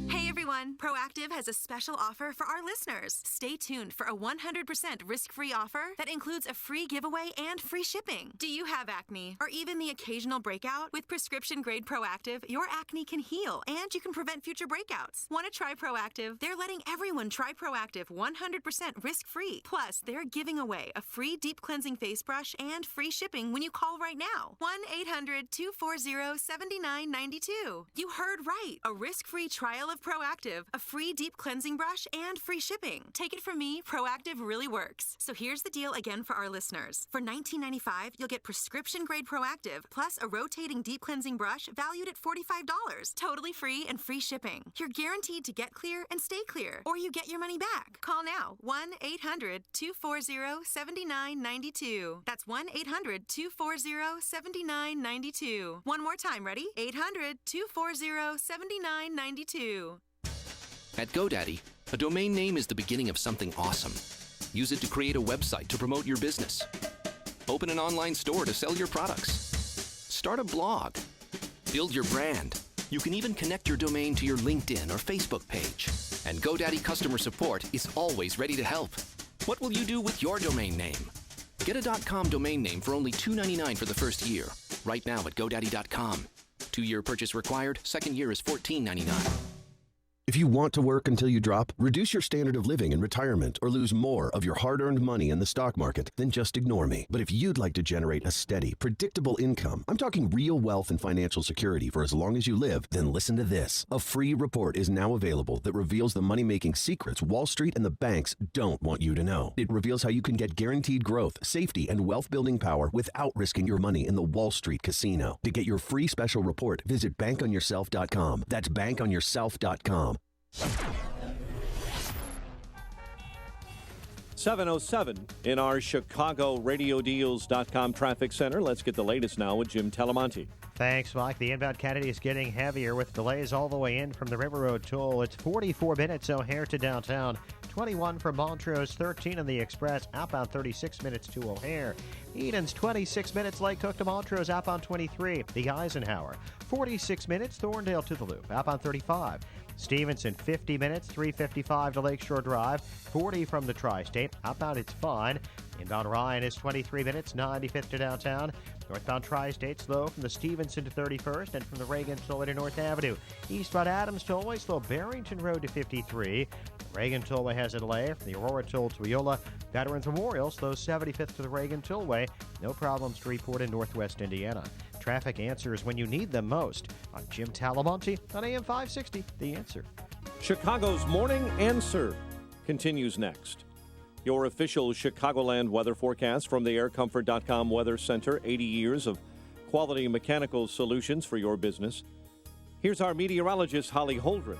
Hey everyone, Proactive has a special offer for our listeners. Stay tuned for a 100% risk-free offer that includes a free giveaway and free shipping. Do you have acne or even the occasional breakout? With prescription-grade Proactive, your acne can heal and you can prevent future breakouts. Want to try Proactive? They're letting everyone try Proactive 100% risk-free. Plus, they're giving away a free deep cleansing face brush and free shipping when you call right now. 1-800-240-7992. You heard right. A risk-free trial of Proactive, a free deep cleansing brush, and free shipping. Take it from me, Proactive really works. So here's the deal again for our listeners. For $19.95, you'll get prescription-grade Proactive, plus a rotating deep cleansing brush valued at $45. Totally free and free shipping. You're guaranteed to get clear and stay clear, or you get your money back. Call now, 1-800-240-7992. That's 1-800-240-7992. One more time, ready? 800-240-7992. At GoDaddy, a domain name is the beginning of something awesome. Use it to create a website to promote your business. Open an online store to sell your products. Start a blog. Build your brand. You can even connect your domain to your LinkedIn or Facebook page. And GoDaddy customer support is always ready to help. What will you do with your domain name? Get a .com domain name for only $2.99 for the first year. Right now at GoDaddy.com. 2-year purchase required. Second year is $14.99. If you want to work until you drop, reduce your standard of living in retirement, or lose more of your hard-earned money in the stock market, then just ignore me. But if you'd like to generate a steady, predictable income, I'm talking real wealth and financial security for as long as you live, then listen to this. A free report is now available that reveals the money-making secrets Wall Street and the banks don't want you to know. It reveals how you can get guaranteed growth, safety, and wealth-building power without risking your money in the Wall Street casino. To get your free special report, visit bankonyourself.com. That's bankonyourself.com. 7:07 in our Chicago RadioDeals.com traffic center. Let's get the latest now with Jim Talamonte. Thanks, Mike. The inbound Kennedy is getting heavier with delays all the way in from the River Road toll. It's 44 minutes O'Hare to downtown, 21 from Montrose, 13 on the Express, outbound 36 minutes to O'Hare. Eden's 26 minutes Lake Cook to Montrose, outbound 23. The Eisenhower, 46 minutes Thorndale to the Loop, outbound 35. Stevenson, 50 minutes, 3:55 to Lakeshore Drive, 40 from the Tri-State. Outbound, it's fine. Inbound Ryan is 23 minutes, 95th to downtown. Northbound Tri-State slow from the Stevenson to 31st and from the Reagan Tollway to North Avenue. Eastbound Adams Tollway slow Barrington Road to 53. The Reagan Tollway has a delay from the Aurora Toll to Eola. Veterans Memorial slow 75th to the Reagan Tollway. No problems to report in Northwest Indiana. Traffic answers when you need them most. I'm Jim Talamonte on AM 560, The Answer. Chicago's Morning Answer continues next. Your official Chicagoland weather forecast from the AirComfort.com Weather Center. 80 years of quality mechanical solutions for your business. Here's our meteorologist, Holly Holdren.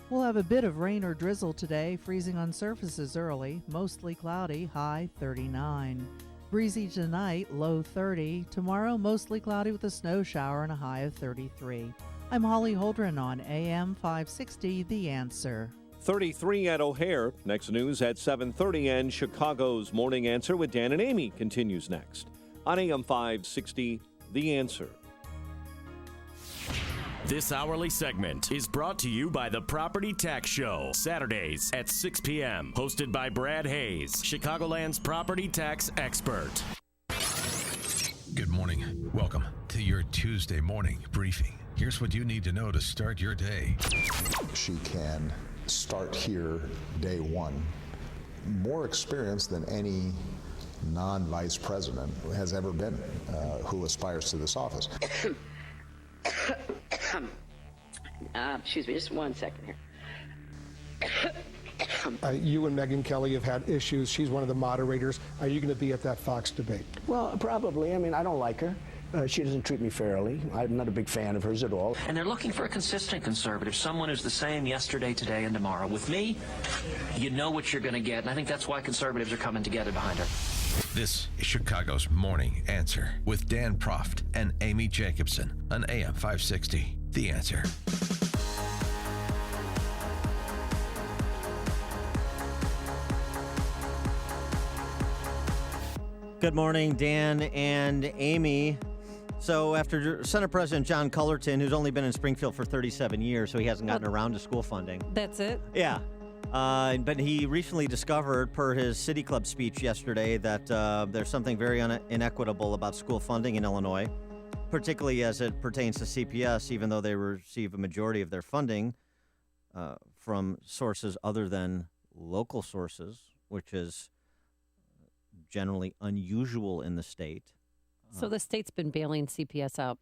We'll have a bit of rain or drizzle today, freezing on surfaces early, mostly cloudy, high 39. Breezy tonight, low 30. Tomorrow, mostly cloudy with a snow shower and a high of 33. I'm Holly Holdren on AM 560, The Answer. 33 at O'Hare. Next news at 7:30, and Chicago's Morning Answer with Dan and Amy continues next on AM 560, The Answer. This hourly segment is brought to you by the Property Tax Show, Saturdays at 6 p.m., hosted by Brad Hayes, Chicagoland's property tax expert. Good morning. Welcome to your Tuesday morning briefing. Here's what you need to know to start your day. She can start here day one. More experience than any non-vice president has ever been who aspires to this office. Excuse me, just 1 second here. You and Megyn Kelly have had issues. She's one of the moderators. Are you going to be at that Fox debate? Well, probably. I mean, I don't like her. She doesn't treat me fairly. I'm not a big fan of hers at all. And they're looking for a consistent conservative, someone who's the same yesterday, today, and tomorrow. With me, you know what you're going to get, and I think that's why conservatives are coming together behind her. This is Chicago's Morning Answer with Dan Proft and Amy Jacobson on AM 560, The Answer. Good morning, Dan and Amy. So after Senate President John Cullerton, who's only been in Springfield for 37 years, so he hasn't gotten around to school funding. That's it? Yeah. But he recently discovered, per his City Club speech yesterday, that there's something very inequitable about school funding in Illinois, particularly as it pertains to CPS, even though they receive a majority of their funding from sources other than local sources, which is generally unusual in the state. So the state's been bailing CPS out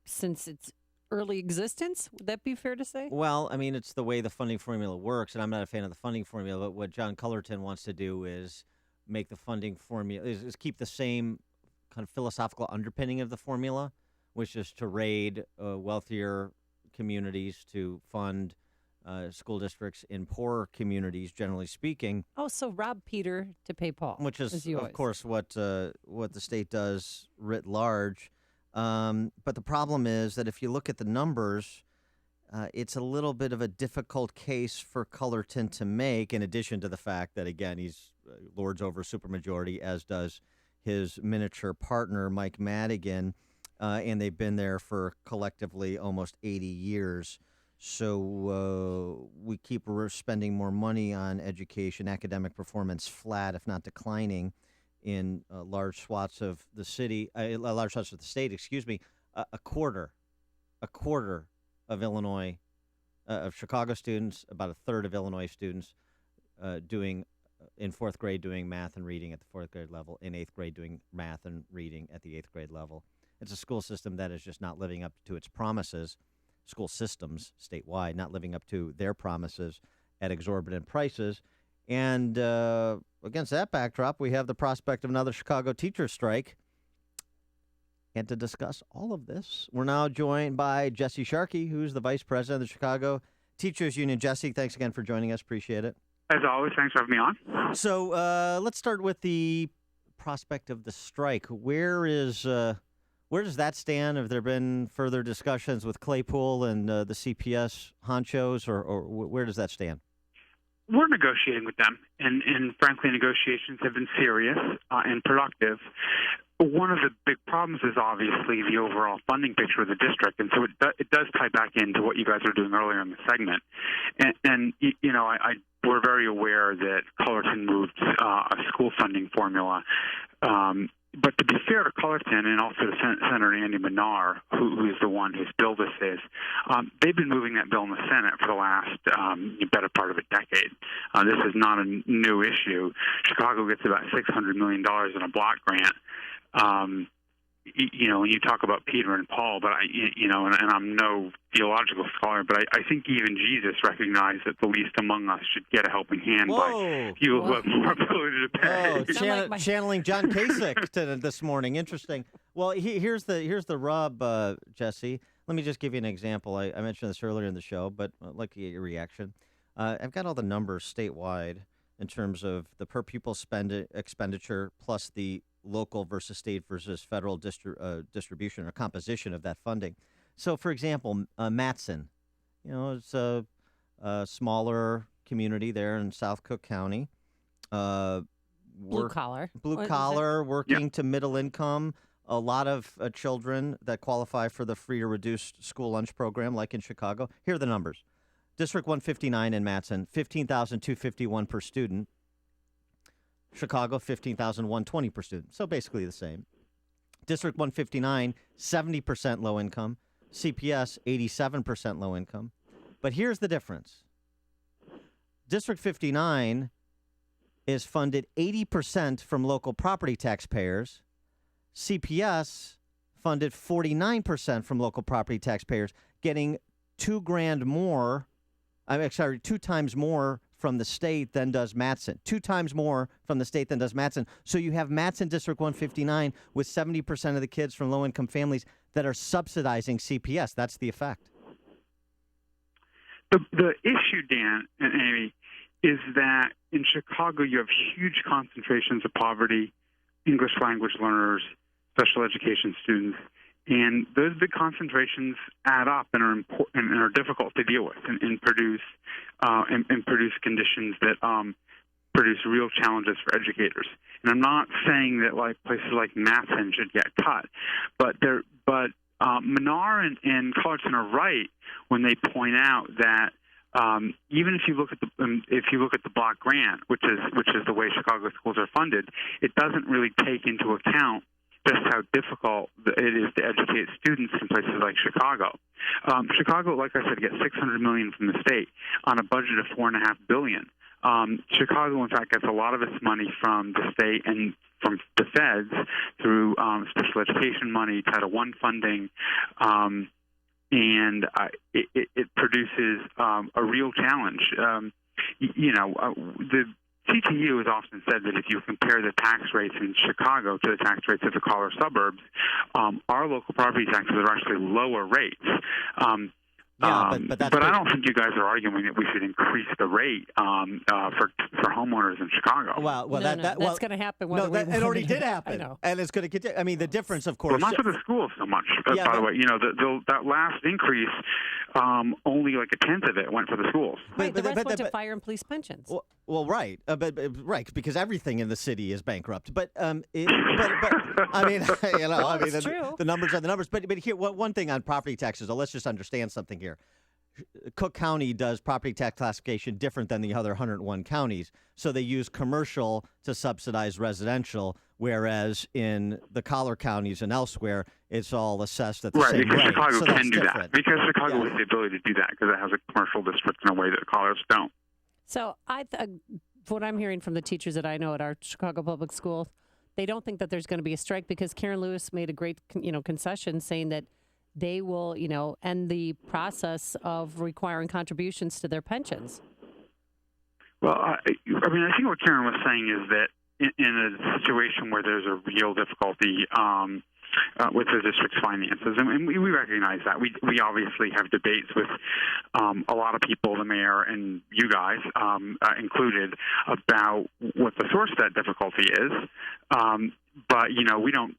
since its early existence? Would that be fair to say? Well, I mean, it's the way the funding formula works, and I'm not a fan of the funding formula, but what John Cullerton wants to do is make the funding formula, is keep the same kind of philosophical underpinning of the formula, which is to raid wealthier communities to fund school districts in poorer communities, generally speaking. Oh, so rob Peter to pay Paul. Which is, of course, what the state does writ large. But the problem is that if you look at the numbers, it's a little bit of a difficult case for Cullerton to make, in addition to the fact that, again, he's lords over supermajority, as does his miniature partner, Mike Madigan, and they've been there for collectively almost 80 years. So we keep spending more money on education, academic performance flat, if not declining, in large swaths of the city, large swaths of the state, a quarter a quarter of Illinois, of Chicago students, about a third of Illinois students doing in fourth grade doing math and reading at the fourth grade level, in eighth grade doing math and reading at the eighth grade level. It's a school system that is just not living up to its promises, school systems statewide, not living up to their promises at exorbitant prices. And against that backdrop, we have the prospect of another Chicago teacher strike. And to discuss all of this, we're now joined by Jesse Sharkey, who's the vice president of the Chicago Teachers Union. Jesse, thanks again for joining us. Appreciate it. As always, thanks for having me on. So let's start with the prospect of the strike. Where does that stand? Have there been further discussions with Claypool and the CPS honchos, or where does that stand? We're negotiating with them, and frankly, negotiations have been serious and productive. One of the big problems is obviously the overall funding picture of the district, and so it does tie back into what you guys were doing earlier in the segment. And we're very aware that Cullerton moved a school funding formula. But to be fair to Cullerton and also to Senator Andy Manar, who is the one whose bill this is, they've been moving that bill in the Senate for the last better part of a decade. This is not a new issue. Chicago gets about $600 million in a block grant. When you talk about Peter and Paul, but and I'm no theological scholar, but I think even Jesus recognized that the least among us should get a helping hand by you who have more ability to pay. Oh, channeling John Kasich this morning. Interesting. Well, here's the rub, Jesse. Let me just give you an example. I mentioned this earlier in the show, but I'd like to get your reaction. I've got all the numbers statewide in terms of the per pupil expenditure plus the local versus state versus federal distribution or composition of that funding. So, for example, Matson, it's a smaller community there in South Cook County. Blue collar, working to middle income. A lot of children that qualify for the free or reduced school lunch program, like in Chicago. Here are the numbers. District 159 in Matson, $15,251 per student. Chicago, $15,120 per student. So basically the same. District 159, 70% low income. CPS, 87% low income. But here's the difference. District 59 is funded 80% from local property taxpayers. CPS funded 49% from local property taxpayers, getting $2 times more from the state than does Matson. 2 times more from the state than does Matson. So you have Matson District 159 with 70% of the kids from low-income families that are subsidizing CPS. That's the effect. The issue, Dan and Amy, is that in Chicago you have huge concentrations of poverty, English language learners, special education students, and those big concentrations add up and are important and are difficult to deal with, and produce conditions that produce real challenges for educators. And I'm not saying that places like Matson should get cut, but Manar and Cullerton are right when they point out that even if you look at the block grant, which is the way Chicago schools are funded, it doesn't really take into account just how difficult it is to educate students in places like Chicago. Chicago, like I said, gets $600 million from the state on a budget of $4.5 billion. Chicago, in fact, gets a lot of its money from the state and from the feds through special education money, Title I funding, and it produces a real challenge. The CTU has often said that if you compare the tax rates in Chicago to the tax rates of the collar suburbs, our local property taxes are actually lower rates. But I don't think you guys are arguing that we should increase the rate for homeowners in Chicago. That's going to happen. It already did happen, I know. and it's going to continue. I mean, the difference, of course. Well, not for the schools so much. By the way, that last increase, only like a tenth of it went for the schools. Right, the rest went to fire and police pensions. Well, right, right, because everything in the city is bankrupt. But I mean, It's true. The numbers are the numbers. But here, one thing on property taxes. Let's just understand something here. Cook County does property tax classification different than the other 101 counties. So they use commercial to subsidize residential, whereas in the collar counties and elsewhere, it's all assessed at the same because rate. Chicago So can that's do different. that. Because Chicago has the ability to do that because it has a commercial district in a way that colors don't. So what I'm hearing from the teachers that I know at our Chicago Public Schools, they don't think that there's going to be a strike because Karen Lewis made a great, concession saying that they will, end the process of requiring contributions to their pensions. Well, I think what Karen was saying is that in a situation where there's a real difficulty with the district's finances, and we recognize that. We obviously have debates with a lot of people, the mayor and you guys included, about what the source of that difficulty is. But we don't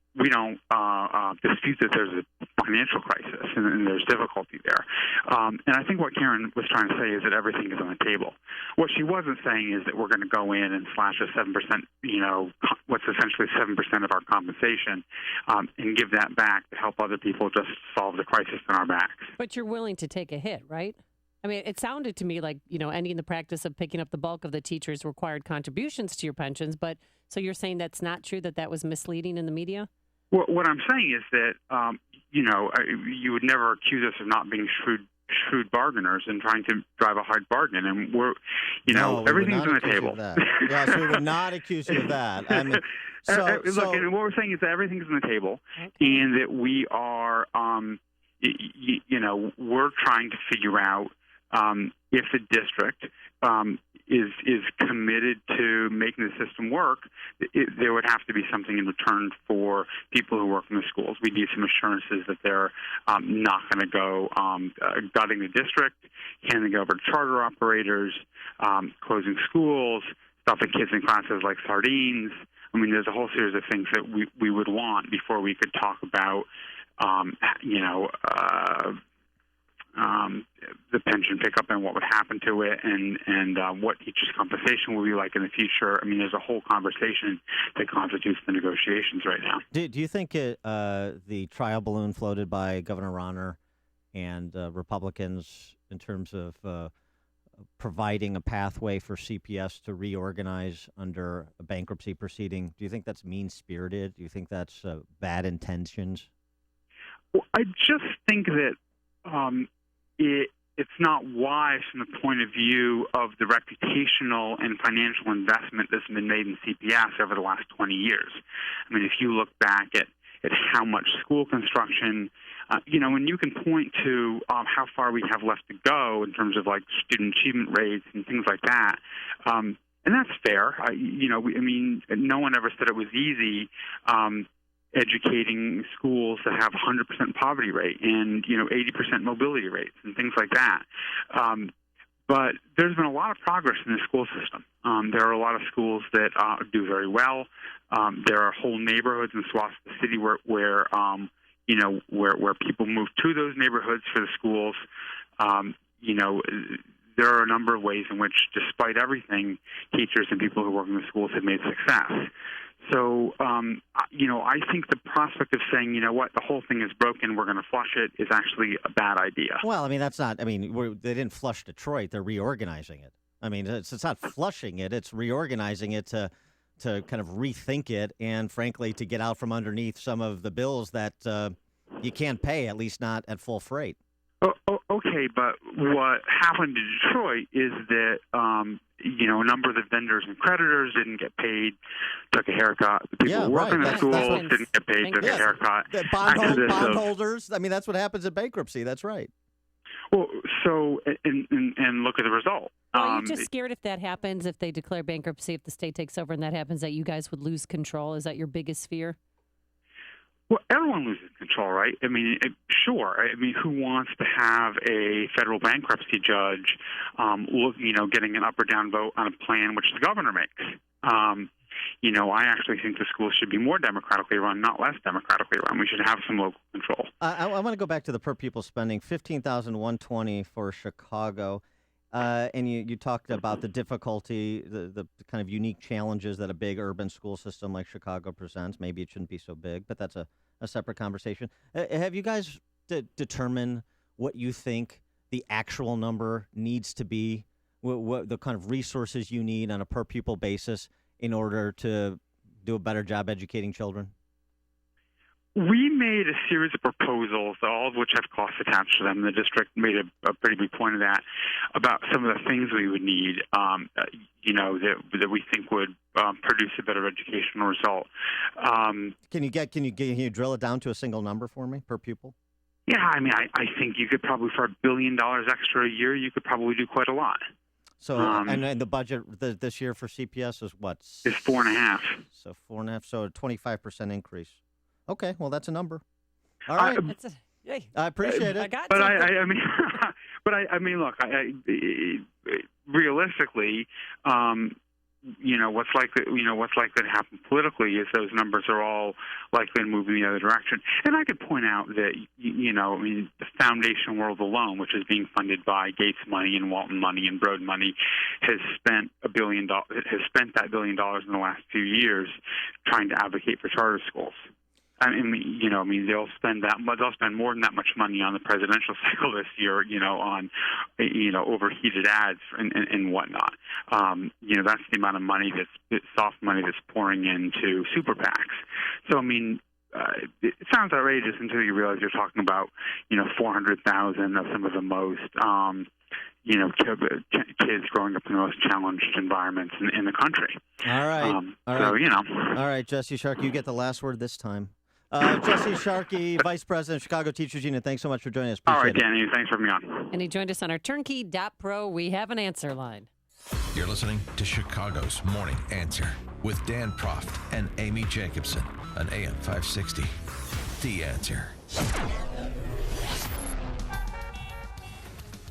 dispute that there's a financial crisis and there's difficulty there. And I think what Karen was trying to say is that everything is on the table. What she wasn't saying is that we're going to go in and slash a 7%, what's essentially 7% of our compensation, and give that back to help other people just solve the crisis on our backs. But you're willing to take a hit, right? I mean, it sounded to me like, ending the practice of picking up the bulk of the teachers' required contributions to your pensions. But so you're saying that's not true, that was misleading in the media? Well, what I'm saying is that, you would never accuse us of not being shrewd bargainers and trying to drive a hard bargain. And everything's on the table. Yes, we would not accuse you of that. I mean, look, and what we're saying is that everything's on the table, and that we are, we're trying to figure out if the district is committed to making the system work. There would have to be something in return for people who work in the schools. We need some assurances that they're not going to go gutting the district, handing over to charter operators, closing schools, stuffing kids in classes like sardines. I mean, there's a whole series of things that we would want before we could talk about, the pension pickup and what would happen to it, and what teachers' compensation will be like in the future. I mean, there's a whole conversation that constitutes the negotiations right now. Do you think the trial balloon floated by Governor Rauner and Republicans in terms of providing a pathway for CPS to reorganize under a bankruptcy proceeding, do you think that's mean-spirited? Do you think that's bad intentions? Well, I just think that it's not wise from the point of view of the reputational and financial investment that's been made in CPS over the last 20 years. I mean, if you look back at how much school construction, and you can point to how far we have left to go in terms of like student achievement rates and things like that. And that's fair. No one ever said it was easy educating schools that have 100% poverty rate and 80% mobility rates and things like that. But there's been a lot of progress in the school system. There are a lot of schools that do very well. There are whole neighborhoods and swaths of the city where people move to those neighborhoods for the schools. There are a number of ways in which, despite everything, teachers and people who work in the schools have made success. So, I think the prospect of saying, the whole thing is broken, we're going to flush it, is actually a bad idea. Well, that's not, they didn't flush Detroit, they're reorganizing it. It's not flushing it, it's reorganizing it to kind of rethink it and, frankly, to get out from underneath some of the bills that you can't pay, at least not at full freight. Okay, but what happened in Detroit is that, a number of the vendors and creditors didn't get paid, took a haircut. The people who work in the schools didn't get paid, took a haircut. Bondholders, that's what happens in bankruptcy. That's right. Well, so, and look at the result. Are you just scared if that happens, if they declare bankruptcy, if the state takes over and that happens, that you guys would lose control? Is that your biggest fear? Well, everyone loses control, right? Sure. Who wants to have a federal bankruptcy judge, getting an up or down vote on a plan which the governor makes? I actually think the schools should be more democratically run, not less democratically run. We should have some local control. I want to go back to the per pupil spending, $15,120 for Chicago. And you talked about the difficulty, the kind of unique challenges that a big urban school system like Chicago presents. Maybe it shouldn't be so big, but that's a separate conversation. Have you guys determined what you think the actual number needs to be, what the kind of resources you need on a per pupil basis in order to do a better job educating children? We made a series of proposals, all of which have costs attached to them. The district made a pretty big point of that, about some of the things we would need, that we think would produce a better educational result. Can you drill it down to a single number for me per pupil? Yeah, I mean, I think you could probably, for $1 billion extra a year, you could probably do quite a lot. So, and the budget this year for CPS is what? It's 4.5. So 4.5. So a 25% increase. Okay, well that's a number. All right, I appreciate it. I mean, look, realistically, what's likely to happen politically is those numbers are all likely to move in the other direction. And I could point out that, the foundation world alone, which is being funded by Gates money and Walton money and Broad money, has spent that $1 billion in the last few years trying to advocate for charter schools. They'll spend more than that much money on the presidential cycle this year, on, overheated ads and whatnot. That's the amount of money soft money that's pouring into super PACs. So, it sounds outrageous until you realize you're talking about, 400,000 of some of the most, kids growing up in the most challenged environments in the country. All right. All right, Jesse Sharkey, you get the last word this time. Jesse Sharkey, Vice President, Chicago Teachers Union, thanks so much for joining us. All right, Danny, thanks for having me on. And he joined us on our Turnkey.pro. We have an answer line. You're listening to Chicago's Morning Answer with Dan Proft and Amy Jacobson on AM 560. The Answer.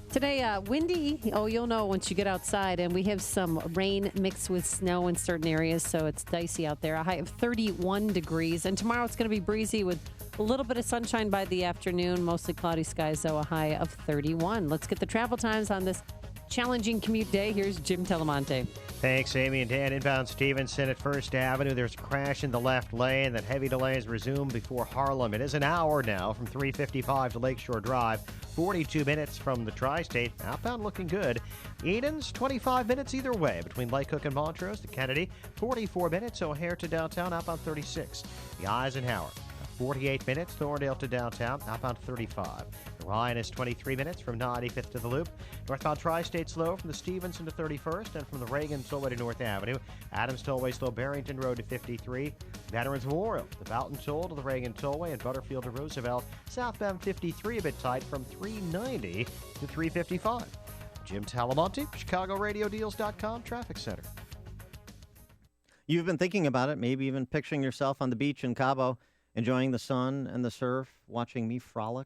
Today, windy. Oh, you'll know once you get outside. And we have some rain mixed with snow in certain areas, so it's dicey out there. A high of 31 degrees. And tomorrow it's going to be breezy with a little bit of sunshine by the afternoon. Mostly cloudy skies, though, a high of 31. Let's get the travel times on this challenging commute day. Here's Jim Telemonte. Thanks, Amy and Dan. Inbound Stevenson at First Avenue. There's a crash in the left lane. That heavy delays resume before Harlem. It is an hour now from 355 to Lakeshore Drive. 42 minutes from the Tri-State. Outbound looking good. Eden's 25 minutes either way between Lake Cook and Montrose to Kennedy. 44 minutes O'Hare to downtown. Outbound 36. The Eisenhower. 48 minutes, Thorndale to downtown, outbound 35. The Ryan is 23 minutes from 95th to the Loop. Northbound Tri-State slow from the Stevenson to 31st and from the Reagan Tollway to North Avenue. Adams Tollway slow Barrington Road to 53. Veterans Memorial, the Boughton Toll to the Reagan Tollway and Butterfield to Roosevelt. Southbound 53 a bit tight from 390 to 355. Jim Talamonte, ChicagoRadioDeals.com Traffic Center. You've been thinking about it, maybe even picturing yourself on the beach in Cabo, enjoying the sun and the surf, watching me frolic.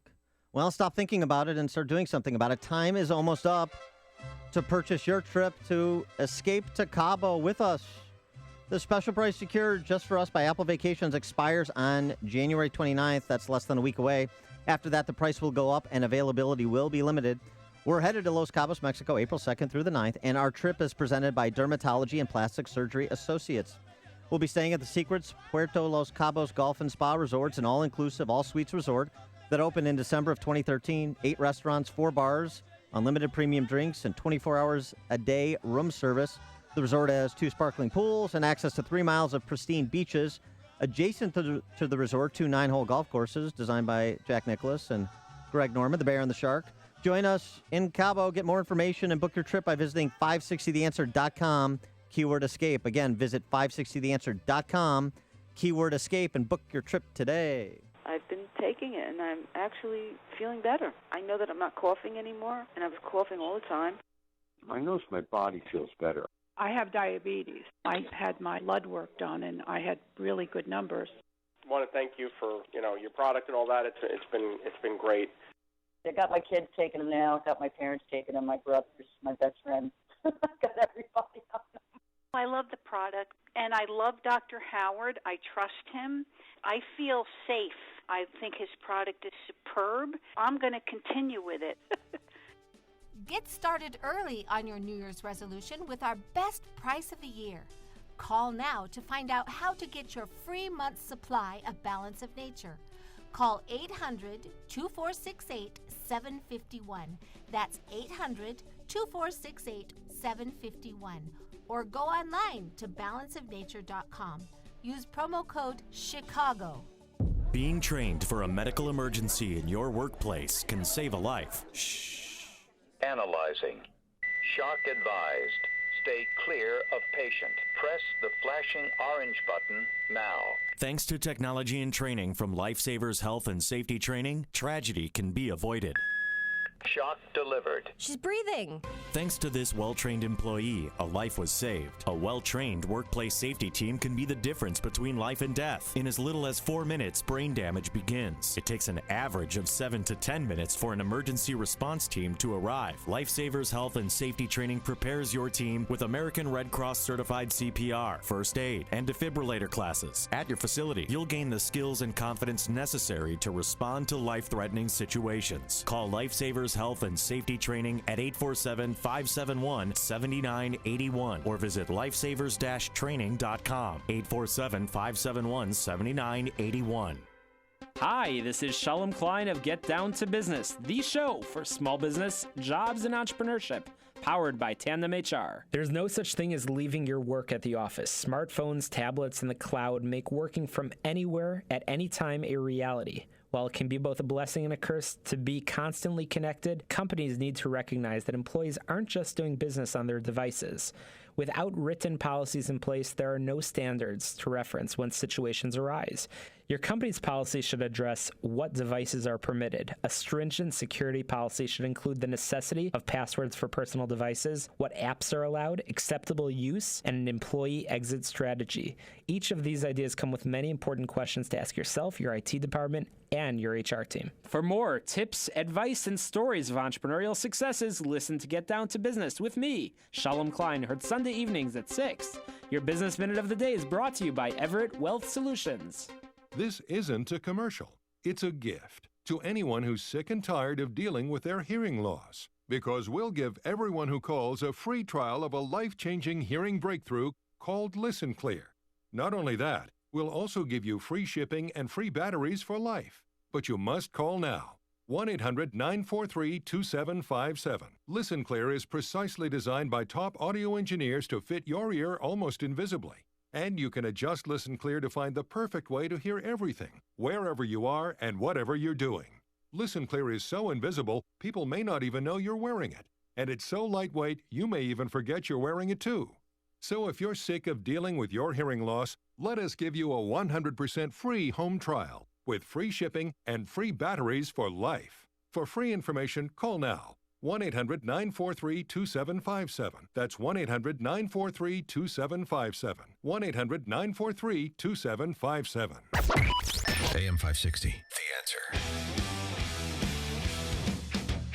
Well, stop thinking about it and start doing something about it. Time is almost up to purchase your trip to Escape to Cabo with us. The special price secured just for us by Apple Vacations expires on January 29th. That's less than a week away. After that, the price will go up and availability will be limited. We're headed to Los Cabos, Mexico, April 2nd through the 9th, and our trip is presented by Dermatology and Plastic Surgery Associates. We'll be staying at the Secrets Puerto Los Cabos Golf and Spa Resorts, an all-inclusive, all-suites resort that opened in December of 2013. 8 restaurants, 4 bars, unlimited premium drinks, and 24 hours a day room service. The resort has 2 sparkling pools and access to 3 miles of pristine beaches. Adjacent to the resort, 2 9-hole golf courses designed by Jack Nicklaus and Greg Norman, the Bear and the Shark. Join us in Cabo. Get more information and book your trip by visiting 560theanswer.com. Keyword escape. Again, visit 560theanswer.com, keyword escape, and book your trip today. I've been taking it, and I'm actually feeling better. I know that I'm not coughing anymore, and I was coughing all the time. I notice my body feels better. I have diabetes. I had my blood work done, and I had really good numbers. I want to thank you for your product and all that. It's been great. I got my kids taking them now. Got my parents taking them. My brothers, my best friend. Got everybody on them. I love the product, and I love Dr. Howard. I trust him. I feel safe. I think his product is superb. I'm going to continue with it. Get started early on your New Year's resolution with our best price of the year. Call now to find out how to get your free month's supply of Balance of Nature. Call 800-2468-751. That's 800-2468-751. Or go online to balanceofnature.com. Use promo code CHICAGO. Being trained for a medical emergency in your workplace can save a life. Analyzing. Shock advised. Stay clear of patient. Press the flashing orange button now. Thanks to technology and training from Lifesavers Health and Safety Training, tragedy can be avoided. Shock delivered. She's breathing. Thanks to this well-trained employee, a life was saved. A well-trained workplace safety team can be the difference between life and death. In as little as 4 minutes, brain damage begins. It takes an average of 7 to 10 minutes for an emergency response team to arrive. Lifesavers Health and Safety Training prepares your team with American Red Cross certified CPR, first aid, and defibrillator classes. At your facility, you'll gain the skills and confidence necessary to respond to life-threatening situations. Call Lifesavers Health and Safety Training at 847-571-7981 or visit lifesavers-training.com. 847-571-7981. Hi, this is Shalom Klein of Get Down to Business, the show for small business, jobs, and entrepreneurship, powered by Tandem HR. There's no such thing as leaving your work at the office. Smartphones, tablets, and the cloud make working from anywhere at any time a reality. While it can be both a blessing and a curse to be constantly connected, companies need to recognize that employees aren't just doing business on their devices. Without written policies in place, there are no standards to reference when situations arise. Your company's policy should address what devices are permitted. A stringent security policy should include the necessity of passwords for personal devices, what apps are allowed, acceptable use, and an employee exit strategy. Each of these ideas come with many important questions to ask yourself, your IT department, and your HR team. For more tips, advice, and stories of entrepreneurial successes, listen to Get Down to Business with me, Shalom Klein, heard Sunday evenings at 6. Your Business Minute of the Day is brought to you by Everett Wealth Solutions. This isn't a commercial. It's a gift to anyone who's sick and tired of dealing with their hearing loss. Because we'll give everyone who calls a free trial of a life-changing hearing breakthrough called Listen Clear. Not only that, we'll also give you free shipping and free batteries for life. But you must call now. 1-800-943-2757. Listen Clear is precisely designed by top audio engineers to fit your ear almost invisibly. And you can adjust Listen Clear to find the perfect way to hear everything, wherever you are and whatever you're doing. Listen Clear is so invisible, people may not even know you're wearing it. And it's so lightweight, you may even forget you're wearing it too. So if you're sick of dealing with your hearing loss, let us give you a 100% free home trial with free shipping and free batteries for life. For free information, call now. 1-800-943-2757. That's 1-800-943-2757. 1-800-943-2757. AM 560, The Answer.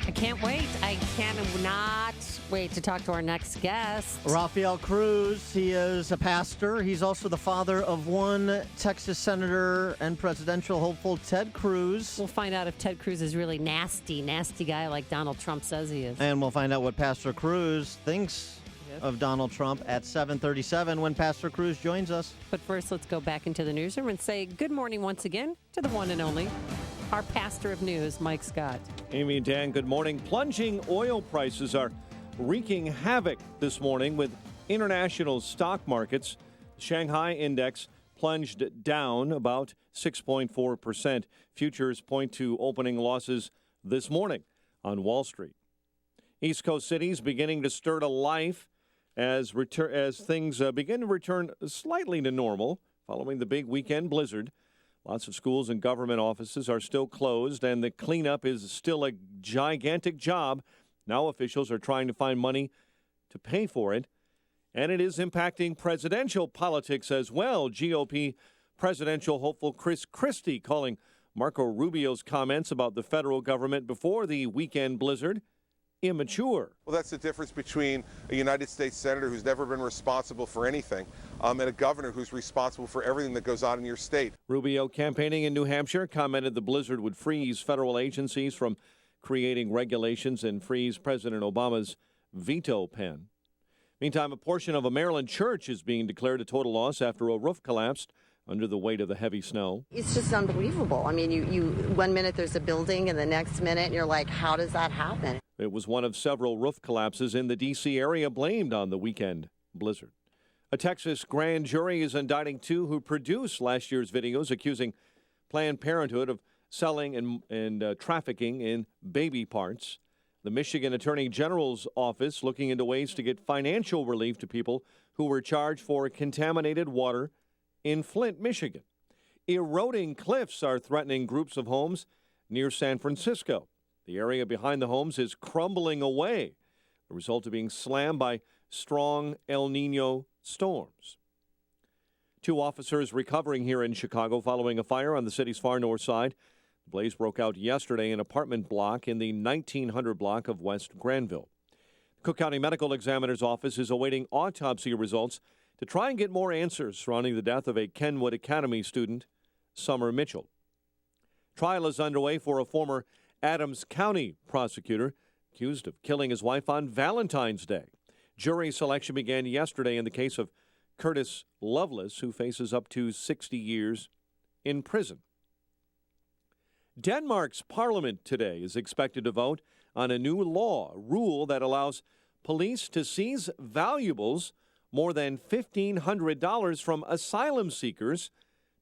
I can't wait. I cannot wait to talk to our next guest. Rafael Cruz, he is a pastor. He's also the father of one Texas senator and presidential hopeful, Ted Cruz. We'll find out if Ted Cruz is really nasty guy like Donald Trump says he is. And we'll find out what Pastor Cruz thinks of Donald Trump at 7:37 when Pastor Cruz joins us. But first, let's go back into the newsroom and say good morning once again to the one and only, our pastor of news, Mike Scott. Amy and Dan, good morning. Plunging oil prices are wreaking havoc this morning with international stock markets. Shanghai index plunged down about 6.4%. Futures point to opening losses this morning on Wall Street. East Coast cities beginning to stir to life as things begin to return slightly to normal following the big weekend blizzard. Lots of schools and government offices are still closed, and the cleanup is still a gigantic job. Now officials are trying to find money to pay for it, and it is impacting presidential politics as well. GOP presidential hopeful Chris Christie calling Marco Rubio's comments about the federal government before the weekend blizzard immature. Well, that's the difference between a United States senator who's never been responsible for anything and a governor who's responsible for everything that goes on in your state. Rubio, campaigning in New Hampshire, commented the blizzard would freeze federal agencies from creating regulations and freeze President Obama's veto pen. Meantime, a portion of a Maryland church is being declared a total loss after a roof collapsed under the weight of the heavy snow. It's just unbelievable. I mean, you 1 minute there's a building, and the next minute you're like, how does that happen? It was one of several roof collapses in the D.C. area blamed on the weekend blizzard. A Texas grand jury is indicting two who produced last year's videos accusing Planned Parenthood of selling and trafficking in baby parts. The Michigan Attorney General's office looking into ways to get financial relief to people who were charged for contaminated water in Flint, Michigan. Eroding cliffs are threatening groups of homes near San Francisco. The area behind the homes is crumbling away, the result of being slammed by strong El Nino storms. Two officers recovering here in Chicago following a fire on the city's far north side. The blaze broke out yesterday in an apartment block in the 1900 block of West Granville. The Cook County Medical Examiner's Office is awaiting autopsy results to try and get more answers surrounding the death of a Kenwood Academy student, Summer Mitchell. Trial is underway for a former Adams County prosecutor accused of killing his wife on Valentine's Day. Jury selection began yesterday in the case of Curtis Lovelace, who faces up to 60 years in prison. Denmark's parliament today is expected to vote on a new rule that allows police to seize valuables more than $1,500 from asylum seekers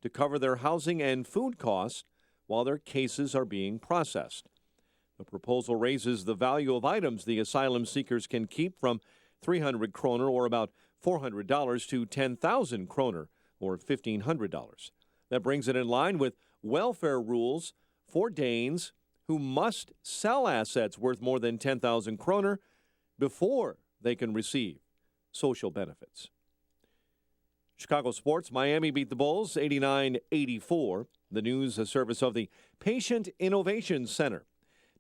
to cover their housing and food costs while their cases are being processed. The proposal raises the value of items the asylum seekers can keep from 300 kroner, or about $400, to 10,000 kroner, or $1,500. That brings it in line with welfare rules for Danes who must sell assets worth more than 10,000 kroner before they can receive social benefits. Chicago sports, Miami beat the Bulls 89-84. The news, a service of the Patient Innovation Center.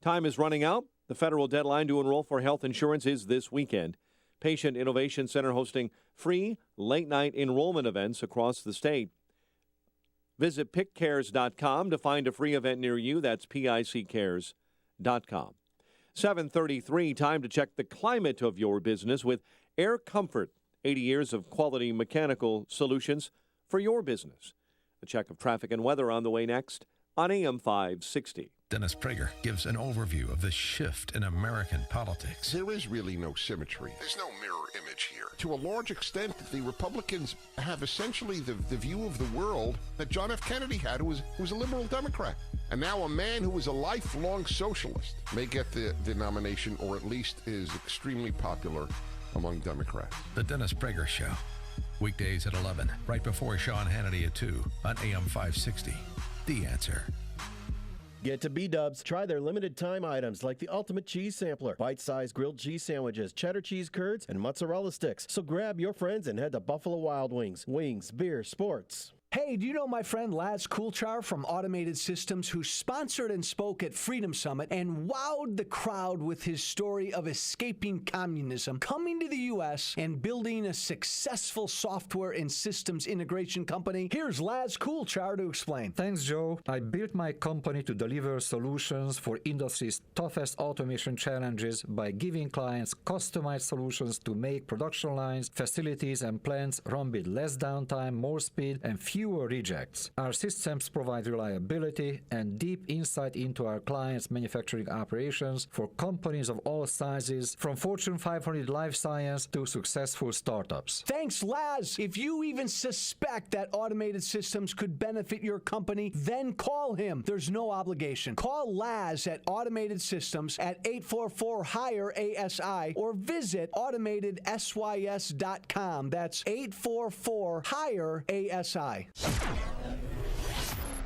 Time is running out. The federal deadline to enroll for health insurance is this weekend. Patient Innovation Center hosting free late-night enrollment events across the state. Visit pickcares.com to find a free event near you. That's pickcares.com. 7:33, time to check the climate of your business with Air Comfort. 80 years of quality mechanical solutions for your business. A check of traffic and weather on the way next on AM 560. Dennis Prager gives an overview of the shift in American politics. There is really no symmetry. There's no mirror image here. To a large extent, the Republicans have essentially the view of the world that John F. Kennedy had, who was a liberal Democrat. And now a man who was a lifelong socialist may get the nomination, or at least is extremely popular among Democrats. The Dennis Prager Show. Weekdays at 11, right before Sean Hannity at 2 on AM 560. The Answer. Get to B-Dubs. Try their limited time items like the Ultimate Cheese Sampler, bite-sized grilled cheese sandwiches, cheddar cheese curds, and mozzarella sticks. So grab your friends and head to Buffalo Wild Wings. Wings, beer, sports. Hey, do you know my friend Laz Coulchar from Automated Systems, who sponsored and spoke at Freedom Summit and wowed the crowd with his story of escaping communism, coming to the U.S. and building a successful software and systems integration company? Here's Laz Coulchar to explain. Thanks, Joe. I built my company to deliver solutions for industry's toughest automation challenges by giving clients customized solutions to make production lines, facilities, and plants run with less downtime, more speed, and fewer rejects. Our systems provide reliability and deep insight into our clients' manufacturing operations for companies of all sizes, from Fortune 500 life science to successful startups. Thanks, Laz. If you even suspect that Automated Systems could benefit your company, then call him. There's no obligation. Call Laz at Automated Systems at 844-HIRE-ASI or visit AutomatedSYS.com. That's 844-HIRE-ASI.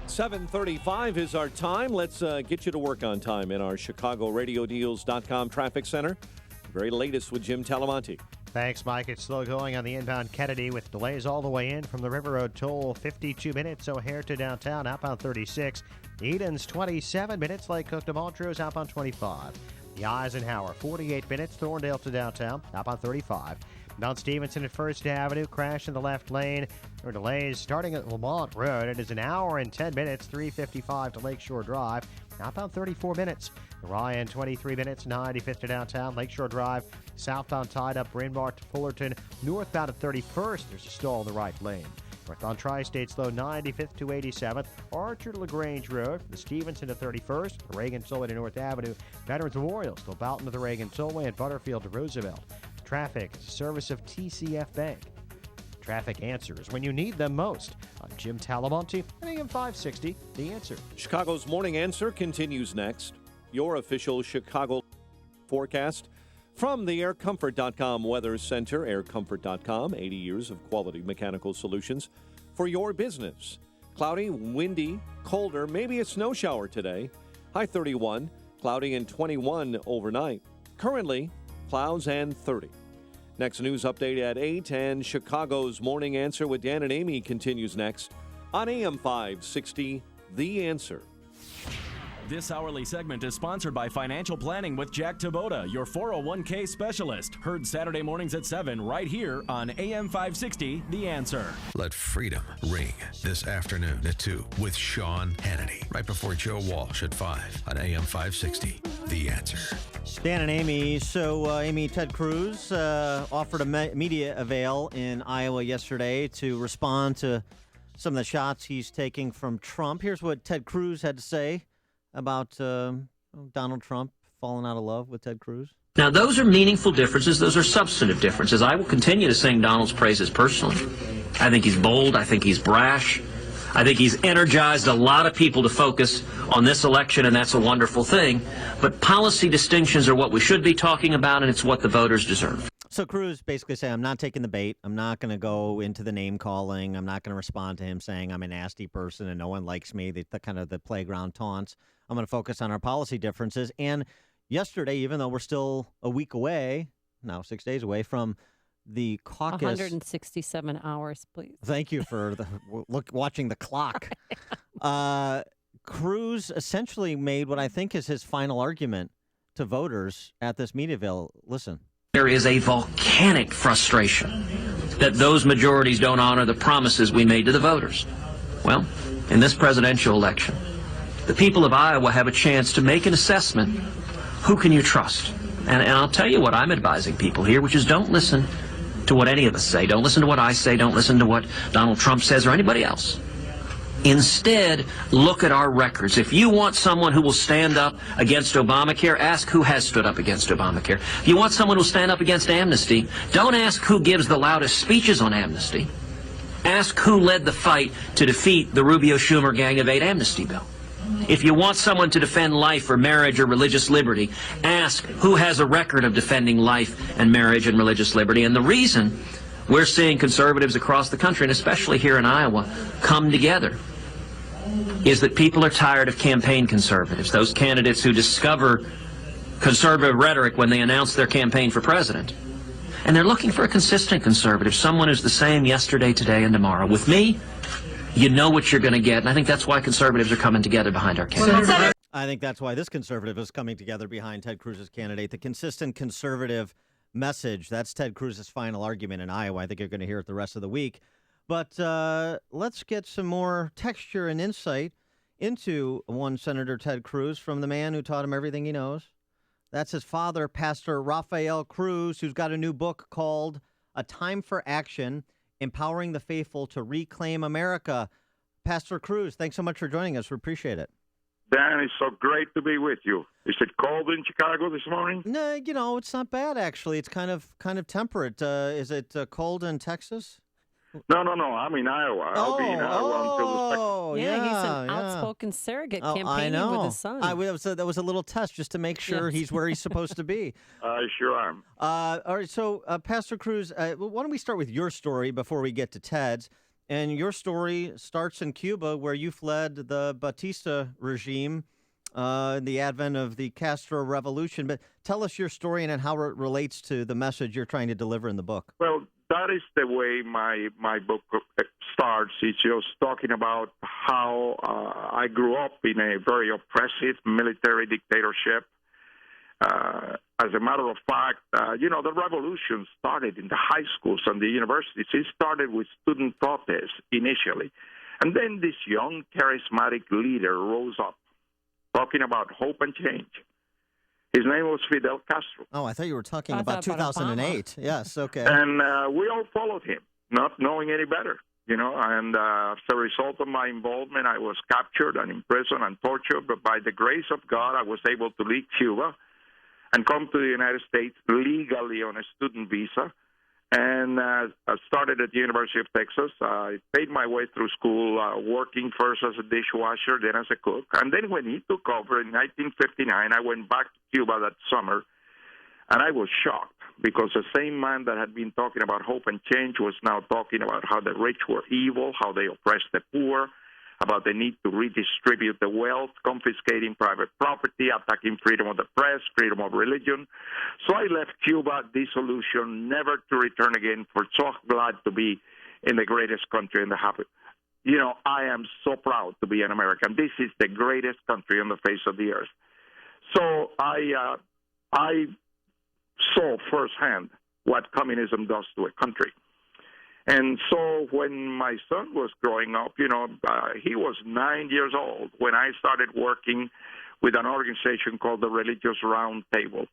7:35 is our time. Let's get you to work on time in our ChicagoRadioDeals.com traffic center. The very latest with Jim Talamonte. Thanks, Mike. It's slow going on the inbound Kennedy with delays all the way in from the River Road toll. 52 minutes O'Hare to downtown, outbound 36. Eden's 27 minutes. Lake Cook to Montrose, outbound 25. The Eisenhower, 48 minutes. Thorndale to downtown, outbound 35. Mount Stevenson at First Avenue, crash in the left lane. There are delays starting at Lamont Road. It is an hour and 10 minutes, 3:55 to Lakeshore Drive. Outbound 34 minutes. Ryan, 23 minutes, 95th to downtown. Lakeshore Drive, southbound tied up. Bryn Mawr to Fullerton. Northbound at 31st, there's a stall in the right lane. North on Tri-State's low 95th to 87th. Archer to LaGrange Road, the Stevenson to 31st, Reagan Tollway to North Avenue. Veterans Memorial still Boughton to the Reagan Tollway, and Butterfield to Roosevelt. Traffic is a service of TCF Bank. Traffic answers when you need them most. I'm Jim Talamonte, AM 560, The Answer. Chicago's Morning Answer continues next. Your official Chicago forecast from the AirComfort.com Weather Center. AirComfort.com, 80 years of quality mechanical solutions for your business. Cloudy, windy, colder, maybe a snow shower today. High 31, cloudy and 21 overnight. Currently, clouds and 30. Next news update at 8, and Chicago's Morning Answer with Dan and Amy continues next on AM 560, The Answer. This hourly segment is sponsored by Financial Planning with Jack Taboda, your 401k specialist. Heard Saturday mornings at 7 right here on AM 560, The Answer. Let freedom ring this afternoon at 2 with Sean Hannity, right before Joe Walsh at 5 on AM 560, The Answer. Dan and Amy. So, Amy, Ted Cruz offered a media avail in Iowa yesterday to respond to some of the shots he's taking from Trump. Here's what Ted Cruz had to say about Donald Trump falling out of love with Ted Cruz. Now, those are meaningful differences. Those are substantive differences. I will continue to sing Donald's praises personally. I think he's bold. I think he's brash. I think he's energized a lot of people to focus on this election, and that's a wonderful thing. But policy distinctions are what we should be talking about, and it's what the voters deserve. So Cruz basically saying, I'm not taking the bait. I'm not going to go into the name calling. I'm not going to respond to him saying I'm a nasty person and no one likes me, the kind of the playground taunts. I'm going to focus on our policy differences. And yesterday, even though we're still a week away, now 6 days away from the caucus. 167 hours, please. Thank you for watching the clock. Cruz essentially made what I think is his final argument to voters at this media avail. Listen. There is a volcanic frustration that those majorities don't honor the promises we made to the voters. Well, in this presidential election, the people of Iowa have a chance to make an assessment. Who can you trust? And I'll tell you what I'm advising people here, which is don't listen to what any of us say. Don't listen to what I say. Don't listen to what Donald Trump says or anybody else. Instead, look at our records. If you want someone who will stand up against Obamacare, ask who has stood up against Obamacare. If you want someone who will stand up against amnesty, don't ask who gives the loudest speeches on amnesty. Ask who led the fight to defeat the Rubio-Schumer Gang of Eight amnesty bill. If you want someone to defend life or marriage or religious liberty, ask who has a record of defending life and marriage and religious liberty. And the reason we're seeing conservatives across the country, and especially here in Iowa, come together is that people are tired of campaign conservatives, those candidates who discover conservative rhetoric when they announce their campaign for president. And they're looking for a consistent conservative, someone who's the same yesterday, today, and tomorrow. With me, you know what you're going to get, and I think that's why conservatives are coming together behind our candidate. I think that's why this conservative is coming together behind Ted Cruz's candidate. The consistent conservative message, that's Ted Cruz's final argument in Iowa. I think you're going to hear it the rest of the week. But let's get some more texture and insight into one Senator Ted Cruz from the man who taught him everything he knows. That's his father, Pastor Rafael Cruz, who's got a new book called A Time for Action, Empowering the Faithful to Reclaim America. Pastor Cruz, thanks so much for joining us. We appreciate it. Dan, it's so great to be with you. Is it cold in Chicago this morning? No, it's not bad, actually. It's kind of temperate. Is it cold in Texas? No. I'm in Iowa. I'll be in Iowa until the second. Yeah, he's an outspoken surrogate campaigning with his son. That was a little test just to make sure he's where he's supposed to be. I sure am. All right, so Pastor Cruz, why don't we start with your story before we get to Ted's? And your story starts in Cuba, where you fled the Batista regime in the advent of the Castro Revolution. But tell us your story and how it relates to the message you're trying to deliver in the book. Well, that is the way my book starts. It's just talking about how I grew up in a very oppressive military dictatorship. As a matter of fact, the revolution started in the high schools and the universities. It started with student protests initially. And then this young, charismatic leader rose up, talking about hope and change. His name was Fidel Castro. Oh, I thought you were talking about 2008. Yes, okay. And we all followed him, not knowing any better. and as a result of my involvement, I was captured and imprisoned and tortured, but by the grace of God, I was able to leave Cuba and come to the United States legally on a student visa. And I started at the University of Texas. I paid my way through school, working first as a dishwasher, then as a cook. And then when he took over in 1959, I went back to Cuba that summer, and I was shocked because the same man that had been talking about hope and change was now talking about how the rich were evil, how they oppressed the poor, about the need to redistribute the wealth, confiscating private property, attacking freedom of the press, freedom of religion. So I left Cuba, disillusioned, never to return again, for so glad to be in the greatest country in the happy. I am so proud to be an American. This is the greatest country on the face of the earth. So I saw firsthand what communism does to a country. And so when my son was growing up, he was 9 years old when I started working with an organization called the Religious Round Table.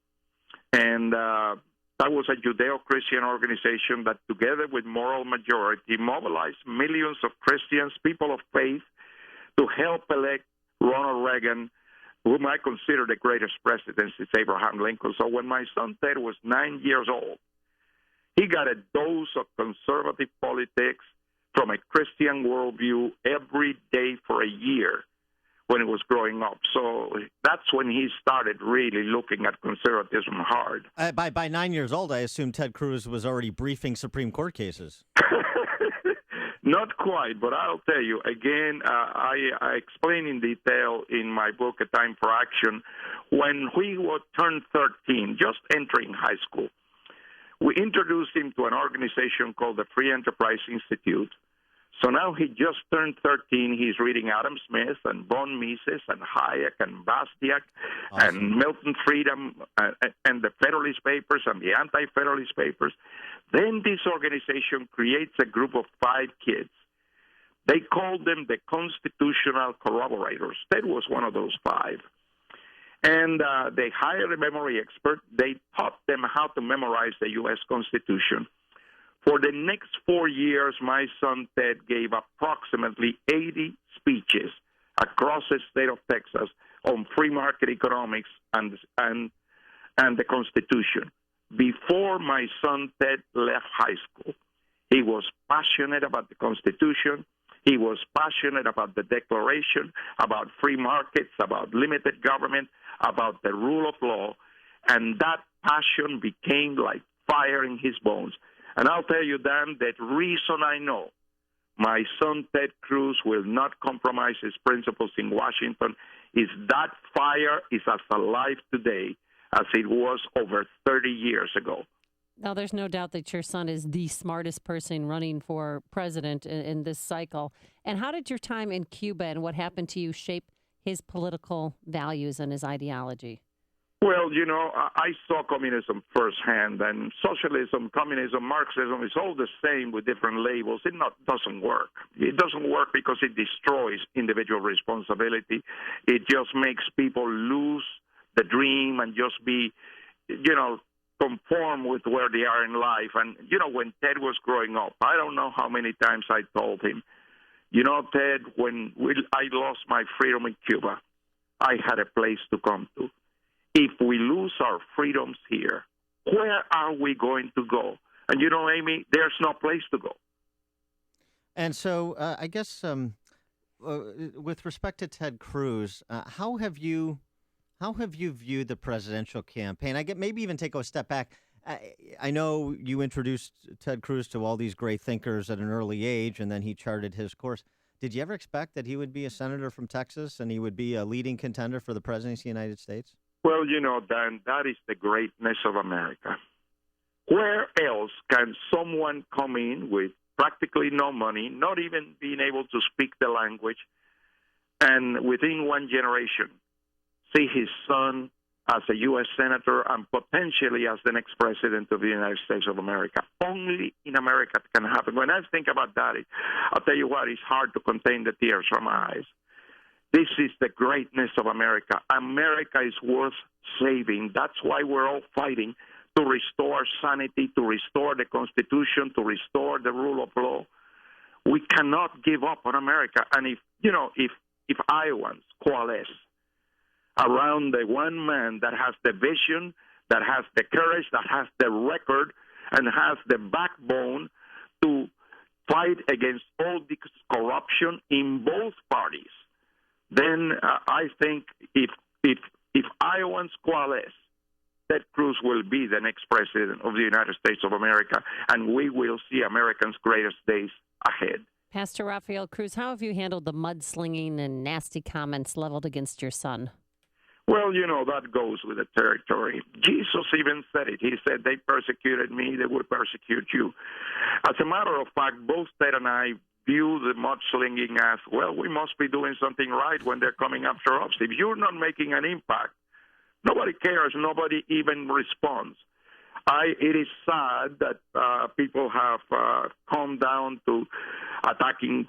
And that was a Judeo-Christian organization that, together with Moral Majority, mobilized millions of Christians, people of faith, to help elect Ronald Reagan, whom I consider the greatest president since Abraham Lincoln. So when my son Ted was 9 years old, he got a dose of conservative politics from a Christian worldview every day for a year when he was growing up. So that's when he started really looking at conservatism hard. By 9 years old, I assume Ted Cruz was already briefing Supreme Court cases. Not quite, but I'll tell you, again, I explain in detail in my book, A Time for Action, when he would turn 13, just entering high school, we introduced him to an organization called the Free Enterprise Institute. So now he just turned 13. He's reading Adam Smith and von Mises and Hayek and Bastiat and Milton Friedman and the Federalist Papers and the Anti-Federalist Papers. Then this organization creates a group of 5 kids. They called them the Constitutional Corroborators. Ted was one of those 5. And they hired a memory expert. They taught them how to memorize the U.S. Constitution. For the next 4 years, my son Ted gave approximately 80 speeches across the state of Texas on free market economics and the Constitution. Before my son Ted left high school, he was passionate about the Constitution. He was passionate about the Declaration, about free markets, about limited government, about the rule of law, and that passion became like fire in his bones. And I'll tell you, Dan, that reason I know my son Ted Cruz will not compromise his principles in Washington is that fire is as alive today as it was over 30 years ago. Now, there's no doubt that your son is the smartest person running for president in this cycle. And how did your time in Cuba and what happened to you shape his political values and his ideology? Well, I saw communism firsthand, and socialism, communism, Marxism is all the same with different labels. It doesn't work. It doesn't work because it destroys individual responsibility. It just makes people lose the dream and just be, conform with where they are in life. And, when Ted was growing up, I don't know how many times I told him, Ted, when I lost my freedom in Cuba, I had a place to come to. If we lose our freedoms here, where are we going to go? And Amy, there's no place to go. And so I guess with respect to Ted Cruz, how have you viewed the presidential campaign? Maybe even take a step back. I know you introduced Ted Cruz to all these great thinkers at an early age, and then he charted his course. Did you ever expect that he would be a senator from Texas and he would be a leading contender for the presidency of the United States? Well, Dan, that is the greatness of America. Where else can someone come in with practically no money, not even being able to speak the language, and within one generation see his son as a U.S. senator and potentially as the next president of the United States of America? Only in America it can happen. When I think about that, I'll tell you what, it's hard to contain the tears from my eyes. This is the greatness of America. America is worth saving. That's why we're all fighting to restore sanity, to restore the Constitution, to restore the rule of law. We cannot give up on America. And if Iowans coalesce around the one man that has the vision, that has the courage, that has the record, and has the backbone to fight against all this corruption in both parties, then I think if Iowans coalesce, Ted Cruz will be the next president of the United States of America, and we will see Americans' greatest days ahead. Pastor Rafael Cruz, how have you handled the mudslinging and nasty comments leveled against your son? Well, that goes with the territory. Jesus even said it. He said, they persecuted me, they will persecute you. As a matter of fact, both Ted and I view the mudslinging as, well, we must be doing something right when they're coming after us. If you're not making an impact, nobody cares. Nobody even responds. It is sad that people have come down to attacking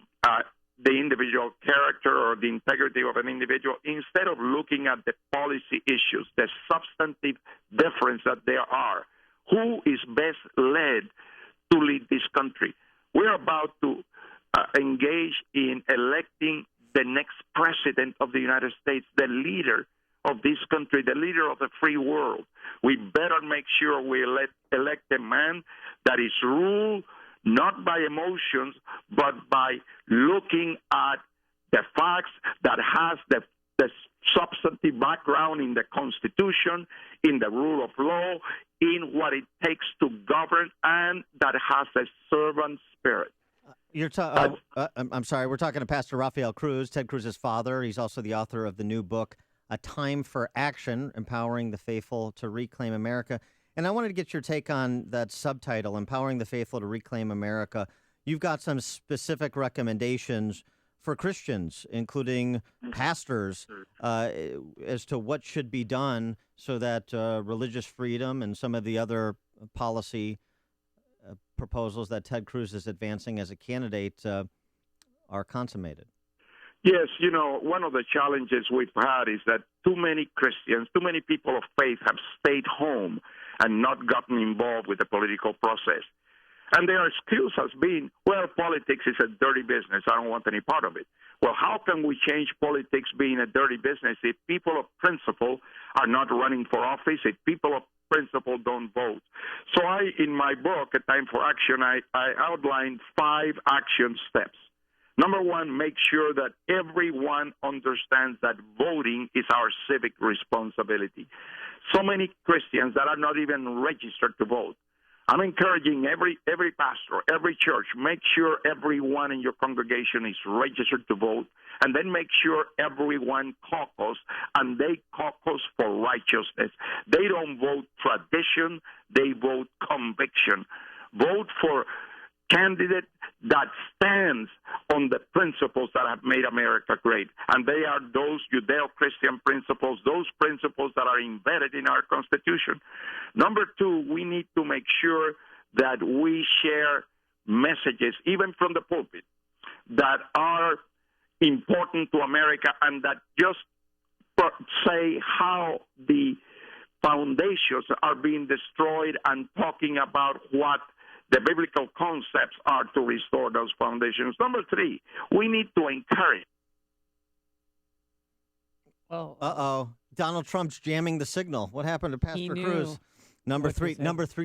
the individual character or the integrity of an individual instead of looking at the policy issues, the substantive difference that there are. Who is best led to lead this country? We're about to engage in electing the next president of the United States, the leader of this country, the leader of the free world. We better make sure we elect a man that is ruled not by emotions, but by looking at the facts, that has the substantive background in the Constitution, in the rule of law, in what it takes to govern, and that has a servant spirit. I'm sorry, we're talking to Pastor Rafael Cruz, Ted Cruz's father. He's also the author of the new book, A Time for Action, Empowering the Faithful to Reclaim America. And I wanted to get your take on that subtitle, Empowering the Faithful to Reclaim America. You've got some specific recommendations for Christians, including pastors, as to what should be done so that religious freedom and some of the other policy proposals that Ted Cruz is advancing as a candidate are consummated. Yes, one of the challenges we've had is that too many Christians, too many people of faith have stayed home and not gotten involved with the political process. And their excuse has been, well, politics is a dirty business. I don't want any part of it. Well, how can we change politics being a dirty business if people of principle are not running for office, if people of principle don't vote? So in my book, A Time for Action, I outlined 5 action steps. Number one, make sure that everyone understands that voting is our civic responsibility. So many Christians that are not even registered to vote. I'm encouraging every pastor, every church, make sure everyone in your congregation is registered to vote, and then make sure everyone caucus, and they caucus for righteousness. They don't vote tradition, they vote conviction. Vote for candidate that stands on the principles that have made America great. And they are those Judeo-Christian principles, those principles that are embedded in our Constitution. Number 2, we need to make sure that we share messages, even from the pulpit, that are important to America and that just say how the foundations are being destroyed and talking about what the biblical concepts are to restore those foundations. Number 3, we need to encourage. Uh-oh. Donald Trump's jamming the signal. What happened to Pastor Cruz? Number 3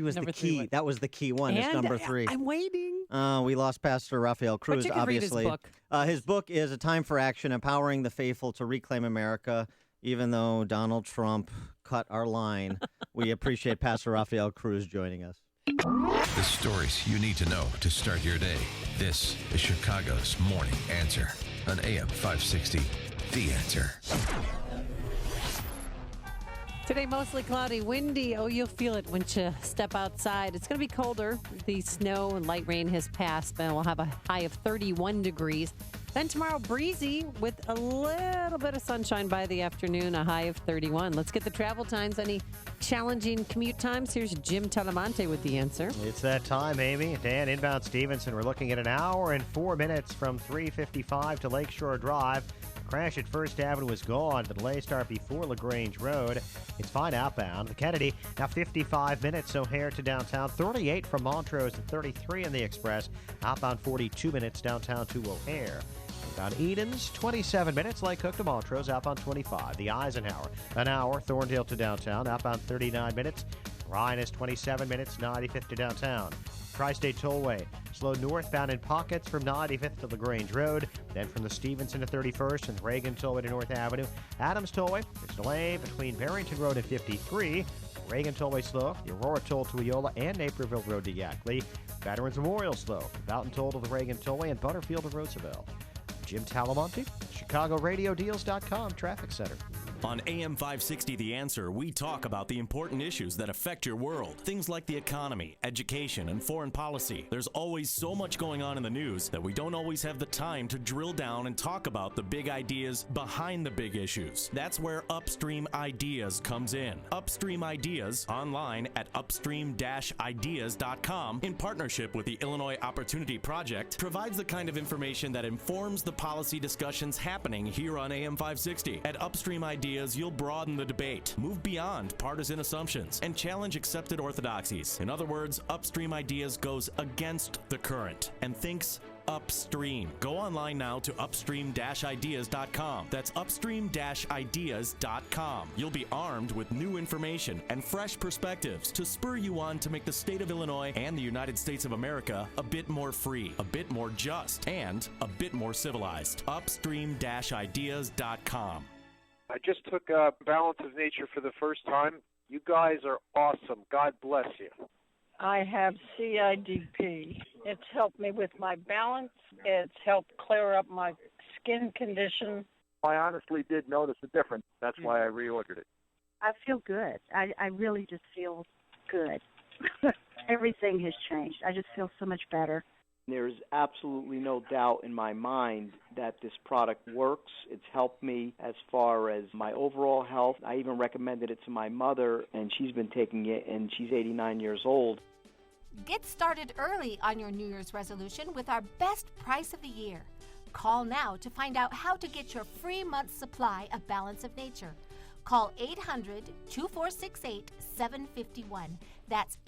was the key. That was the key one. It's number 3. I'm waiting. We lost Pastor Rafael Cruz, but you can obviously. Read his book. His book is A Time for Action, Empowering the Faithful to Reclaim America. Even though Donald Trump cut our line, we appreciate Pastor Rafael Cruz joining us. The stories you need to know to start your day. This is Chicago's Morning Answer on AM 560, The Answer. Today, mostly cloudy, windy. Oh, you'll feel it once you step outside. It's going to be colder. The snow and light rain has passed, but we'll have a high of 31 degrees. Then tomorrow, breezy with a little bit of sunshine by the afternoon, a high of 31. Let's get the travel times. Any challenging commute times? Here's Jim Talamonte with the answer. It's that time, Amy. Dan, inbound Stevenson. We're looking at an hour and 4 minutes from 355 to Lakeshore Drive. Crash at First Avenue is gone. The delay start before LaGrange Road. It's fine outbound. The Kennedy, now 55 minutes O'Hare to downtown. 38 from Montrose and 33 in the Express. Outbound 42 minutes downtown to O'Hare. On Edens, 27 minutes. Lake Cook to Montrose, outbound 25. The Eisenhower, an hour. Thorndale to downtown, outbound 39 minutes. Ryan is 27 minutes, 95th to downtown. Tri-State Tollway, slow northbound in pockets from 95th to LaGrange Road, then from the Stevenson to 31st and Reagan Tollway to North Avenue. Adams Tollway, there's delay between Barrington Road and 53. Reagan Tollway slow, the Aurora Toll to Eola and Naperville Road to Yackley. Veterans Memorial slow, Boughton Toll to the Reagan Tollway and Butterfield to Roosevelt. Jim Talamonte, ChicagoRadioDeals.com Traffic Center. On AM 560 The Answer, we talk about the important issues that affect your world. Things like the economy, education, and foreign policy. There's always so much going on in the news that we don't always have the time to drill down and talk about the big ideas behind the big issues. That's where Upstream Ideas comes in. Upstream Ideas, online at upstream-ideas.com, in partnership with the Illinois Opportunity Project, provides the kind of information that informs the policy discussions happening here on AM 560. At Upstream Ideas, you'll broaden the debate, move beyond partisan assumptions, and challenge accepted orthodoxies. In other words, Upstream Ideas goes against the current and thinks upstream. Go online now to upstream-ideas.com. That's upstream-ideas.com. You'll be armed with new information and fresh perspectives to spur you on to make the state of Illinois and the United States of America a bit more free, a bit more just, and a bit more civilized. Upstream-ideas.com. I just took Balance of Nature for the first time. You guys are awesome. God bless you. I have CIDP. It's helped me with my balance. It's helped clear up my skin condition. I honestly did notice a difference. That's why I reordered it. I feel good. I really just feel good. Everything has changed. I just feel so much better. There's absolutely no doubt in my mind that this product works. It's helped me as far as my overall health. I even recommended it to my mother, and she's been taking it, and she's 89 years old. Get started early on your New Year's resolution with our best price of the year. Call now to find out how to get your free month's supply of Balance of Nature. Call 800-2468-751. That's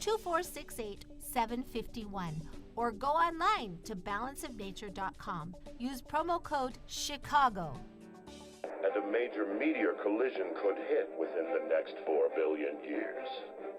800-2468-751. Or go online to balanceofnature.com. Use promo code CHICAGO. And a major meteor collision could hit within the next 4 billion years.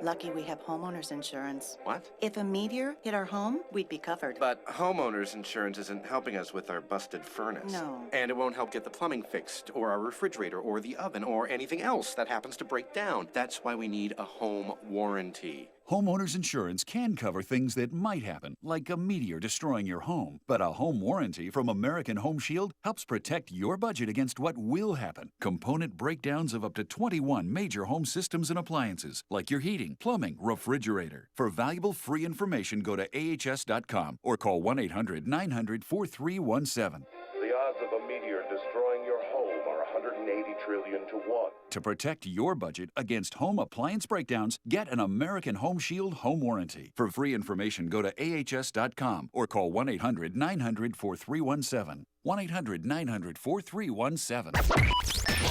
Lucky we have homeowners insurance. What? If a meteor hit our home, we'd be covered. But homeowners insurance isn't helping us with our busted furnace. No. And it won't help get the plumbing fixed, or our refrigerator, or the oven, or anything else that happens to break down. That's why we need a home warranty. Homeowners insurance can cover things that might happen, like a meteor destroying your home. But a home warranty from American Home Shield helps protect your budget against what will happen. Component breakdowns of up to 21 major home systems and appliances, like your heating, plumbing, refrigerator. For valuable free information, go to ahs.com or call 1-800-900-4317. The odds of a meteor destroying your home are 180 trillion to 1. To protect your budget against home appliance breakdowns, get an American Home Shield home warranty. For free information, go to ahs.com or call 1-800-900-4317. 1-800-900-4317.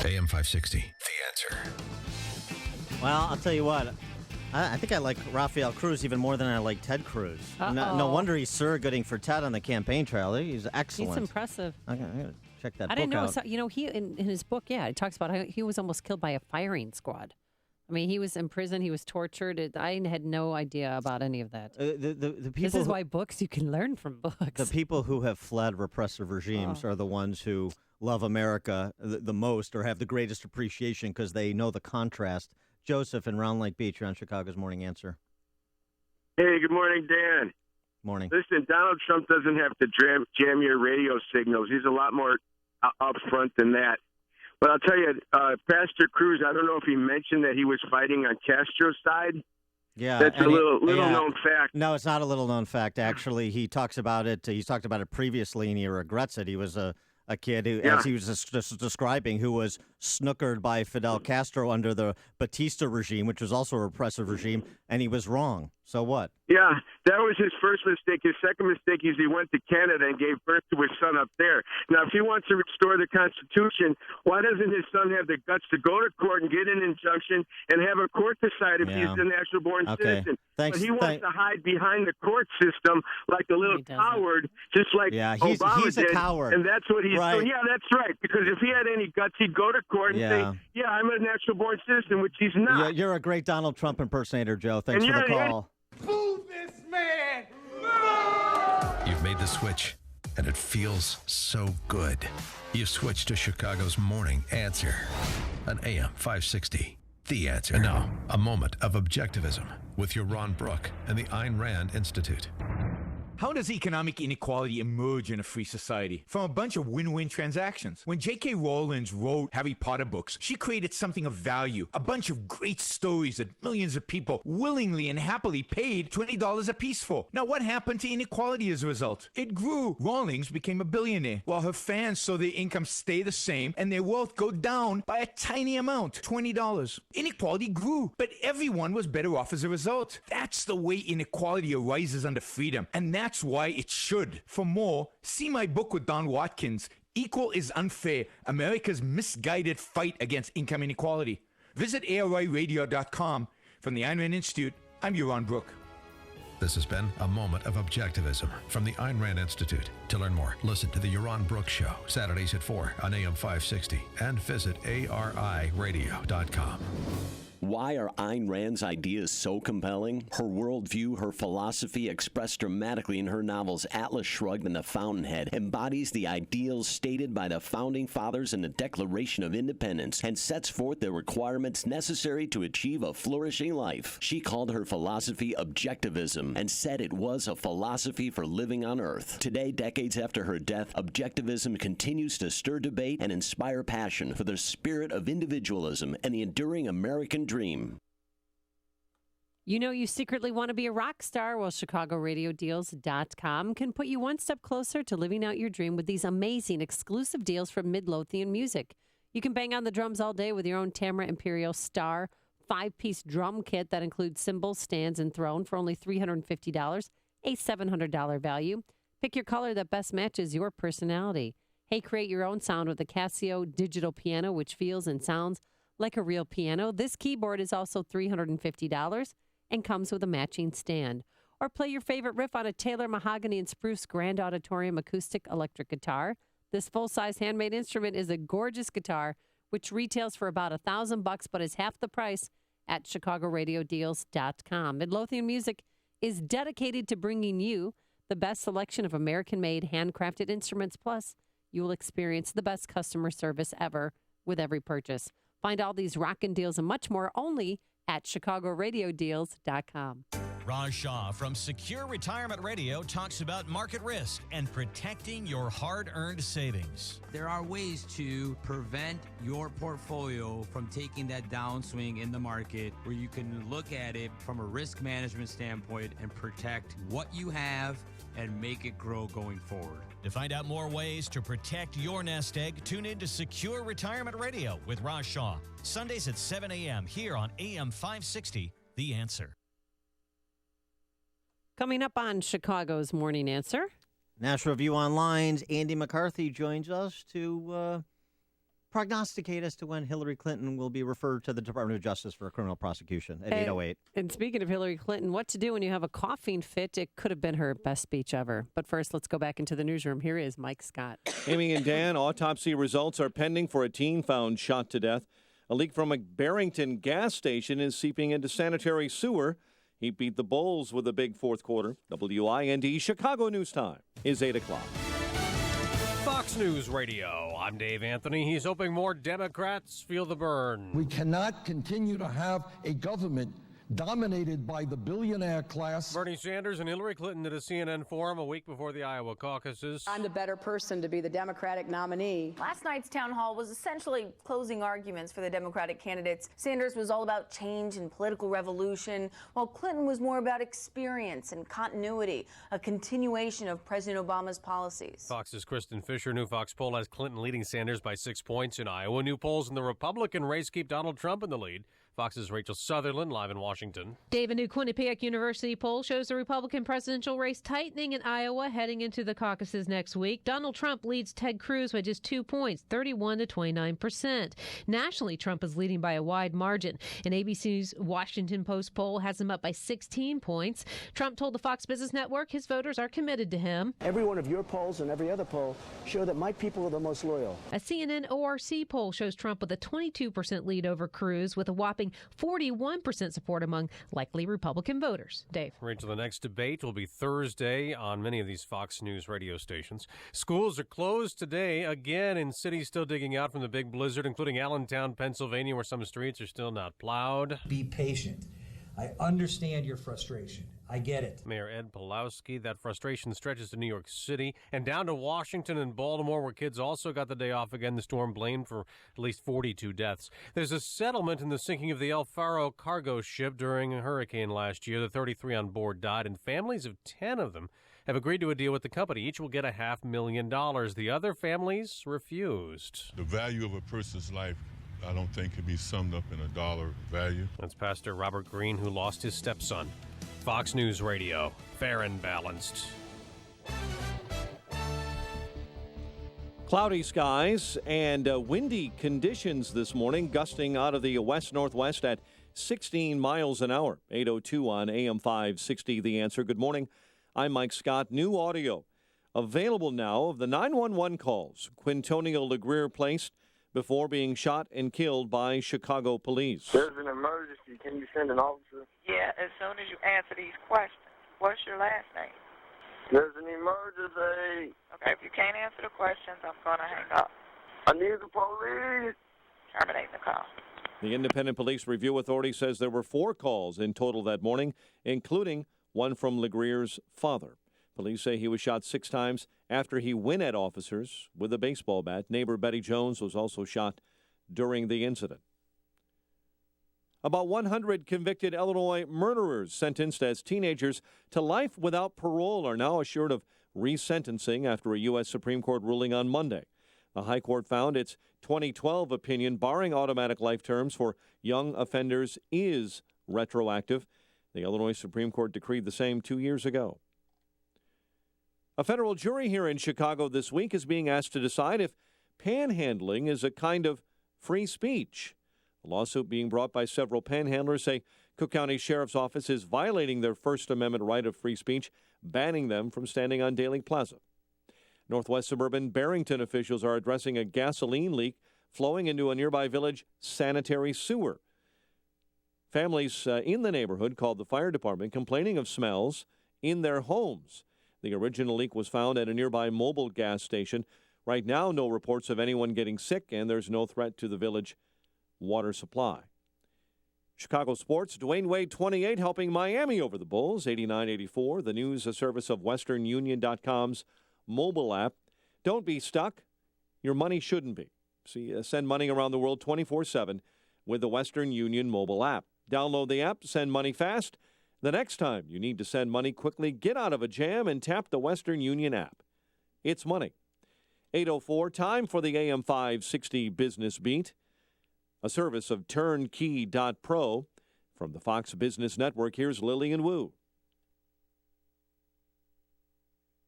AM 560, The Answer. Well, I'll tell you what. I think I like Rafael Cruz even more than I like Ted Cruz. No wonder he's surrogating for Ted on the campaign trail. He's excellent. He's impressive. Okay, I gotta check that book I didn't know. out. So, he in his book, he talks about how he was almost killed by a firing squad. I mean, he was in prison. He was tortured. I had no idea about any of that. The people this is why books you can learn from books. The people who have fled repressive regimes are the ones who love America the most or have the greatest appreciation because they know the contrast. Joseph in Round Lake Beach, you're on Chicago's Morning Answer. Hey, good morning, Dan. Morning. Listen, Donald Trump doesn't have to jam your radio signals. He's a lot more upfront than that. But I'll tell you, Pastor Cruz, I don't know if he mentioned that he was fighting on Castro's side. Yeah, that's a little known fact. No, it's not a little known fact. Actually, he talks about it. He's talked about it previously, and he regrets it. He was a A kid who, as he was just describing, who was snookered by Fidel Castro under the Batista regime, which was also a repressive regime, and he was wrong. So what? Yeah, that was his first mistake. His second mistake is he went to Canada and gave birth to his son up there. Now, if he wants to restore the Constitution, why doesn't his son have the guts to go to court and get an injunction and have a court decide if he's a natural-born citizen? Thanks. But he wants to hide behind the court system like a little coward, just like Obama he's a did. coward. And that's what he's doing. Yeah, that's right. Because if he had any guts, he'd go to court and say, yeah, I'm a natural-born citizen, which he's not. You're a great Donald Trump impersonator, Joe. Thanks for the call. Boo this man! You've made the switch, and it feels so good. You've switched to Chicago's Morning Answer on AM 560. The Answer. And now, a moment of objectivism with your Ron Brook and the Ayn Rand Institute. How does economic inequality emerge in a free society? From a bunch of win-win transactions. When J.K. Rowling wrote Harry Potter books, she created something of value, a bunch of great stories that millions of people willingly and happily paid $20 a piece for. Now, what happened to inequality as a result? It grew. Rowling became a billionaire, while her fans saw their income stay the same and their wealth go down by a tiny amount, $20. Inequality grew, but everyone was better off as a result. That's the way inequality arises under freedom, and that's why it should. For more, see my book with Don Watkins, Equal is Unfair, America's Misguided Fight Against Income Inequality. Visit ARIradio.com. From the Ayn Rand Institute, I'm Yaron Brook. This has been a moment of objectivism from the Ayn Rand Institute. To learn more, listen to the Yaron Brook Show, Saturdays at 4 on AM 560, and visit ARIradio.com. Why are Ayn Rand's ideas so compelling? Her worldview, her philosophy, expressed dramatically in her novels Atlas Shrugged and The Fountainhead, embodies the ideals stated by the Founding Fathers in the Declaration of Independence and sets forth the requirements necessary to achieve a flourishing life. She called her philosophy objectivism and said it was a philosophy for living on Earth. Today, decades after her death, objectivism continues to stir debate and inspire passion for the spirit of individualism and the enduring American dream. You know you secretly want to be a rock star? Well, ChicagoRadioDeals.com can put you one step closer to living out your dream with these amazing exclusive deals from Midlothian Music. You can bang on the drums all day with your own Tamara Imperial Star 5-piece drum kit that includes cymbals, stands, and throne for only $350, a $700 value. Pick your color that best matches your personality. Hey, create your own sound with the Casio digital piano, which feels and sounds like a real piano. This keyboard is also $350 and comes with a matching stand. Or play your favorite riff on a Taylor Mahogany and Spruce Grand Auditorium acoustic electric guitar. This full-size handmade instrument is a gorgeous guitar, which retails for about $1,000 but is half the price at ChicagoRadioDeals.com. Midlothian Music is dedicated to bringing you the best selection of American-made handcrafted instruments. Plus, you will experience the best customer service ever with every purchase. Find all these rockin' deals and much more only at ChicagoRadioDeals.com. Raj Shah from Secure Retirement Radio talks about market risk and protecting your hard-earned savings. There are ways to prevent your portfolio from taking that downswing in the market where you can look at it from a risk management standpoint and protect what you have and make it grow going forward. To find out more ways to protect your nest egg, tune in to Secure Retirement Radio with Raj Shah. Sundays at 7 a.m. here on AM 560, The Answer. Coming up on Chicago's Morning Answer. National Review Online's Andy McCarthy joins us to prognosticate as to when Hillary Clinton will be referred to the Department of Justice for a criminal prosecution at 8:08. And speaking of Hillary Clinton, what to do when you have a coughing fit? It could have been her best speech ever. But first, let's go back into the newsroom. Here is Mike Scott. Amy and Dan, autopsy results are pending for a teen found shot to death. A leak from a Barrington gas station is seeping into sanitary sewer. He beat the Bulls with a big fourth quarter. WIND Chicago News Time is 8 o'clock. Fox News Radio. I'm Dave Anthony. He's hoping more Democrats feel the burn. We cannot continue to have a government dominated by the billionaire class. Bernie Sanders and Hillary Clinton at a CNN forum a week before the Iowa caucuses. I'm the better person to be the Democratic nominee. Last night's town hall was essentially closing arguments for the Democratic candidates. Sanders was all about change and political revolution, while Clinton was more about experience and continuity, a continuation of President Obama's policies. Fox's Kristen Fisher. New Fox poll has Clinton leading Sanders by 6 points in Iowa. New polls in the Republican race keep Donald Trump in the lead. Fox's Rachel Sutherland live in Washington. Dave, a new Quinnipiac University poll shows the Republican presidential race tightening in Iowa heading into the caucuses next week. Donald Trump leads Ted Cruz by just 2 points, 31 to 29%. Nationally, Trump is leading by a wide margin. An ABC's Washington Post poll has him up by 16 points. Trump told the Fox Business Network his voters are committed to him. Every one of your polls and every other poll show that my people are the most loyal. A CNN ORC poll shows Trump with a 22% lead over Cruz, with a whopping 41% support among likely Republican voters. Dave. Rachel, the next debate will be Thursday on many of these Fox News radio stations. Schools are closed today again in cities still digging out from the big blizzard, including Allentown, Pennsylvania, where some streets are still not plowed. Be patient. I understand your frustration. I get it. Mayor Ed Pawlowski. That frustration stretches to New York City and down to Washington and Baltimore, where kids also got the day off again. The storm blamed for at least 42 deaths. There's a settlement in the sinking of the El Faro cargo ship during a hurricane last year. The 33 on board died, and families of 10 of them have agreed to a deal with the company. Each will get $500,000. The other families refused. The value of a person's life, I don't think, can be summed up in a dollar value. That's Pastor Robert Green, who lost his stepson. Fox News Radio, fair and balanced. Cloudy skies and windy conditions this morning, gusting out of the west-northwest at 16 miles an hour. 8:02 on AM 560, The Answer. Good morning. I'm Mike Scott. New audio available now of the 911 calls Quintonio LeGrier placed before being shot and killed by Chicago police. There's an emergency. Can you send an officer? Yeah, as soon as you answer these questions. What's your last name? There's an emergency. Okay, if you can't answer the questions, I'm going to hang up. I need the police. Terminating the call. The Independent Police Review Authority says there were 4 calls in total that morning, including one from LeGrier's father. Police say he was shot 6 times after he went at officers with a baseball bat. Neighbor Betty Jones was also shot during the incident. About 100 convicted Illinois murderers sentenced as teenagers to life without parole are now assured of resentencing after a U.S. Supreme Court ruling on Monday. The High Court found its 2012 opinion barring automatic life terms for young offenders is retroactive. The Illinois Supreme Court decreed the same 2 years ago. A federal jury here in Chicago this week is being asked to decide if panhandling is a kind of free speech. A lawsuit being brought by several panhandlers say Cook County Sheriff's Office is violating their First Amendment right of free speech, banning them from standing on Daly Plaza. Northwest suburban Barrington officials are addressing a gasoline leak flowing into a nearby village sanitary sewer. Families in the neighborhood called the fire department, complaining of smells in their homes. The original leak was found at a nearby mobile gas station. Right now, no reports of anyone getting sick, and there's no threat to the village water supply. Chicago sports, Dwayne Wade, 28, helping Miami over the Bulls, 89-84. The news, a service of WesternUnion.com's mobile app. Don't be stuck. Your money shouldn't be. See, send money around the world 24/7 with the Western Union mobile app. Download the app, send money fast. The next time you need to send money quickly, get out of a jam and tap the Western Union app. It's money. 8:04, time for the AM 560 Business Beat, a service of Turnkey.pro. From the Fox Business Network, here's Lillian Wu.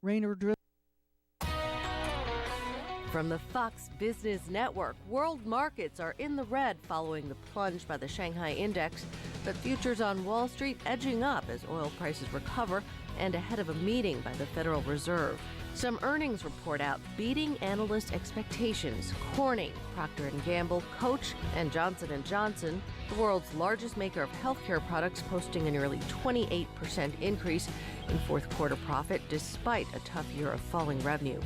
Rainer drill. From the Fox Business Network, world markets are in the red following the plunge by the Shanghai Index, but futures on Wall Street edging up as oil prices recover and ahead of a meeting by the Federal Reserve. Some earnings report out beating analyst expectations. Corning, Procter & Gamble, Coach, and Johnson & Johnson, the world's largest maker of healthcare products, posting a nearly 28% increase in fourth quarter profit despite a tough year of falling revenue.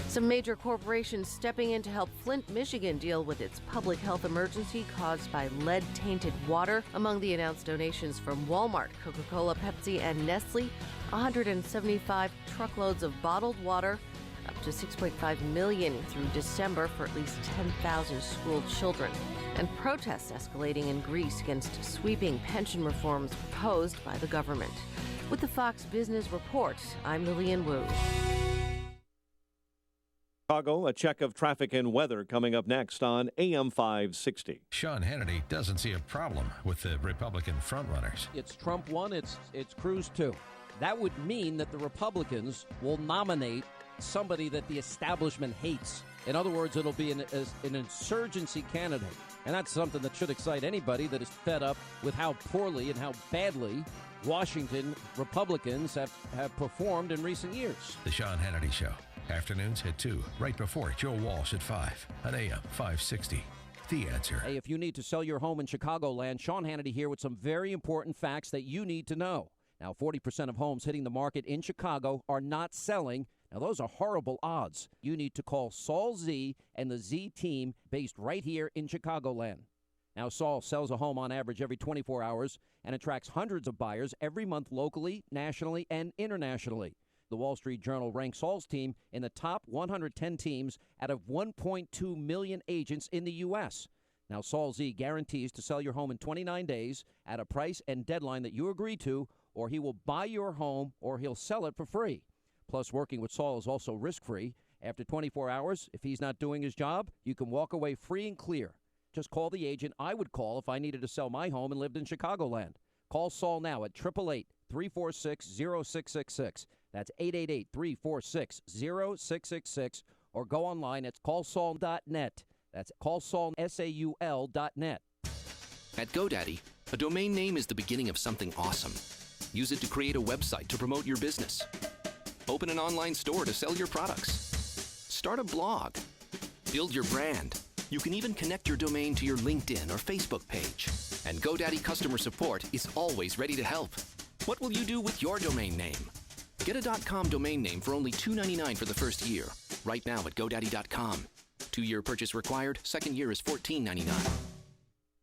Some major corporations stepping in to help Flint, Michigan deal with its public health emergency caused by lead-tainted water. Among the announced donations from Walmart, Coca-Cola, Pepsi, and Nestle, 175 truckloads of bottled water, up to $6.5 million through December for at least 10,000 school children. And protests escalating in Greece against sweeping pension reforms proposed by the government. With the Fox Business Report, I'm Lillian Wu. Chicago, a check of traffic and weather coming up next on AM 560. Sean Hannity doesn't see a problem with the Republican frontrunners. It's Trump 1, it's Cruz 2. That would mean that the Republicans will nominate somebody that the establishment hates. In other words, it'll be an insurgency candidate. And that's something that should excite anybody that is fed up with how poorly and how badly Washington Republicans have performed in recent years. The Sean Hannity Show. Afternoons at 2, right before Joe Walsh at 5 on AM 560. The Answer. Hey, if you need to sell your home in Chicagoland, Sean Hannity here with some very important facts that you need to know. Now, 40% of homes hitting the market in Chicago are not selling. Now, those are horrible odds. You need to call Saul Z and the Z team based right here in Chicagoland. Now, Saul sells a home on average every 24 hours and attracts hundreds of buyers every month locally, nationally, and internationally. The Wall Street Journal ranks Saul's team in the top 110 teams out of 1.2 million agents in the U.S. Now, Saul Z guarantees to sell your home in 29 days at a price and deadline that you agree to, or he will buy your home or he'll sell it for free. Plus, working with Saul is also risk-free. After 24 hours, if he's not doing his job, you can walk away free and clear. Just call the agent I would call if I needed to sell my home and lived in Chicagoland. Call Saul now at 888-346-0666. That's 888-346-0666. Or go online at callsaul.net. That's callsaul.net. At GoDaddy, a domain name is the beginning of something awesome. Use it to create a website to promote your business. Open an online store to sell your products. Start a blog. Build your brand. You can even connect your domain to your LinkedIn or Facebook page. And GoDaddy customer support is always ready to help. What will you do with your domain name? Get a .com domain name for only $2.99 for the first year. Right now at GoDaddy.com. 2-year purchase required. Second year is $14.99.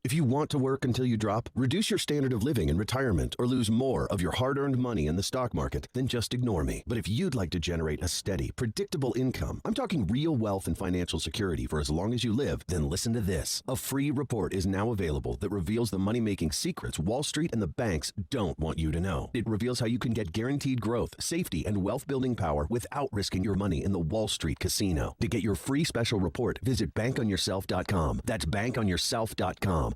If you want to work until you drop, reduce your standard of living in retirement, or lose more of your hard-earned money in the stock market, then just ignore me. But if you'd like to generate a steady, predictable income, I'm talking real wealth and financial security for as long as you live, then listen to this. A free report is now available that reveals the money-making secrets Wall Street and the banks don't want you to know. It reveals how you can get guaranteed growth, safety, and wealth-building power without risking your money in the Wall Street casino. To get your free special report, visit bankonyourself.com. That's bankonyourself.com.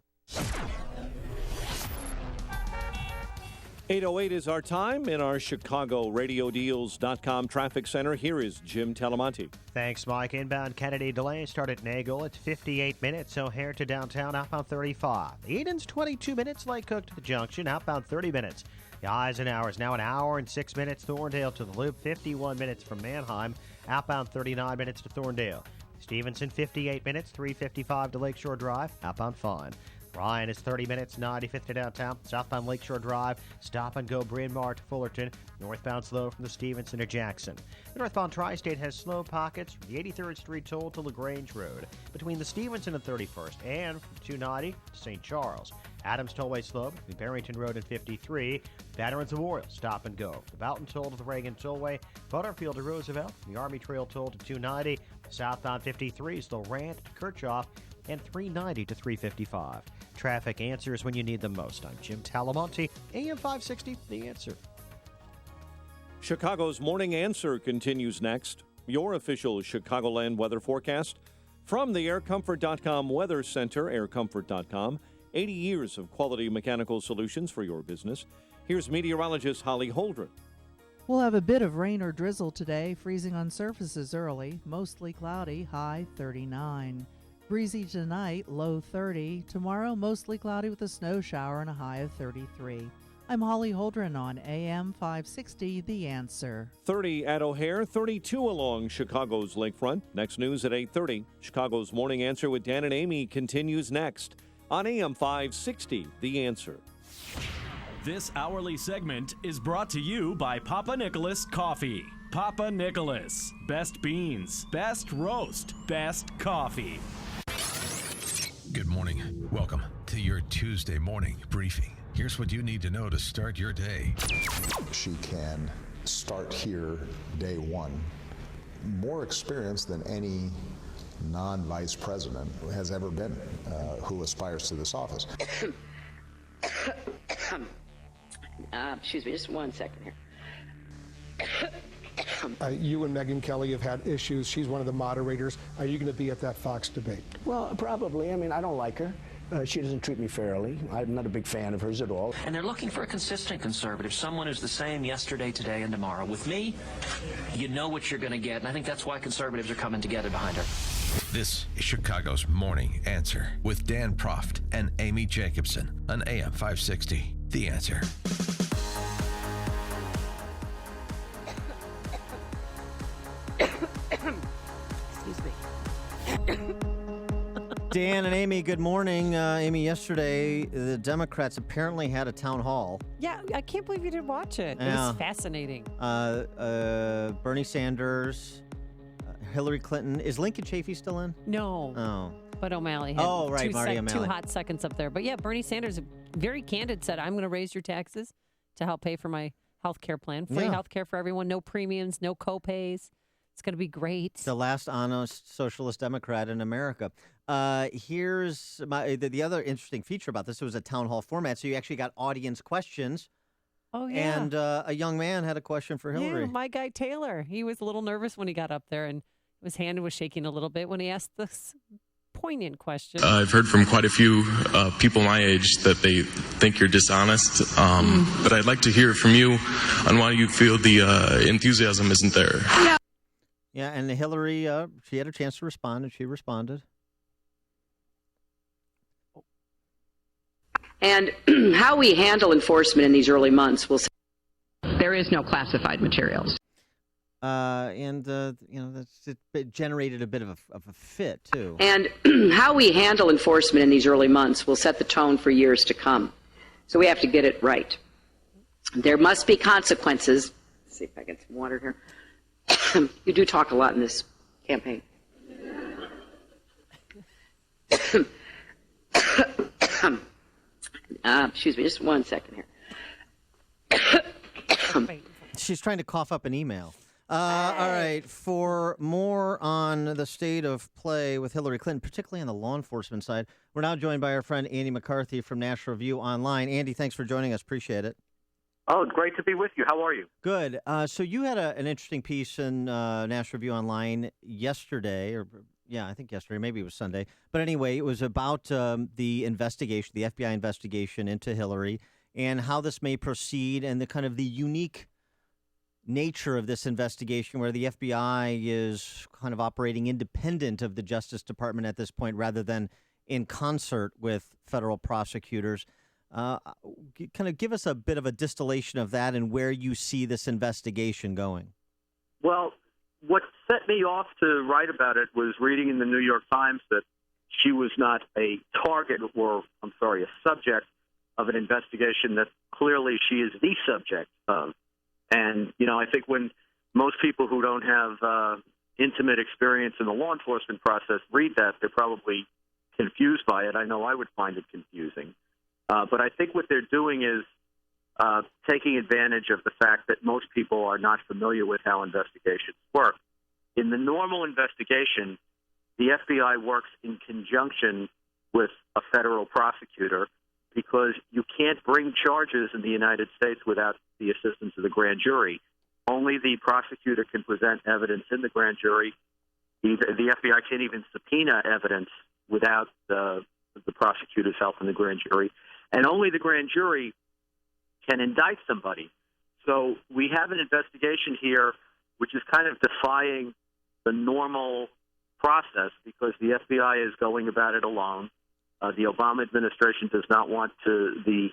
8:08 is our time in our ChicagoRadioDeals.com traffic center. Here is Jim Talamonte. Thanks, Mike. Inbound Kennedy delay start at Nagel. It's 58 minutes. O'Hare to downtown, outbound 35. Eden's 22 minutes. Lake Cook to the junction, outbound 30 minutes. The Eisenhower is now an hour and 6 minutes. Thorndale to the Loop, 51 minutes from Manheim, outbound 39 minutes to Thorndale. Stevenson, 58 minutes, 3:55 to Lakeshore Drive, outbound fine. Ryan is 30 minutes, 95th to downtown. Southbound Lakeshore Drive, stop and go Bryn Mawr to Fullerton. Northbound slow from the Stevenson to Jackson. The northbound Tri-State has slow pockets from the 83rd Street toll to LaGrange Road. Between the Stevenson and 31st and from 290 to St. Charles. Adams Tollway slow between Barrington Road and 53. Veterans Memorial, stop and go. The Boughton Toll to the Reagan Tollway. Butterfield to Roosevelt. The Army Trail Toll to 290. Southbound 53 is the Rand to Kirchhoff. And 390 to 355. Traffic answers when you need them most. I'm Jim Talamonte, AM 560, The Answer. Chicago's Morning Answer continues next. Your official Chicagoland weather forecast from the AirComfort.com Weather Center, AirComfort.com. 80 years of quality mechanical solutions for your business. Here's meteorologist Holly Holdren. We'll have a bit of rain or drizzle today, freezing on surfaces early, mostly cloudy, high 39. Breezy tonight, low 30. Tomorrow, mostly cloudy with a snow shower and a high of 33. I'm Holly Holdren on AM 560, The Answer. 30 at O'Hare, 32 along Chicago's lakefront. Next news at 8:30. Chicago's Morning Answer with Dan and Amy continues next on AM 560, The Answer. This hourly segment is brought to you by Papa Nicholas Coffee. Papa Nicholas. Best beans, best roast, best coffee. Good morning. Welcome to your Tuesday morning briefing. Here's what you need to know to start your day. She can start here day one. More experience than any non-vice president has ever been who aspires to this office. Excuse me, just 1 second here. You and Megyn Kelly have had issues. She's one of the moderators. Are you going to be at that Fox debate? Well, probably. I mean, I don't like her. She doesn't treat me fairly. I'm not a big fan of hers at all. And they're looking for a consistent conservative, someone who's the same yesterday, today, and tomorrow. With me, you know what you're going to get, and I think that's why conservatives are coming together behind her. This is Chicago's Morning Answer with Dan Proft and Amy Jacobson on AM 560. The Answer. Excuse me. Dan and Amy, good morning. Amy, yesterday the Democrats apparently had a town hall. Yeah, I can't believe you didn't watch it. It Yeah. was fascinating. Bernie Sanders, Hillary Clinton. Is Lincoln Chafee still in? No. Oh. But O'Malley had Right, Marty two O'Malley. hot seconds up there. But yeah, Bernie Sanders, very candid, said, I'm going to raise your taxes to help pay for my health care plan. Free Yeah. health care for everyone, no premiums, no co-pays. It's going to be great. The last honest socialist Democrat in America. Here's the other interesting feature about this. It was a town hall format, so you actually got audience questions. Oh, yeah. And a young man had a question for Hillary. Yeah, my guy Taylor. He was a little nervous when he got up there, and his hand was shaking a little bit when he asked this poignant question. I've heard from quite a few people my age that they think you're dishonest, but I'd like to hear from you on why you feel the enthusiasm isn't there. Yeah, and Hillary, she had a chance to respond, and she responded. And how we handle enforcement in these early months will. There is no classified materials. It generated a bit of a fit, too. And how we handle enforcement in these early months will set the tone for years to come. So we have to get it right. There must be consequences. Let's see if I get some water here. You do talk a lot in this campaign. Excuse me, just 1 second here. She's trying to cough up an email. All right, for more on the state of play with Hillary Clinton, particularly on the law enforcement side, we're now joined by our friend Andy McCarthy from National Review Online. Andy, thanks for joining us. Appreciate it. Oh, great to be with you. How are you? Good. So you had an interesting piece in National Review Online yesterday, I think yesterday, maybe it was Sunday. But anyway, it was about the investigation, the FBI investigation into Hillary, and how this may proceed, and the kind of the unique nature of this investigation, where the FBI is kind of operating independent of the Justice Department at this point, rather than in concert with federal prosecutors. Kind of give us a bit of a distillation of that and where you see this investigation going. Well, what set me off to write about it was reading in the New York Times that she was not a target a subject of an investigation that clearly she is the subject of. And, I think when most people who don't have intimate experience in the law enforcement process read that, they're probably confused by it. I know I would find it confusing. But I think what they're doing is taking advantage of the fact that most people are not familiar with how investigations work. In the normal investigation, the FBI works in conjunction with a federal prosecutor because you can't bring charges in the United States without the assistance of the grand jury. Only the prosecutor can present evidence in the grand jury. The FBI can't even subpoena evidence without the prosecutor's help in the grand jury. And only the grand jury can indict somebody. So we have an investigation here which is kind of defying the normal process because the FBI is going about it alone. The Obama administration does not want the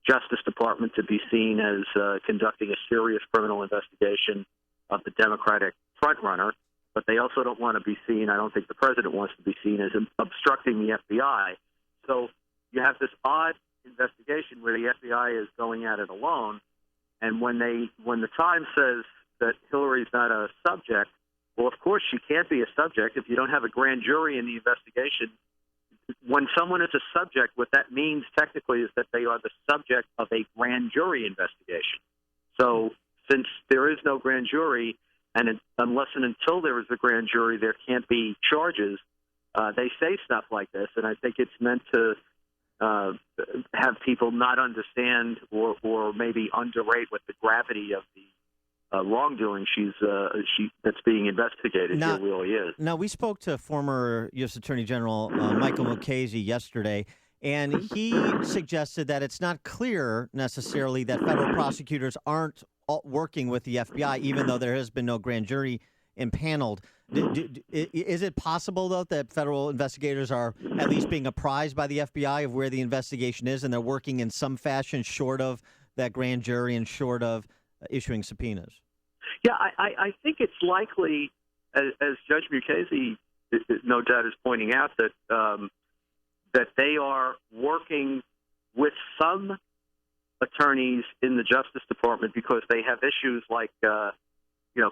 Justice Department to be seen as conducting a serious criminal investigation of the Democratic frontrunner, but they also don't want to be seen, I don't think the president wants to be seen as obstructing the FBI. So you have this odd investigation where the FBI is going at it alone, and when the Times says that Hillary's not a subject. Well, of course she can't be a subject if you don't have a grand jury in the investigation. When someone is a subject, what that means technically is that they are the subject of a grand jury investigation. So since there is no grand jury, and unless and until there is a grand jury, there can't be charges, they say stuff like this, and I think it's meant to have people not understand or maybe underrate what the gravity of the wrongdoing that's being investigated here really is. Now, we spoke to former U.S. Attorney General Michael Mukasey yesterday, and he suggested that it's not clear necessarily that federal prosecutors aren't working with the FBI, even though there has been no grand jury impaneled. Is it possible, though, that federal investigators are at least being apprised by the FBI of where the investigation is, and they're working in some fashion short of that grand jury and short of issuing subpoenas? Yeah, I think it's likely, as Judge Mukasey no doubt is pointing out, that they are working with some attorneys in the Justice Department because they have issues like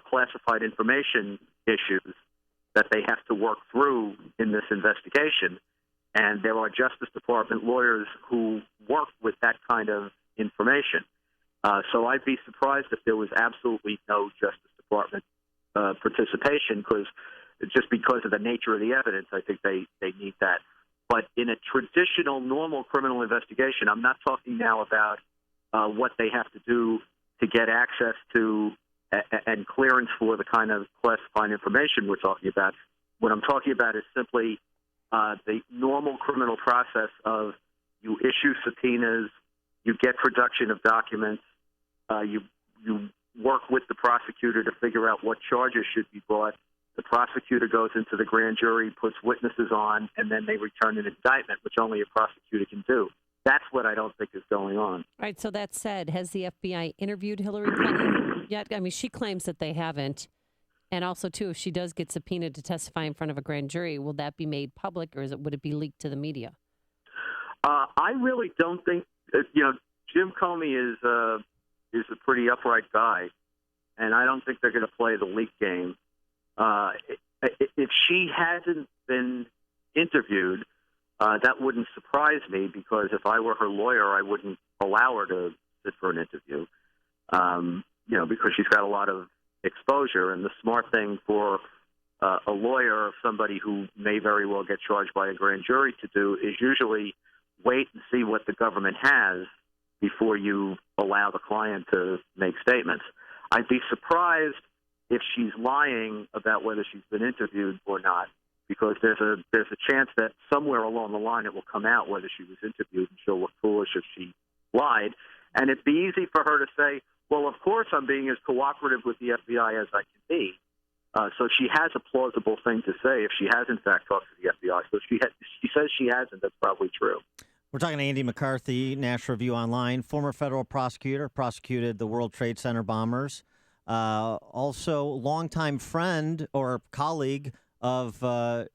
classified information issues that they have to work through in this investigation. And there are Justice Department lawyers who work with that kind of information. So I'd be surprised if there was absolutely no Justice Department participation, because of the nature of the evidence. I think they need that. But in a traditional, normal criminal investigation, I'm not talking now about what they have to do to get access to and clearance for the kind of classified information we're talking about. What I'm talking about is simply the normal criminal process of you issue subpoenas, you get production of documents, you work with the prosecutor to figure out what charges should be brought. The prosecutor goes into the grand jury, puts witnesses on, and then they return an indictment, which only a prosecutor can do. That's what I don't think is going on. All right, so that said, has the FBI interviewed Hillary Clinton yet? I mean, she claims that they haven't. And also, too, if she does get subpoenaed to testify in front of a grand jury, will that be made public, or would it be leaked to the media? I really don't think, Jim Comey is a pretty upright guy, and I don't think they're going to play the leak game. If she hasn't been interviewed, that wouldn't surprise me, because if I were her lawyer, I wouldn't allow her to sit for an interview, because she's got a lot of exposure. And the smart thing for a lawyer, somebody who may very well get charged by a grand jury, to do is usually wait and see what the government has before you allow the client to make statements. I'd be surprised if she's lying about whether she's been interviewed or not, because there's a chance that somewhere along the line it will come out whether she was interviewed, and she'll look foolish if she lied. And it'd be easy for her to say, well, of course I'm being as cooperative with the FBI as I can be. So she has a plausible thing to say if she has in fact talked to the FBI. So she says she hasn't. That's probably true. We're talking to Andy McCarthy, National Review Online, former federal prosecutor, prosecuted the World Trade Center bombers. Also, longtime friend or colleague of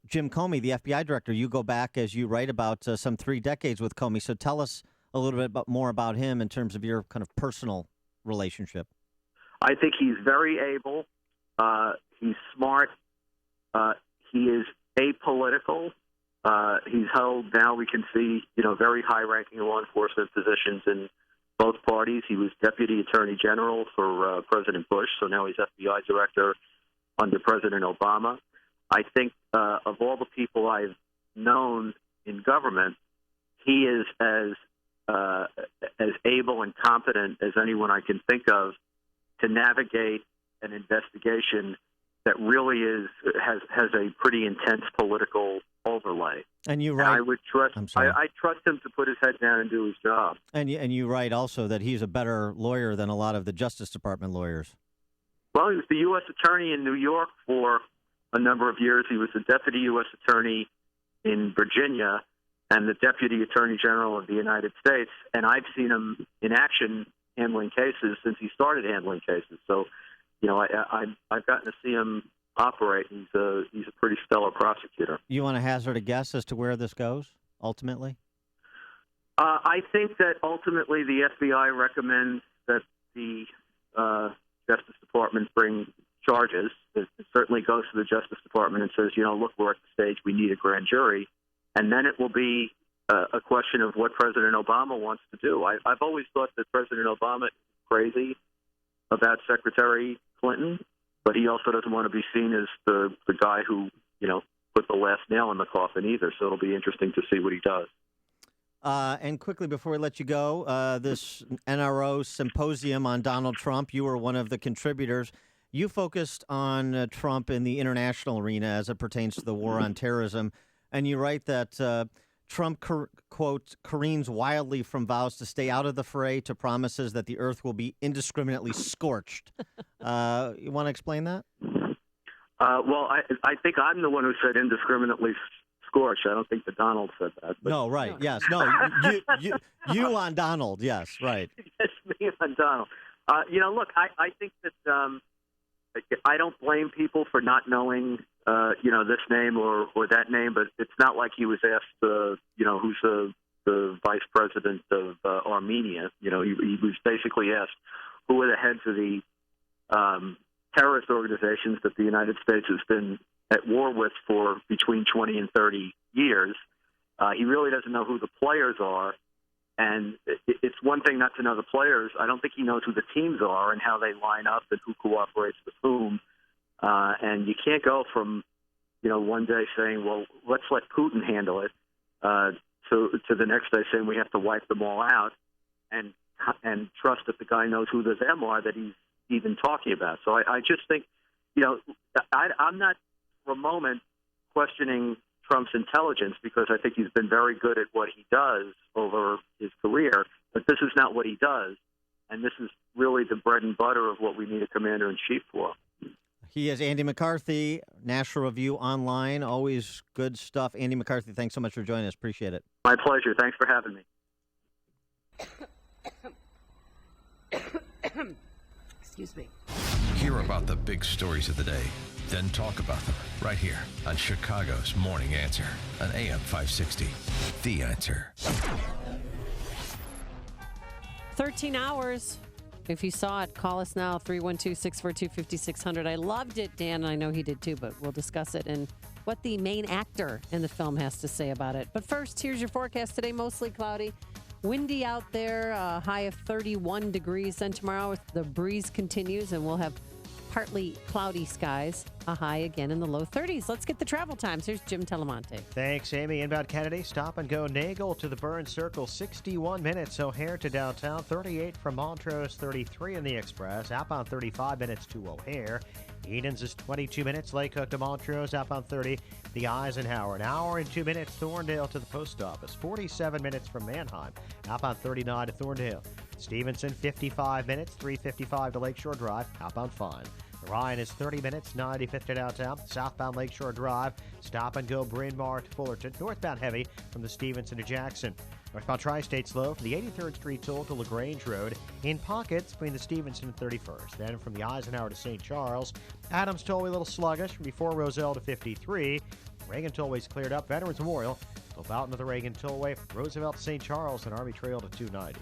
Jim Comey, the FBI director. You go back, as you write about, some 3 decades with Comey. So tell us a little bit more about him in terms of your kind of personal relationship. I think he's very able. He's smart. He is apolitical. He's held, now we can see, very high-ranking law enforcement positions in both parties. He was Deputy Attorney General for President Bush, so now he's FBI Director under President Obama. I think of all the people I've known in government, he is as able and competent as anyone I can think of to navigate an investigation that really has a pretty intense political overlay. And you write, I would trust. I trust him to put his head down and do his job. And you write also that he's a better lawyer than a lot of the Justice Department lawyers. Well, he was the U.S. Attorney in New York for a number of years. He was the Deputy U.S. Attorney in Virginia and the Deputy Attorney General of the United States. And I've seen him in action handling cases since he started handling cases. So, I've gotten to see him operate. He's a pretty stellar prosecutor. You want to hazard a guess as to where this goes ultimately? I think that ultimately the FBI recommends that the Justice Department bring charges. It certainly goes to the Justice Department and says, look, we're at the stage we need a grand jury. And then it will be a question of what President Obama wants to do. I've always thought that President Obama is crazy about Secretary Clinton, but he also doesn't want to be seen as the guy who, put the last nail in the coffin either. So it'll be interesting to see what he does. And quickly before we let you go, this NRO symposium on Donald Trump, you were one of the contributors. You focused on Trump in the international arena as it pertains to the war on terrorism. And you write that Trump, quote, careens wildly from vows to stay out of the fray to promises that the earth will be indiscriminately scorched. You want to explain that? Well, I think I'm the one who said indiscriminately scorched. I don't think that Donald said that. But... No, right. Yes. No, you on Donald. Yes, right. Yes, me on Donald. Look, I think that I don't blame people for not knowing, this name or that name, but it's not like he was asked, who's the vice president of Armenia. He was basically asked who are the heads of the terrorist organizations that the United States has been at war with for between 20 and 30 years. He really doesn't know who the players are. And it's one thing not to know the players. I don't think he knows who the teams are and how they line up and who cooperates with whom. And you can't go from, one day saying, well, let's let Putin handle it, to the next day saying we have to wipe them all out and trust that the guy knows who the them are that he's even talking about. So I just think, I'm not for a moment questioning Trump's intelligence because I think he's been very good at what he does over his career, but this is not what he does, and this is really the bread and butter of what we need a commander-in-chief for. He is Andy McCarthy, National Review Online. Always good stuff. Andy McCarthy, thanks so much for joining us. Appreciate it. My pleasure. Thanks for having me. Excuse me. Hear about the big stories of the day, then talk about them right here on Chicago's Morning Answer on AM 560. The Answer. 13 hours. If you saw it, call us now, 312-642-5600. I loved it, Dan, and I know he did too, but we'll discuss it and what the main actor in the film has to say about it. But first, here's your forecast today. Mostly cloudy. Windy out there, a high of 31 degrees. Then tomorrow, the breeze continues, and we'll have partly cloudy skies, a high again in the low 30s. Let's get the travel times. Here's Jim Telemonte. Thanks, Amy. Inbound Kennedy, stop and go Nagel to the Burn Circle, 61 minutes. O'Hare to downtown, 38 from Montrose, 33 in the Express. Outbound 35 minutes to O'Hare. Edens is 22 minutes. Lake Hook to Montrose, outbound 30. The Eisenhower, an hour and 2 minutes. Thorndale to the post office, 47 minutes from Mannheim. Outbound 39 to Thorndale. Stevenson, 55 minutes. 3:55 to Lakeshore Drive, outbound 5. Ryan is 30 minutes, 95th to downtown. Southbound Lakeshore Drive, stop and go Bryn Mawr to Fullerton. Northbound heavy from the Stevenson to Jackson. Northbound Tri-State slow from the 83rd Street toll to LaGrange Road. In pockets between the Stevenson and 31st. Then from the Eisenhower to St. Charles. Adams Tollway a little sluggish from before Roselle to 53. Reagan Tollway's cleared up. Veterans Memorial till Boughton to the Reagan Tollway. Roosevelt to St. Charles and Army Trail to 290.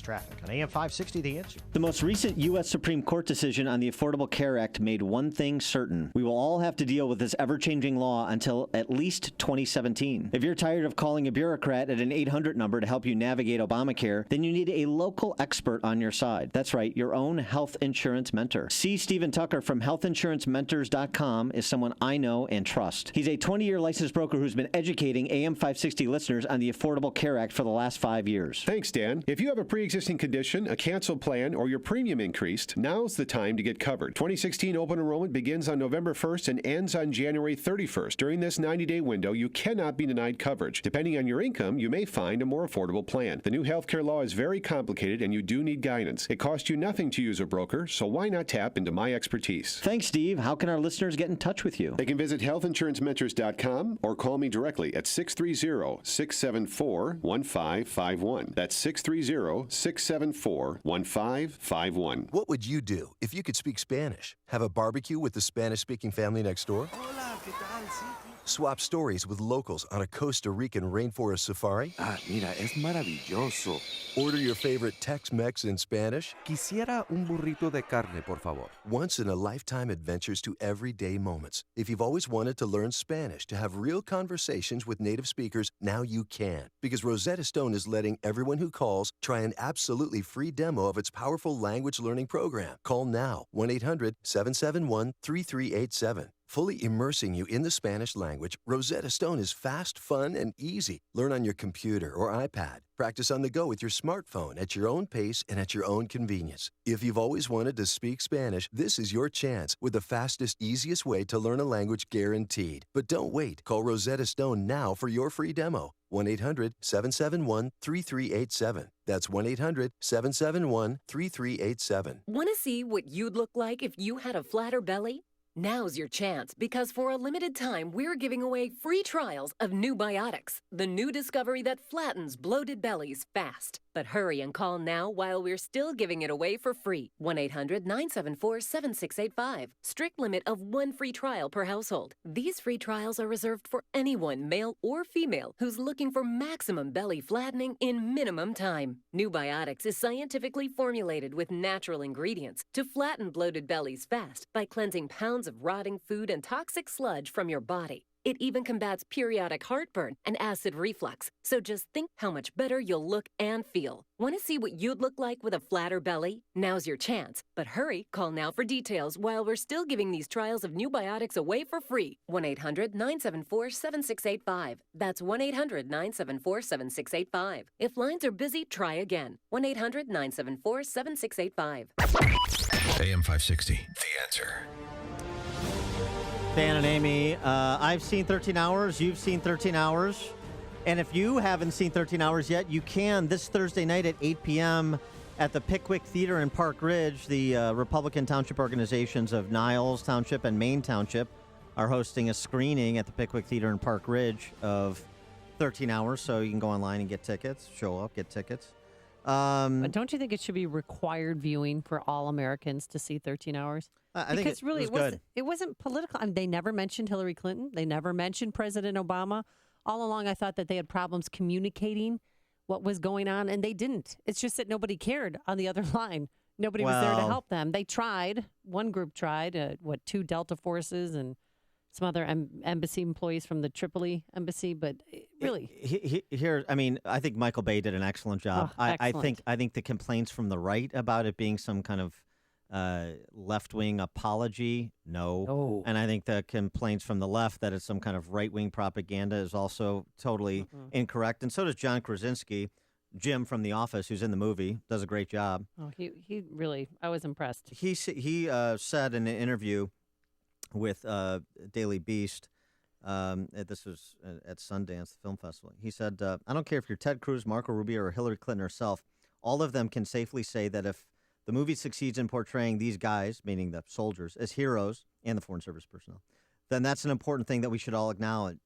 Traffic on AM 560, The Answer. The most recent U.S. Supreme Court decision on the Affordable Care Act made one thing certain. We will all have to deal with this ever-changing law until at least 2017. If you're tired of calling a bureaucrat at an 800 number to help you navigate Obamacare, then you need a local expert on your side. That's right, your own health insurance mentor. C. Stephen Tucker from healthinsurancementors.com is someone I know and trust. He's a 20-year licensed broker who's been educating AM 560 listeners on the Affordable Care Act for the last 5 years. Thanks, Dan. If you have a pre-existing condition, a canceled plan, or your premium increased, now's the time to get covered. 2016 open enrollment begins on November 1st and ends on January 31st. During this 90-day window, you cannot be denied coverage. Depending on your income, you may find a more affordable plan. The new healthcare law is very complicated and you do need guidance. It costs you nothing to use a broker, so why not tap into my expertise? Thanks, Steve. How can our listeners get in touch with you? They can visit healthinsurancementors.com or call me directly at 630-674-1551. That's 630-674-1551. What would you do if you could speak Spanish? Have a barbecue with the Spanish-speaking family next door? Hola, ¿qué tal? Sí, Swap stories with locals on a Costa Rican rainforest safari. Mira, es maravilloso. Order your favorite Tex-Mex in Spanish. Quisiera un burrito de carne, por favor. Once-in-a-lifetime adventures to everyday moments. If you've always wanted to learn Spanish, to have real conversations with native speakers, now you can. Because Rosetta Stone is letting everyone who calls try an absolutely free demo of its powerful language learning program. Call now, 1-800-771-3387. Fully immersing you in the Spanish language, Rosetta Stone is fast, fun, and easy. Learn on your computer or iPad. Practice on the go with your smartphone at your own pace and at your own convenience. If you've always wanted to speak Spanish, this is your chance with the fastest, easiest way to learn a language guaranteed. But don't wait. Call Rosetta Stone now for your free demo. 1-800-771-3387. That's 1-800-771-3387. Want to see what you'd look like if you had a flatter belly? Now's your chance, because for a limited time, we're giving away free trials of New Biotics, the new discovery that flattens bloated bellies fast. But hurry and call now while we're still giving it away for free. 1-800-974-7685. Strict limit of 1 free trial per household. These free trials are reserved for anyone, male or female, who's looking for maximum belly flattening in minimum time. New Biotics is scientifically formulated with natural ingredients to flatten bloated bellies fast by cleansing pounds of rotting food and toxic sludge from your body. It even combats periodic heartburn and acid reflux. So just think how much better you'll look and feel. Want to see what you'd look like with a flatter belly? Now's your chance. But hurry, call now for details while we're still giving these trials of New Biotics away for free. 1-800-974-7685. That's 1-800-974-7685. If lines are busy, try again. 1-800-974-7685. AM 560, The Answer. Dan and Amy, I've seen 13 Hours. You've seen 13 Hours. And if you haven't seen 13 Hours yet, you can this Thursday night at 8 p.m. at the Pickwick Theater in Park Ridge. The Republican Township organizations of Niles Township and Maine Township are hosting a screening at the Pickwick Theater in Park Ridge of 13 Hours. So you can go online and get tickets, show up, get tickets. But don't you think it should be required viewing for all Americans to see 13 Hours? I think because really, it wasn't political. I mean, they never mentioned Hillary Clinton. They never mentioned President Obama. All along, I thought that they had problems communicating what was going on, and they didn't. It's just that nobody cared on the other line. Nobody was there to help them. They tried. One group tried, 2 Delta forces and some other embassy employees from the Tripoli embassy, but really. Here, I mean, I think Michael Bay did an excellent job. I think the complaints from the right about it being some kind of left-wing apology, no. And I think the complaints from the left that it's some kind of right-wing propaganda is also totally incorrect. And so does John Krasinski. Jim from The Office, who's in the movie, does a great job. Oh, he really, I was impressed. He said in an interview with Daily Beast, this was at Sundance Film Festival, he said, I don't care if you're Ted Cruz, Marco Rubio, or Hillary Clinton herself, all of them can safely say that if the movie succeeds in portraying these guys, meaning the soldiers, as heroes and the Foreign Service personnel, then that's an important thing that we should all acknowledge.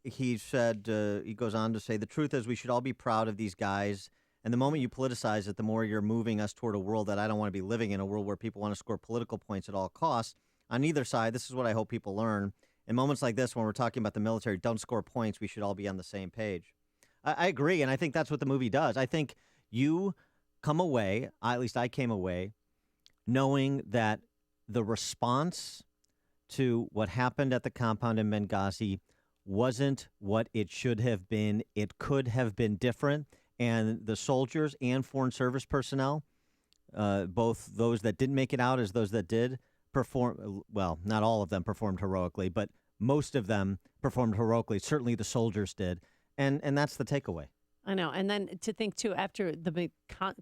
He said, he goes on to say, the truth is we should all be proud of these guys. And the moment you politicize it, the more you're moving us toward a world that I don't want to be living in, a world where people want to score political points at all costs. On either side, this is what I hope people learn. In moments like this, when we're talking about the military, don't score points. We should all be on the same page. I agree, and I think that's what the movie does. I think you come away, at least I came away, knowing that the response to what happened at the compound in Benghazi wasn't what it should have been. It could have been different. And the soldiers and Foreign Service personnel, both those that didn't make it out as those that did, perform well, not all of them performed heroically, but most of them performed heroically. Certainly the soldiers did. And that's the takeaway. I know. And then to think, too, after the big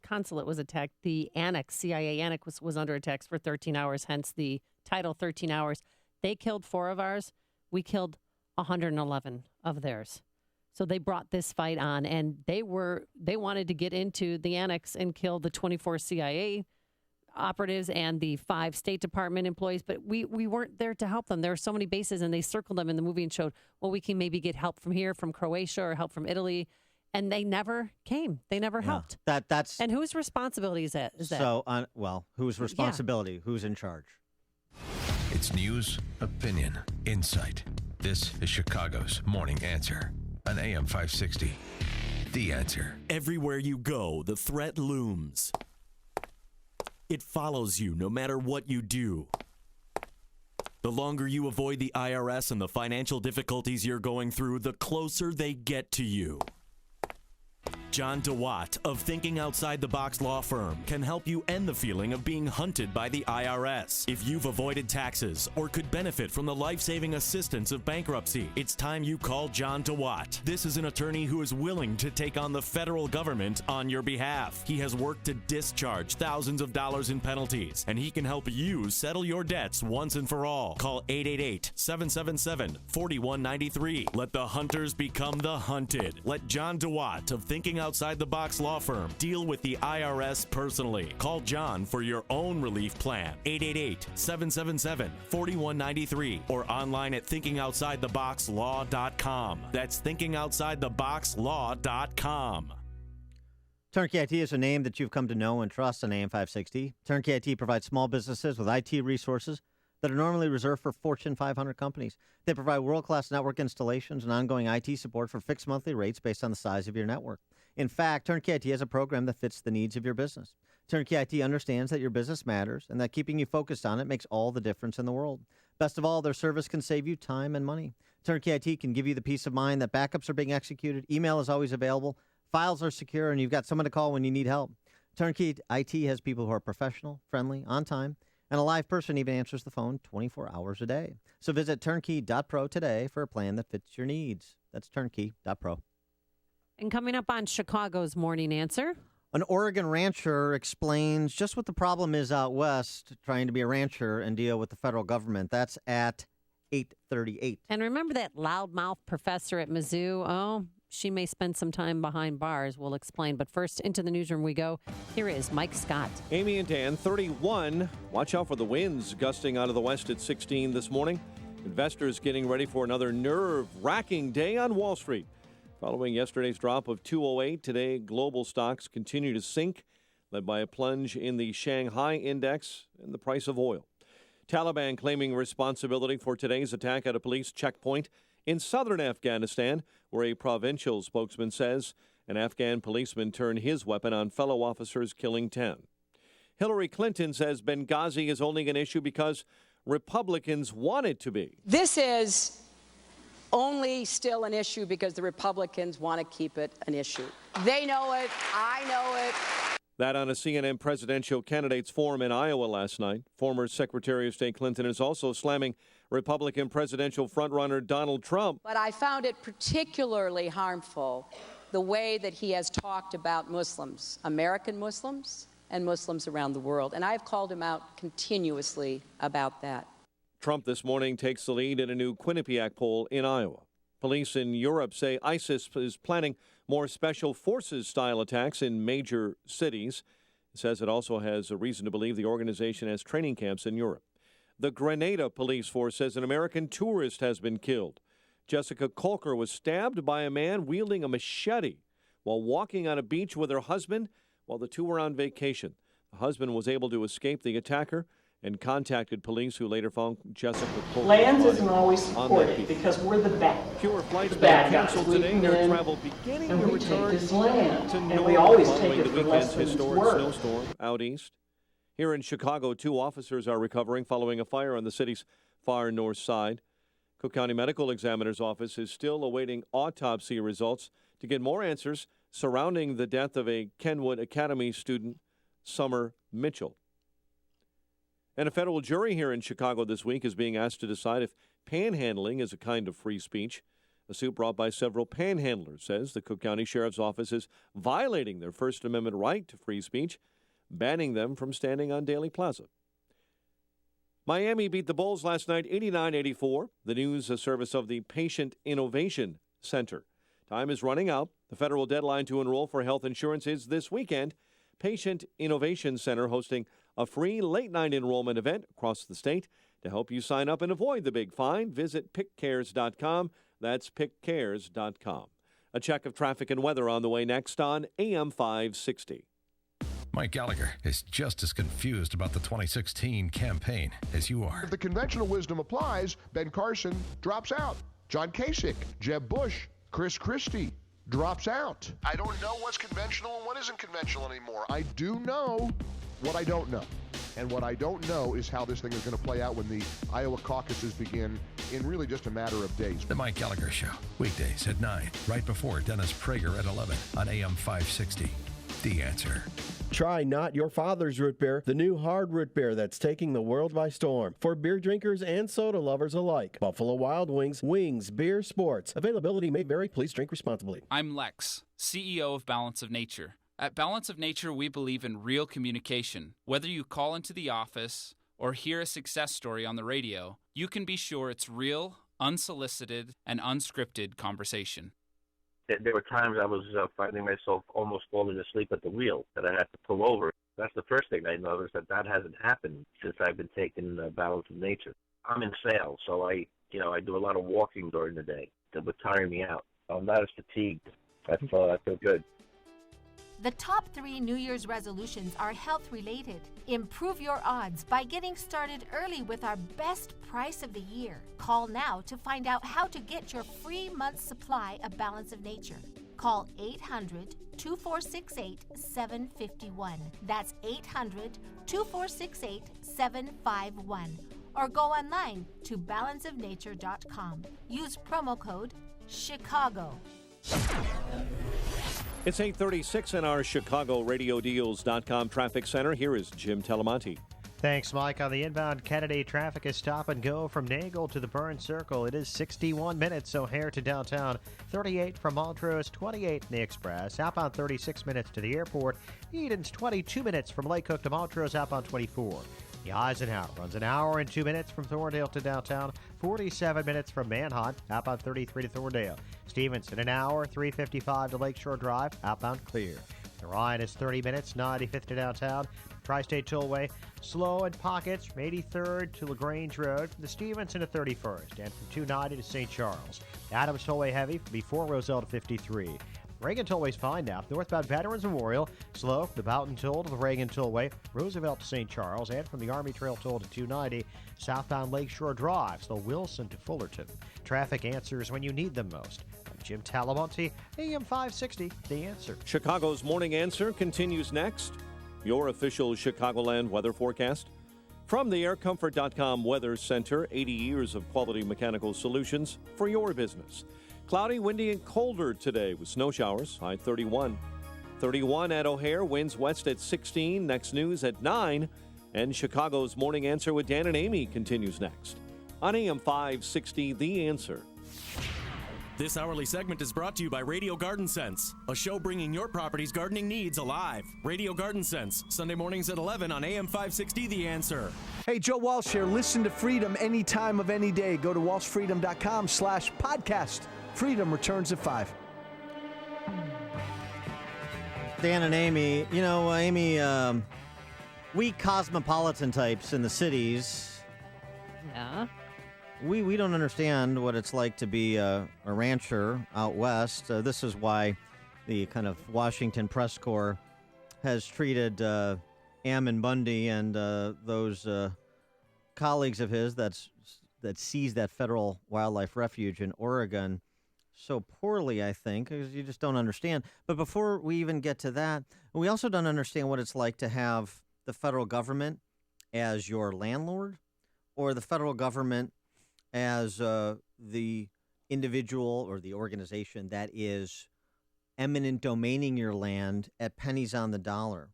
consulate was attacked, the annex, CIA annex, was under attack for 13 hours, hence the title 13 Hours. They killed 4 of ours. We killed 111 of theirs. So they brought this fight on, and they wanted to get into the annex and kill the 24 CIA operatives and the 5 State Department employees, but we weren't there to help them. There were so many bases, and they circled them in the movie and showed, well, we can maybe get help from here, from Croatia, or help from Italy, and they never came. They never helped. That's and whose responsibility is that? So, whose responsibility? Yeah. Who's in charge? It's news, opinion, insight. This is Chicago's Morning Answer on AM 560. The Answer. Everywhere you go, the threat looms. It follows you no matter what you do. The longer you avoid the IRS and the financial difficulties you're going through, the closer they get to you. John DeWatt of Thinking Outside the Box Law Firm can help you end the feeling of being hunted by the IRS. If you've avoided taxes or could benefit from the life-saving assistance of bankruptcy, it's time you call John DeWatt. This is an attorney who is willing to take on the federal government on your behalf. He has worked to discharge thousands of dollars in penalties, and he can help you settle your debts once and for all. Call 888-777-4193. Let the hunters become the hunted. Let John DeWatt of Thinking Outside the Box Law Firm deal with the IRS personally. Call John for your own relief plan. 888-777-4193 or online at thinkingoutsidetheboxlaw.com. That's thinkingoutsidetheboxlaw.com. Turnkey IT is a name that you've come to know and trust on AM 560. Turnkey IT provides small businesses with IT resources that are normally reserved for Fortune 500 companies. They provide world-class network installations and ongoing IT support for fixed monthly rates based on the size of your network. In fact, Turnkey IT has a program that fits the needs of your business. Turnkey IT understands that your business matters and that keeping you focused on it makes all the difference in the world. Best of all, their service can save you time and money. Turnkey IT can give you the peace of mind that backups are being executed, email is always available, files are secure, and you've got someone to call when you need help. Turnkey IT has people who are professional, friendly, on time, and a live person even answers the phone 24 hours a day. So visit turnkey.pro today for a plan that fits your needs. That's turnkey.pro. And coming up on Chicago's Morning Answer, an Oregon rancher explains just what the problem is out west trying to be a rancher and deal with the federal government. That's at 8:38. And remember that loudmouth professor at Mizzou? Oh, she may spend some time behind bars. We'll explain. But first, into the newsroom we go. Here is Mike Scott. Amy and Dan, 31. Watch out for the winds gusting out of the west at 16 this morning. Investors getting ready for another nerve-wracking day on Wall Street. Following yesterday's drop of 208, today global stocks continue to sink, led by a plunge in the Shanghai index and the price of oil. Taliban claiming responsibility for today's attack at a police checkpoint in southern Afghanistan, where a provincial spokesman says an Afghan policeman turned his weapon on fellow officers, killing 10. Hillary Clinton says Benghazi is only an issue because Republicans want it to be. This is only still an issue because the Republicans want to keep it an issue. They know it. I know it. That on a CNN presidential candidates forum in Iowa last night. Former Secretary of State Clinton is also slamming Republican presidential frontrunner Donald Trump. But I found it particularly harmful the way that he has talked about Muslims, American Muslims, and Muslims around the world. And I've called him out continuously about that. Trump this morning takes the lead in a new Quinnipiac poll in Iowa. Police in Europe say ISIS is planning more special forces-style attacks in major cities. It says it also has a reason to believe the organization has training camps in Europe. The Grenada police force says an American tourist has been killed. Jessica Kolker was stabbed by a man wielding a machete while walking on a beach with her husband while the two were on vacation. The husband was able to escape the attacker and contacted police, who later found Jessica Kolker. Lands isn't always supported because we're the bad. Fewer flights bad canceled today. Air travel beginning to return this land, to and normal we always following take it the for weekend's less than it's historic worth. snowstorm out east. Here in Chicago, 2 officers are recovering following a fire on the city's far north side. Cook County Medical Examiner's Office is still awaiting autopsy results to get more answers surrounding the death of a Kenwood Academy student, Summer Mitchell. And a federal jury here in Chicago this week is being asked to decide if panhandling is a kind of free speech. A suit brought by several panhandlers says the Cook County Sheriff's Office is violating their First Amendment right to free speech, banning them from standing on Daly Plaza. Miami beat the Bulls last night 89-84. The news, a service of the Patient Innovation Center. Time is running out. The federal deadline to enroll for health insurance is this weekend. Patient Innovation Center hosting a free late-night enrollment event across the state. To help you sign up and avoid the big fine, visit pickcares.com. That's pickcares.com. A check of traffic and weather on the way next on AM 560. Mike Gallagher is just as confused about the 2016 campaign as you are. If the conventional wisdom applies, Ben Carson drops out. John Kasich, Jeb Bush, Chris Christie drops out. I don't know what's conventional and what isn't conventional anymore. I do know what I don't know. And what I don't know is how this thing is going to play out when the Iowa caucuses begin in really just a matter of days. The Mike Gallagher Show, weekdays at 9, right before Dennis Prager at 11 on AM 560. The Answer. Try Not Your Father's Root Beer, the new hard root beer that's taking the world by storm. For beer drinkers and soda lovers alike. Buffalo Wild Wings, Wings, Beer, Sports. Availability may vary. Please drink responsibly. I'm Lex, CEO of Balance of Nature. At Balance of Nature, we believe in real communication. Whether you call into the office or hear a success story on the radio, you can be sure it's real, unsolicited, and unscripted conversation. There were times I was finding myself almost falling asleep at the wheel, that I had to pull over. That's the first thing I noticed, that hasn't happened since I've been taking Balance of Nature. I'm in sales, so I do a lot of walking during the day that would tire me out. I'm not as fatigued. I feel good. The top 3 New Year's resolutions are health-related. Improve your odds by getting started early with our best price of the year. Call now to find out how to get your free month's supply of Balance of Nature. Call 800-2468-751. That's 800-2468-751. Or go online to balanceofnature.com. Use promo code CHICAGO. It's 8:36 in our ChicagoRadioDeals.com traffic center. Here is Jim Telemonte. Thanks, Mike. On the inbound Kennedy, traffic is stop and go from Nagel to the Burn Circle. It is 61 minutes, O'Hare to downtown. 38 from Montrose, 28 in the Express. Outbound 36 minutes to the airport. Eden's 22 minutes from Lake Cook to Montrose, outbound 24. The Eisenhower runs an hour and 2 minutes from Thorndale to downtown, 47 minutes from Manhunt, outbound 33 to Thorndale. Stevenson, an hour, 3:55 to Lakeshore Drive, outbound clear. The Ryan is 30 minutes, 95th to downtown. Tri-State Tollway, slow in pockets from 83rd to LaGrange Road, from the Stevenson to 31st, and from 290 to St. Charles. Adams Tollway heavy from before Roselle to 53. Reagan Tollway's fine now. Northbound Veterans Memorial, slow from the Boughton Toll to the Reagan Tollway, Roosevelt to St. Charles, and from the Army Trail Toll to 290. Southbound Lakeshore Drive, slow Wilson to Fullerton. Traffic answers when you need them most. I'm Jim Talamonte, AM 560, The Answer. Chicago's Morning Answer continues next. Your official Chicagoland weather forecast. From the AirComfort.com Weather Center, 80 years of quality mechanical solutions for your business. Cloudy, windy, and colder today with snow showers. High 31. 31 at O'Hare, winds west at 16. Next news at 9. And Chicago's Morning Answer with Dan and Amy continues next. On AM 560, The Answer. This hourly segment is brought to you by Radio Garden Sense, a show bringing your property's gardening needs alive. Radio Garden Sense, Sunday mornings at 11 on AM 560, The Answer. Hey, Joe Walsh here. Listen to Freedom any time of any day. Go to walshfreedom.com/podcast. Freedom returns at 5. Dan and Amy, Amy, we cosmopolitan types in the cities. Yeah. We don't understand what it's like to be a rancher out west. This is why the kind of Washington press corps has treated Ammon Bundy and those colleagues of his that seized that federal wildlife refuge in Oregon so poorly, I think, because you just don't understand. But before we even get to that, we also don't understand what it's like to have the federal government as your landlord or the federal government as the individual or the organization that is eminent domaining your land at pennies on the dollar.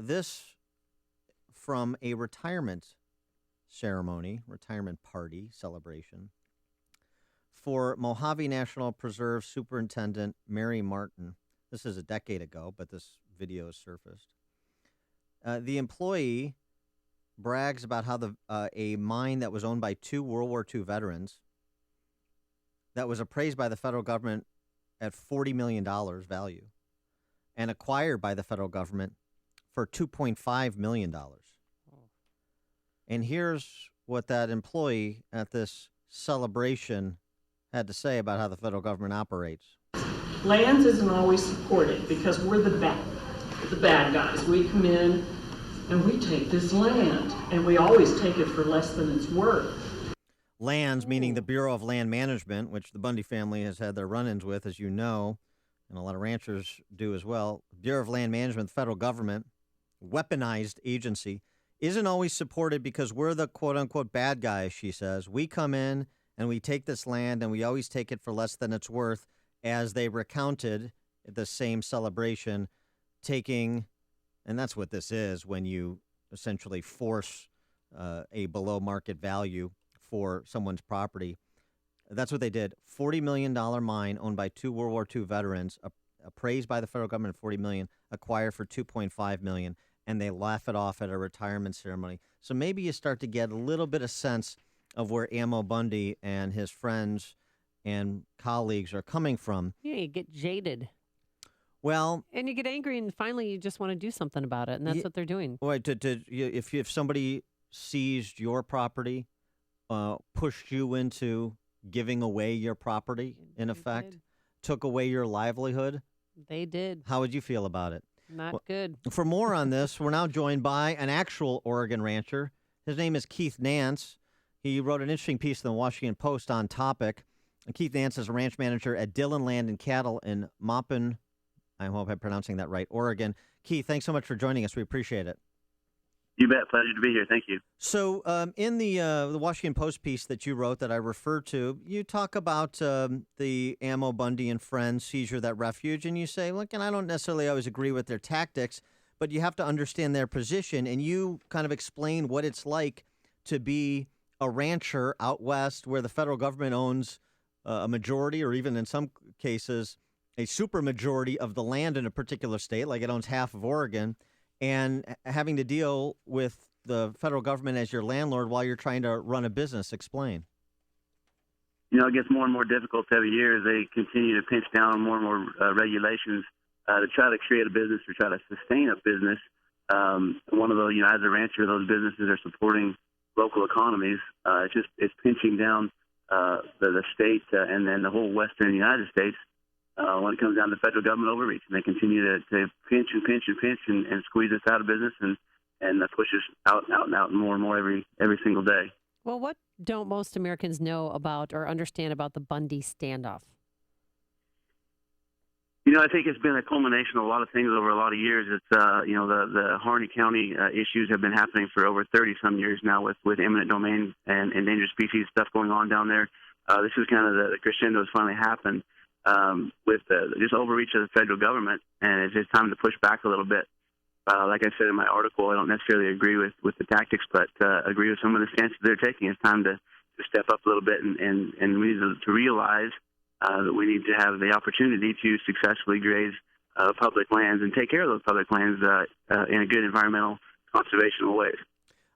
This from a retirement ceremony, retirement party celebration for Mojave National Preserve Superintendent Mary Martin. This is a decade ago, but this video has surfaced. The employee brags about how a mine that was owned by 2 World War II veterans that was appraised by the federal government at $40 million value and acquired by the federal government for $2.5 million. And here's what that employee at this celebration had to say about how the federal government operates. Lands isn't always supported because we're the bank. the bad guys. We come in and we take this land, and we always take it for less than it's worth. Lands, meaning the Bureau of Land Management, which the Bundy family has had their run-ins with, as you know, and a lot of ranchers do as well. Bureau of Land Management, the federal government, weaponized agency, isn't always supported because we're the quote-unquote bad guys, she says. We come in and we take this land and we always take it for less than it's worth, as they recounted at the same celebration, taking, and that's what this is when you essentially force a below-market value for someone's property. That's what they did. $40 million mine owned by two World War II veterans, appraised by the federal government at $40 million, acquired for $2.5 million, and they laugh it off at a retirement ceremony. So maybe you start to get a little bit of sense of where Ammo Bundy and his friends and colleagues are coming from. Yeah, you get jaded. Well, and you get angry, and finally you just want to do something about it, and that's what they're doing. Right, if somebody seized your property, pushed you into giving away your property, in effect, took away your livelihood. They did. How would you feel about it? Not good. For more on this, we're now joined by an actual Oregon rancher. His name is Keith Nance. He wrote an interesting piece in the Washington Post on topic. Keith Nance is a ranch manager at Dillon Land and Cattle in Maupin, I hope I'm pronouncing that right, Oregon. Keith, thanks so much for joining us. We appreciate it. You bet. Pleasure to be here. Thank you. So in the Washington Post piece that you wrote that I referred to, you talk about the Ammo Bundy and friends seizure that refuge, and you say, look, and I don't necessarily always agree with their tactics, but you have to understand their position, and you kind of explain what it's like to be a rancher out west where the federal government owns a majority, or even in some cases, a supermajority of the land in a particular state, like it owns half of Oregon, and having to deal with the federal government as your landlord while you're trying to run a business. Explain. You know, it gets more and more difficult every year as they continue to pinch down on more and more regulations to try to create a business or try to sustain a business. One of those, as a rancher, those businesses are supporting local economies. It's pinching down the state and then the whole western United States. When it comes down to federal government overreach, and they continue to pinch and squeeze us out of business and push us out and more and more every single day. Well, what don't most Americans know about or understand about the Bundy standoff? You know, I think it's been a culmination of a lot of things over a lot of years. It's the Harney County issues have been happening for over 30-some years now with eminent domain and endangered species stuff going on down there. This is kind of the crescendo has finally happened. With just overreach of the federal government, and it's just time to push back a little bit. Like I said in my article, I don't necessarily agree with the tactics, but agree with some of the stances they're taking. It's time to step up a little bit, and we need to realize that we need to have the opportunity to successfully graze public lands and take care of those public lands in a good environmental conservational ways.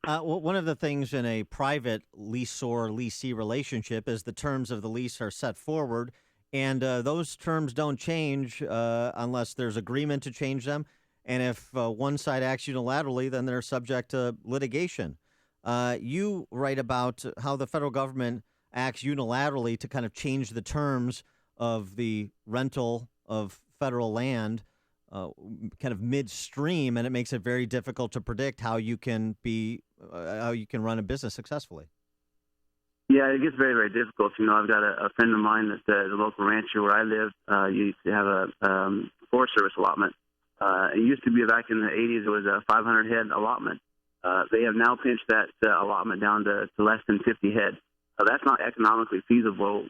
Well, one of the things in a private leasor-leasee relationship is the terms of the lease are set forward. And those terms don't change unless there's agreement to change them. And if one side acts unilaterally, then they're subject to litigation. You write about how the federal government acts unilaterally to kind of change the terms of the rental of federal land kind of midstream, and it makes it very difficult to predict how you can run a business successfully. Yeah, it gets very, very difficult. You know, I've got a friend of mine that's the local rancher where I live. Used to have a Forest Service allotment. It used to be back in the 80s, it was a 500-head allotment. They have now pinched that allotment down to less than 50 head. That's not economically feasible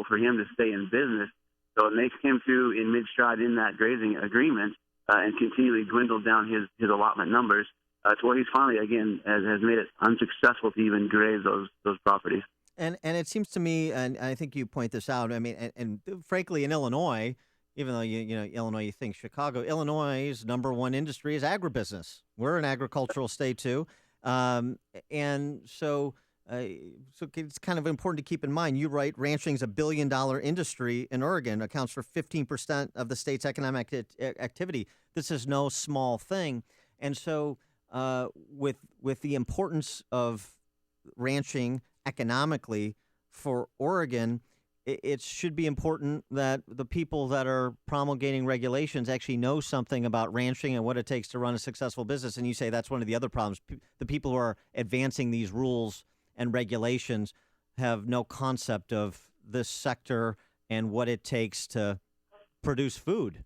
for him to stay in business. So it makes him through in mid-stride in that grazing agreement and continually dwindle down his allotment numbers to where he's finally, again, has made it unsuccessful to even graze those properties. And it seems to me, and I think you point this out, I mean, and frankly, in Illinois, even though Illinois, you think Chicago, Illinois' number one industry is agribusiness. We're an agricultural state too, and so it's kind of important to keep in mind. You write, ranching is $1 billion industry in Oregon, accounts for 15% of the state's economic activity. This is no small thing, and so with the importance of ranching economically for Oregon, it should be important that the people that are promulgating regulations actually know something about ranching and what it takes to run a successful business. And you say that's one of the other problems. The people who are advancing these rules and regulations have no concept of this sector and what it takes to produce food.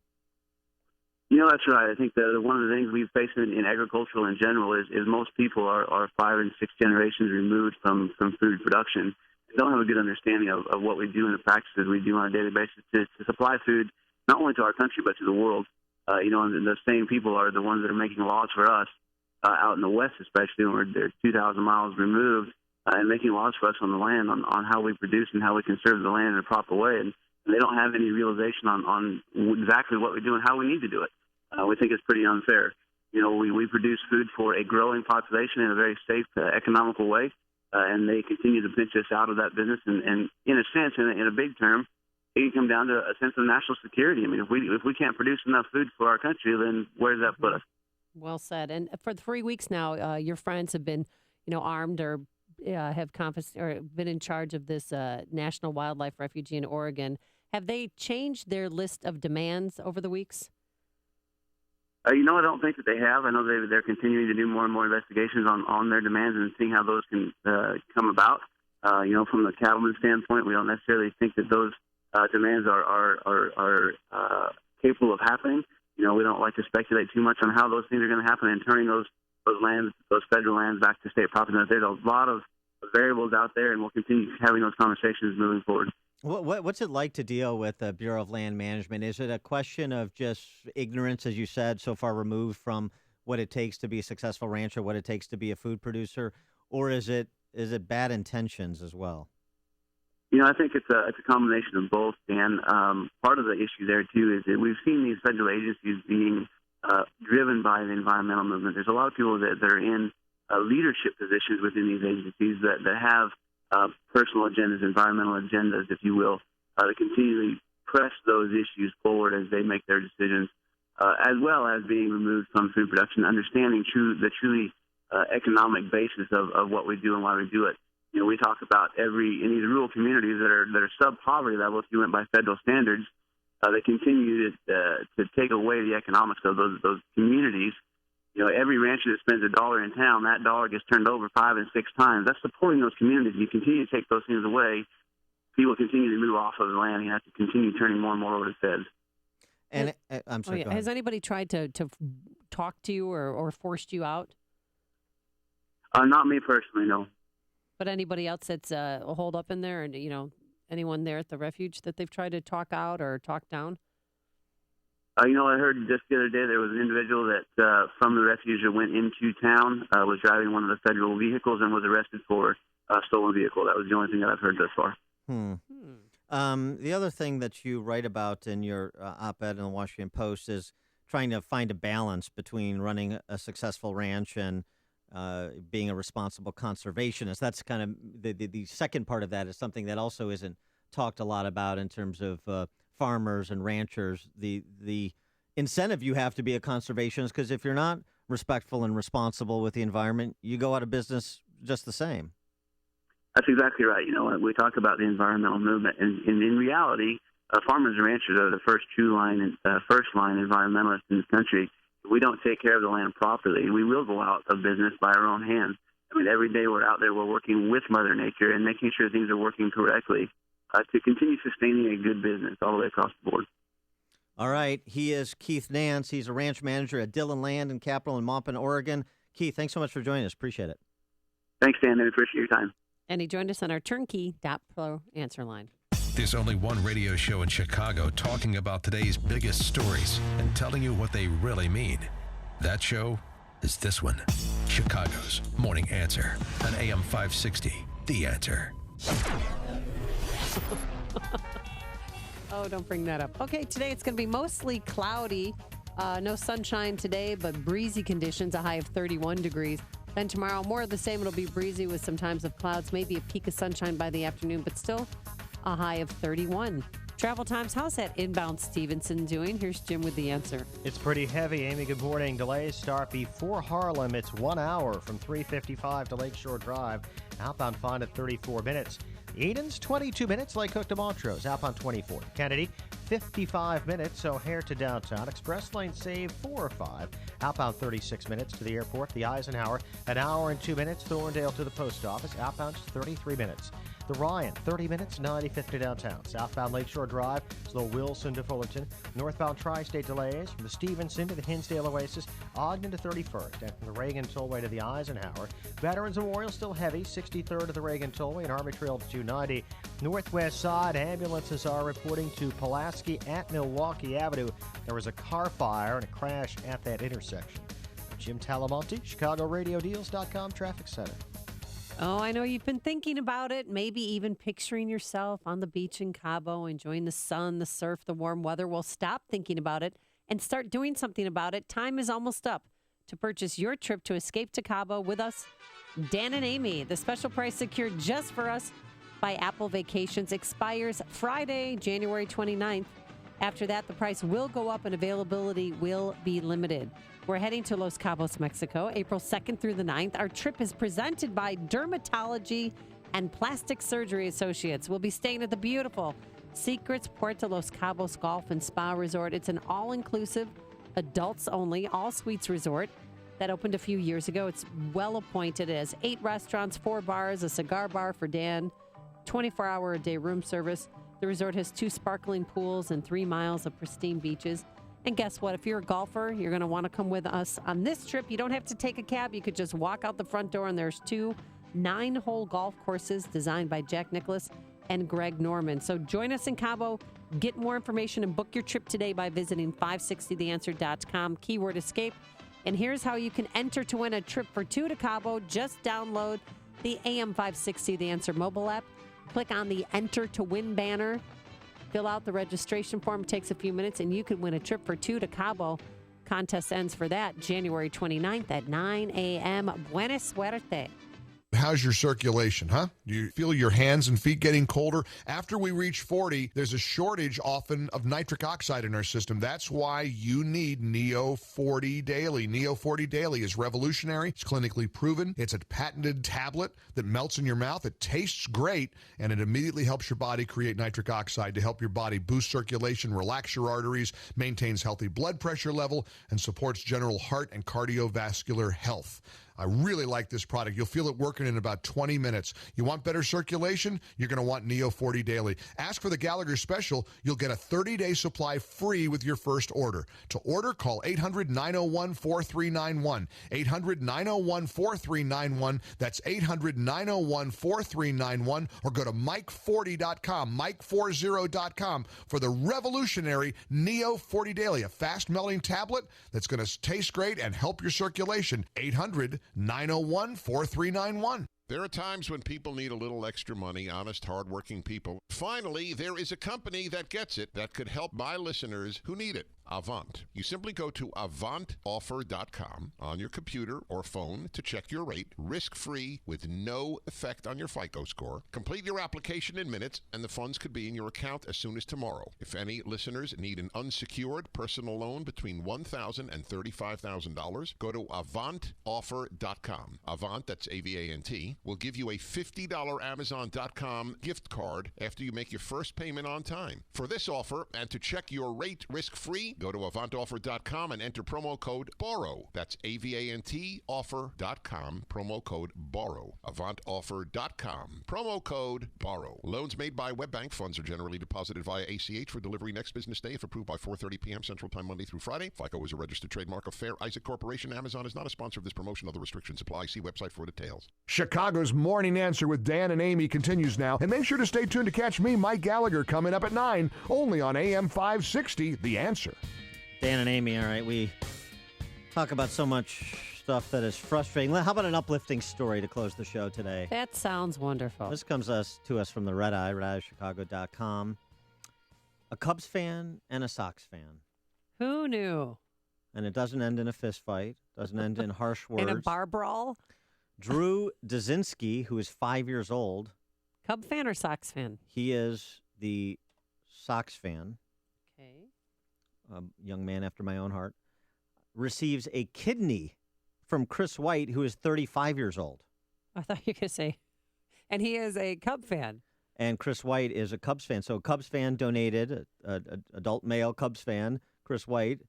That's right. I think that one of the things we face in agricultural in general is most people are 5 and 6 generations removed from food production. They don't have a good understanding of what we do and the practices we do on a daily basis to supply food, not only to our country, but to the world. And the same people are the ones that are making laws for us out in the West, especially when they're 2,000 miles removed, and making laws for us on the land on how we produce and how we conserve the land in a proper way. And they don't have any realization on exactly what we do and how we need to do it. We think it's pretty unfair. We produce food for a growing population in a very safe, economical way, and they continue to pinch us out of that business. And in a sense, in a big term, it can come down to a sense of national security. I mean, if we can't produce enough food for our country, then where does that put us? Well said. And for 3 weeks now, your friends have been, armed or have been in charge of this National Wildlife Refuge in Oregon. Have they changed their list of demands over the weeks? I don't think that they have. I know they're continuing to do more and more investigations on their demands and seeing how those can come about. From the cattleman standpoint, we don't necessarily think that those demands are capable of happening. We don't like to speculate too much on how those things are going to happen and turning those lands, those federal lands, back to state property. There's a lot of variables out there, and we'll continue having those conversations moving forward. What's it like to deal with the Bureau of Land Management? Is it a question of just ignorance, as you said, so far removed from what it takes to be a successful rancher, what it takes to be a food producer, or is it bad intentions as well? I think it's a combination of both, Dan. Part of the issue there, too, is that we've seen these federal agencies being driven by the environmental movement. There's a lot of people that are in leadership positions within these agencies that have personal agendas, environmental agendas, if you will, to continually press those issues forward as they make their decisions, as well as being removed from food production, understanding the truly economic basis of what we do and why we do it. We talk about in these rural communities that are sub-poverty level, if you went by federal standards, they continue to take away the economics of those communities. Every rancher that spends $1 in town, that dollar gets turned over 5 and 6 times. That's supporting those communities. You continue to take those things away, people continue to move off of the land. You have to continue turning more and more over to feds. And I'm sorry. Has anybody tried to talk to you or forced you out? Not me personally, no. But anybody else that's holed up in there, and anyone there at the refuge that they've tried to talk out or talk down? I heard just the other day there was an individual that from the refuge that went into town, was driving one of the federal vehicles and was arrested for a stolen vehicle. That was the only thing that I've heard thus far. The other thing that you write about in your op-ed in the Washington Post is trying to find a balance between running a successful ranch and being a responsible conservationist. That's kind of the second part of that is something that also isn't talked a lot about in terms of farmers and ranchers. The incentive you have to be a conservationist, because if you're not respectful and responsible with the environment, you go out of business just the same. That's exactly right. We talk about the environmental movement, and in reality, farmers and ranchers are the first line environmentalists in this country. If we don't take care of the land properly, we will go out of business by our own hands. Every day we're out there, we're working with Mother Nature and making sure things are working correctly to continue sustaining a good business all the way across the board. All right. He is Keith Nance. He's a ranch manager at Dillon Land and Capital in Maupin, Oregon. Keith, thanks so much for joining us. Appreciate it. Thanks, Dan. I appreciate your time. And he joined us on our turnkey.pro answer line. There's only one radio show in Chicago talking about today's biggest stories and telling you what they really mean. That show is this one, Chicago's Morning Answer on AM 560, The Answer. Oh, don't bring that up. Okay, today it's going to be mostly cloudy. No sunshine today, but breezy conditions, a high of 31 degrees. Then tomorrow, more of the same. It'll be breezy with some times of clouds, maybe a peak of sunshine by the afternoon, but still a high of 31. Travel times, how's that inbound Stevenson doing? Here's Jim with the answer. It's pretty heavy. Amy, good morning. Delays start before Harlem. It's 1 hour from 355 to Lakeshore Drive. Outbound fine at 34 minutes. Eden's 22 minutes, Lake Cook to Montrose, outbound 24. Kennedy, 55 minutes, O'Hare to downtown. Express lane save 4 or 5. Outbound 36 minutes to the airport. The Eisenhower, an hour and 2 minutes. Thorndale to the post office. Outbound 33 minutes. The Ryan, 30 minutes, 95th to downtown. Southbound Lakeshore Drive, slow Wilson to Fullerton. Northbound Tri-State delays from the Stevenson to the Hinsdale Oasis, Ogden to 31st. And from the Reagan Tollway to the Eisenhower. Veterans Memorial still heavy, 63rd to the Reagan Tollway and Army Trail to 290. Northwest side, ambulances are reporting to Pulaski at Milwaukee Avenue. There was a car fire and a crash at that intersection. Jim Talamonte, ChicagoRadioDeals.com Traffic Center. Oh, I know you've been thinking about it, maybe even picturing yourself on the beach in Cabo, enjoying the sun, the surf, the warm weather. Well, stop thinking about it and start doing something about it. Time is almost up to purchase your trip to Escape to Cabo with us, Dan and Amy. The special price secured just for us by Apple Vacations expires Friday, January 29th. After that, the price will go up and availability will be limited. We're heading to Los Cabos, Mexico, April 2nd through the 9th. Our trip is presented by Dermatology and Plastic Surgery Associates. We'll be staying at the beautiful Secrets Puerto Los Cabos Golf and Spa Resort. It's an all-inclusive, adults-only, all-suites resort that opened a few years ago. It's well-appointed. It has 8 restaurants, 4 bars, a cigar bar for Dan, 24-hour-a-day room service. The resort has 2 sparkling pools and 3 miles of pristine beaches. And guess what? If you're a golfer, you're going to want to come with us on this trip. You don't have to take a cab. You could just walk out the front door, and there's 2 9-hole golf courses designed by Jack Nicklaus and Greg Norman. So join us in Cabo. Get more information and book your trip today by visiting 560theanswer.com, keyword escape. And here's how you can enter to win a trip for 2 to Cabo. Just download the AM 560 The Answer mobile app. Click on the Enter to Win banner. Fill out the registration form. It takes a few minutes, and you can win a trip for 2 to Cabo. Contest ends for that January 29th at 9 a.m. Buena suerte. How's your circulation, huh? Do you feel your hands and feet getting colder? After we reach 40, there's a shortage often of nitric oxide in our system. That's why you need Neo 40 Daily. Neo 40 Daily is revolutionary. It's clinically proven. It's a patented tablet that melts in your mouth. It tastes great, and it immediately helps your body create nitric oxide to help your body boost circulation, relax your arteries, maintains healthy blood pressure level, and supports general heart and cardiovascular health. I really like this product. You'll feel it working in about 20 minutes. You want better circulation? You're going to want Neo 40 Daily. Ask for the Gallagher Special. You'll get a 30-day supply free with your first order. To order, call 800-901-4391. 800-901-4391. That's 800-901-4391. Or go to Mike40.com, Mike40.com for the revolutionary Neo 40 Daily, a fast-melting tablet that's going to taste great and help your circulation. 800-901-4391. There are times when people need a little extra money, honest, hardworking people. Finally, there is a company that gets it that could help my listeners who need it. Avant. You simply go to avantoffer.com on your computer or phone to check your rate, risk-free, with no effect on your FICO score. Complete your application in minutes, and the funds could be in your account as soon as tomorrow. If any listeners need an unsecured personal loan between $1,000 and $35,000, go to avantoffer.com. Avant, that's A-V-A-N-T, will give you a $50 Amazon.com gift card after you make your first payment on time. For this offer, and to check your rate risk-free, go to avantoffer.com and enter promo code BORROW. That's A-V-A-N-T offer.com, promo code BORROW. Avantoffer.com, promo code BORROW. Loans made by WebBank. Funds are generally deposited via ACH for delivery next business day if approved by 4:30 p.m. Central Time, Monday through Friday. FICO is a registered trademark of Fair Isaac Corporation. Amazon is not a sponsor of this promotion. Other restrictions apply. See website for details. Chicago's Morning Answer with Dan and Amy continues now. And make sure to stay tuned to catch me, Mike Gallagher, coming up at 9, only on AM 560, The Answer. Dan and Amy, all right, we talk about so much stuff that is frustrating. How about an uplifting story to close the show today? That sounds wonderful. This comes to us from the Red Eye, redeye.chicago.com. A Cubs fan and a Sox fan. Who knew? And it doesn't end in a fist fight, doesn't end in harsh words. In a bar brawl? Drew Dazinski, who is 5 years old. Cub fan or Sox fan? He is the Sox fan. Okay. A young man after my own heart. Receives a kidney from Chris White, who is 35 years old. I thought you were going to say, and he is a Cub fan. And Chris White is a Cubs fan. So a Cubs fan donated, adult male Cubs fan, Chris White,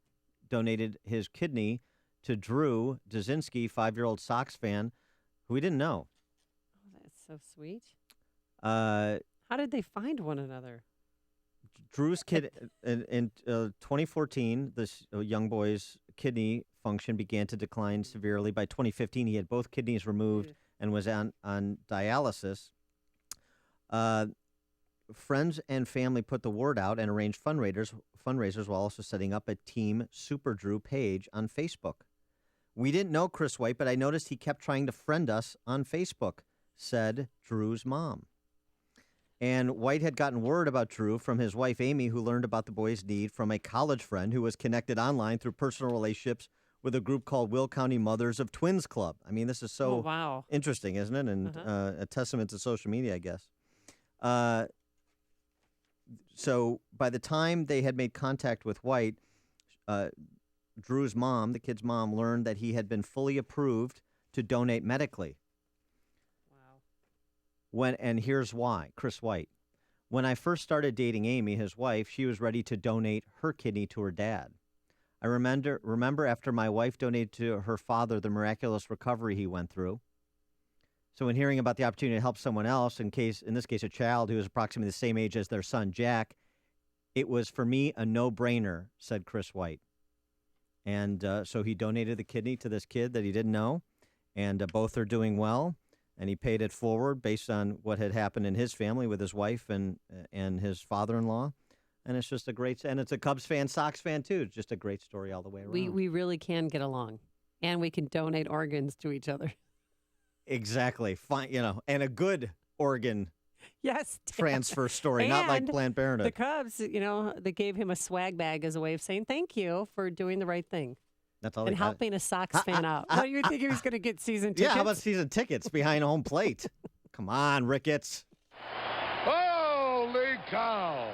donated his kidney to Drew Dazinski, 5-year-old Sox fan, who we didn't know. Oh, that's so sweet. How did they find one another? Drew's kid in 2014, this young boy's kidney function began to decline severely. By 2015, he had both kidneys removed and was on dialysis. Friends and family put the word out and arranged fundraisers while also setting up a Team Super Drew page on Facebook. We didn't know Chris White, but I noticed he kept trying to friend us on Facebook, said Drew's mom. And White had gotten word about Drew from his wife, Amy, who learned about the boy's need from a college friend who was connected online through personal relationships with a group called Will County Mothers of Twins Club. I mean, this is so interesting, isn't it? And a testament to social media, I guess. So by the time they had made contact with White, Drew's mom, the kid's mom, learned that he had been fully approved to donate medically. And here's why, Chris White. When I first started dating Amy, his wife, she was ready to donate her kidney to her dad. I remember after my wife donated to her father the miraculous recovery he went through. So when hearing about the opportunity to help someone else, in this case a child who was approximately the same age as their son Jack, it was for me a no-brainer, said Chris White. And so he donated the kidney to this kid that he didn't know, and both are doing well. And he paid it forward based on what had happened in his family with his wife and his father-in-law. And it's just and it's a Cubs fan, Sox fan too. It's just a great story all the way around. We really can get along, and we can donate organs to each other. Exactly. Fine, and a good organ transfer story, not like Planned Parenthood. The Cubs, they gave him a swag bag as a way of saying thank you for doing the right thing. That's all. And helping a Sox fan out. What do you think he was going to get season tickets? Yeah, how about season tickets behind home plate? Come on, Ricketts. Holy cow!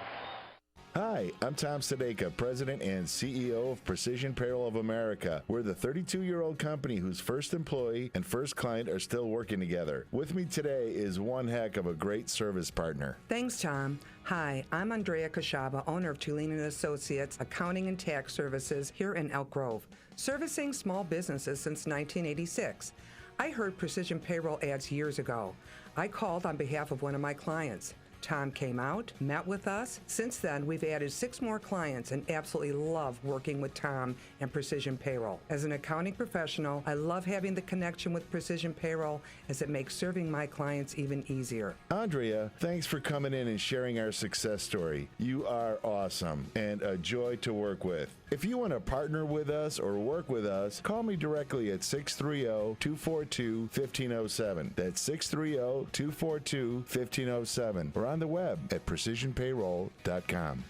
Hi, I'm Tom Sadeka, President and CEO of Precision Payroll of America. We're the 32-year-old company whose first employee and first client are still working together. With me today is one heck of a great service partner. Thanks, Tom. Hi, I'm Andrea Kashaba, owner of Tulane & Associates Accounting and Tax Services here in Elk Grove, servicing small businesses since 1986. I heard Precision Payroll ads years ago. I called on behalf of one of my clients. Tom came out, met with us. Since then, we've added 6 more clients and absolutely love working with Tom and Precision Payroll. As an accounting professional, I love having the connection with Precision Payroll as it makes serving my clients even easier. Andrea, thanks for coming in and sharing our success story. You are awesome and a joy to work with. If you want to partner with us or work with us, call me directly at 630-242-1507. That's 630-242-1507. Or on the web at precisionpayroll.com.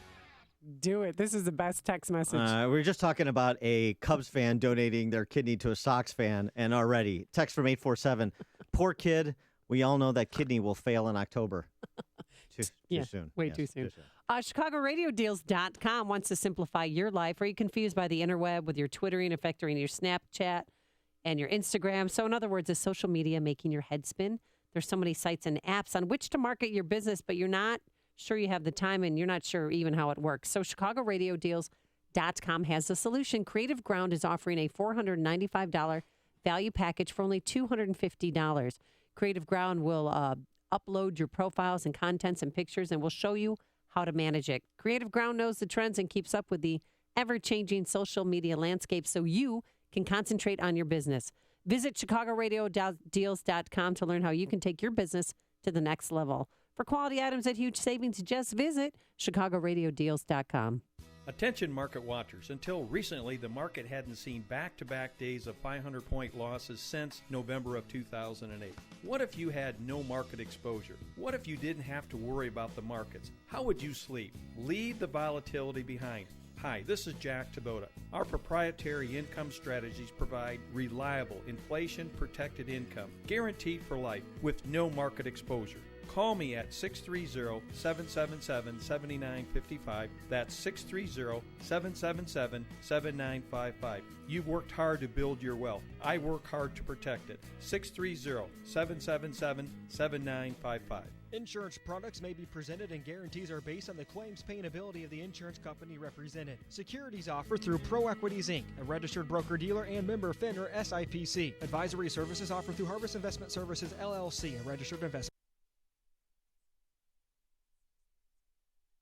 Do it. This is the best text message. We were just talking about a Cubs fan donating their kidney to a Sox fan, and already, text from 847, poor kid, we all know that kidney will fail in October. Too soon. Way too soon. ChicagoRadioDeals.com wants to simplify your life. Are you confused by the interweb with your Twittering affecting your Snapchat and your Instagram? So in other words, is social media making your head spin? There's so many sites and apps on which to market your business, but you're not sure you have the time and you're not sure even how it works. So ChicagoRadioDeals.com has the solution. Creative Ground is offering a $495 value package for only $250. Creative Ground will upload your profiles and contents and pictures and will show you how to manage it. Creative Ground knows the trends and keeps up with the ever-changing social media landscape so you can concentrate on your business. Visit ChicagoRadioDeals.com to learn how you can take your business to the next level. For quality items at huge savings, just visit ChicagoRadioDeals.com. Attention market watchers. Until recently, the market hadn't seen back-to-back days of 500-point losses since November of 2008. What if you had no market exposure? What if you didn't have to worry about the markets? How would you sleep? Leave the volatility behind. Hi, this is Jack Taboda. Our proprietary income strategies provide reliable, inflation-protected income, guaranteed for life, with no market exposure. Call me at 630-777-7955. That's 630-777-7955. You've worked hard to build your wealth. I work hard to protect it. 630-777-7955. Insurance products may be presented and guarantees are based on the claims paying ability of the insurance company represented. Securities offered through Pro Equities Inc., a registered broker-dealer and member FINRA SIPC. Advisory services offered through Harvest Investment Services LLC, a registered investment